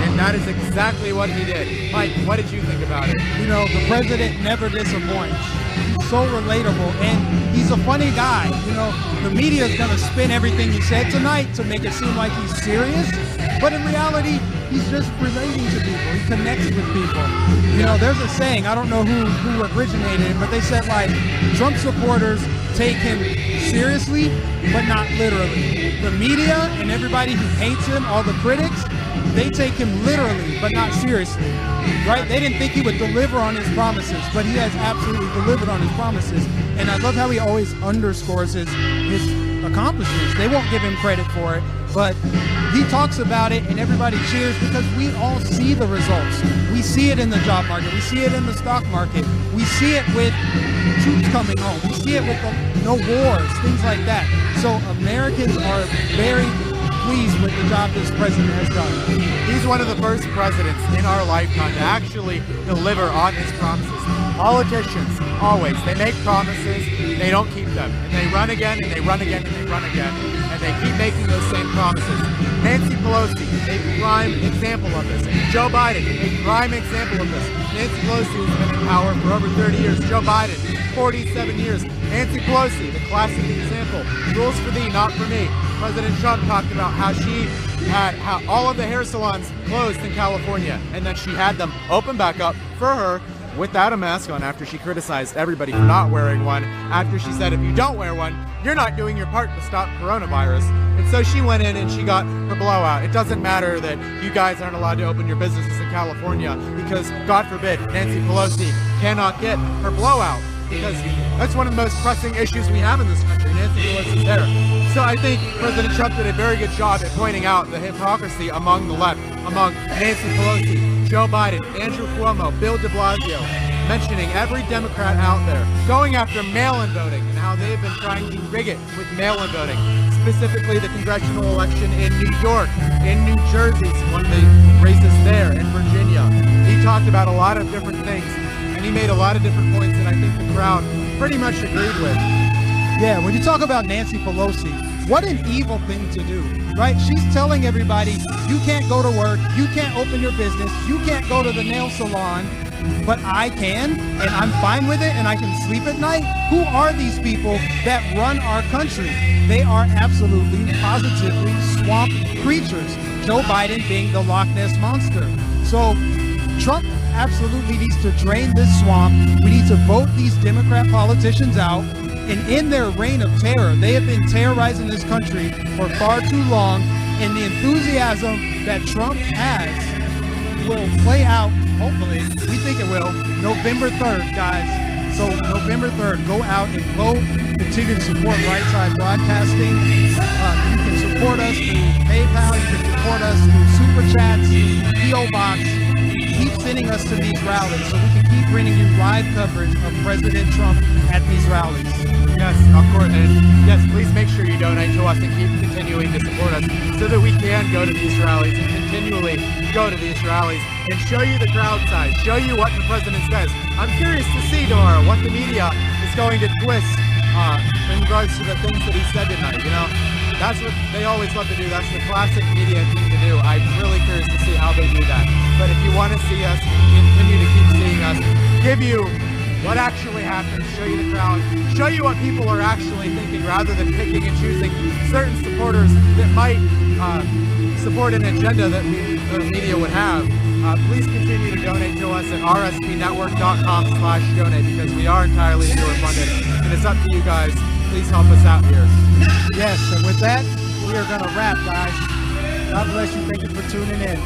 and that is exactly what he did. Mike, what did you think about it? You know, the president never disappoints. He's so relatable, and he's a funny guy. You know, the media is going to spin everything he said tonight to make it seem like he's serious, but in reality, he's just relating to people. He connects with people. You know, there's a saying, I don't know who originated it, but they said, like, Trump supporters take him seriously, but not literally. The media and everybody who hates him, all the critics, they take him literally, but not seriously, right? They didn't think he would deliver on his promises, but he has absolutely delivered on his promises. And I love how he always underscores his accomplishments. They won't give him credit for it, but he talks about it and everybody cheers because we all see the results. We see it in the job market. We see it in the stock market. We see it with troops coming home. We see it with no wars, things like that. So Americans are very pleased with the job this president has done. He's one of the first presidents in our lifetime to actually deliver on his promises. Politicians, always, they make promises, they don't keep them. And they run again, and they run again, and they run again. And they keep making those same promises. Nancy Pelosi, a prime example of this. Joe Biden, a prime example of this. Nancy Pelosi has been in power for over 30 years. Joe Biden, 47 years. Nancy Pelosi, the classic example. Rules for thee, not for me. President Trump talked about how she had all of the hair salons closed in California, and then she had them open back up for her without a mask on after she criticized everybody for not wearing one, after she said if you don't wear one, you're not doing your part to stop coronavirus. And so she went in and she got her blowout. It doesn't matter that you guys aren't allowed to open your businesses in California because, God forbid, Nancy Pelosi cannot get her blowout, because that's one of the most pressing issues we have in this country, Nancy Pelosi's hair. So I think President Trump did a very good job at pointing out the hypocrisy among the left, among Nancy Pelosi, Joe Biden, Andrew Cuomo, Bill de Blasio, mentioning every Democrat out there, going after mail-in voting and how they've been trying to rig it with mail-in voting, specifically the congressional election in New York, in New Jersey, one of the races there, in Virginia. He talked about a lot of different things, and he made a lot of different points that I think the crowd pretty much agreed with. Yeah, when you talk about Nancy Pelosi, what an evil thing to do, right? She's telling everybody, you can't go to work, you can't open your business, you can't go to the nail salon, but I can, and I'm fine with it, and I can sleep at night. Who are these people that run our country? They are absolutely, positively swamp creatures. Joe Biden being the Loch Ness Monster. So Trump absolutely needs to drain this swamp. We need to vote these Democrat politicians out. And in their reign of terror, they have been terrorizing this country for far too long. And the enthusiasm that Trump has will play out, hopefully, we think it will, November 3rd, guys. So November 3rd, go out and vote. Continue to support Right Side Broadcasting. You can support us through PayPal. You can support us through Super Chats, P.O. Box. Keep sending us to these rallies so we can keep bringing you live coverage of President Trump at these rallies. Yes, of course. And yes, please make sure you donate to us and keep continuing to support us so that we can go to these rallies and continually go to these rallies and show you the crowd size, show you what the president says. I'm curious to see tomorrow what the media is going to twist in regards to the things that he said tonight. You know, that's what they always love to do. That's the classic media thing to do. I'm really curious to see how they do that. But if you want to see us, continue to keep seeing us, give you what actually happens, show you the crowd, show you what people are actually thinking rather than picking and choosing certain supporters that might support an agenda that the media would have. Please continue to donate to us at rspnetwork.com/donate because we are entirely viewer funded and it's up to you guys. Please help us out here. Yes, and with that, we are going to wrap, guys. God bless you. Thank you for tuning in.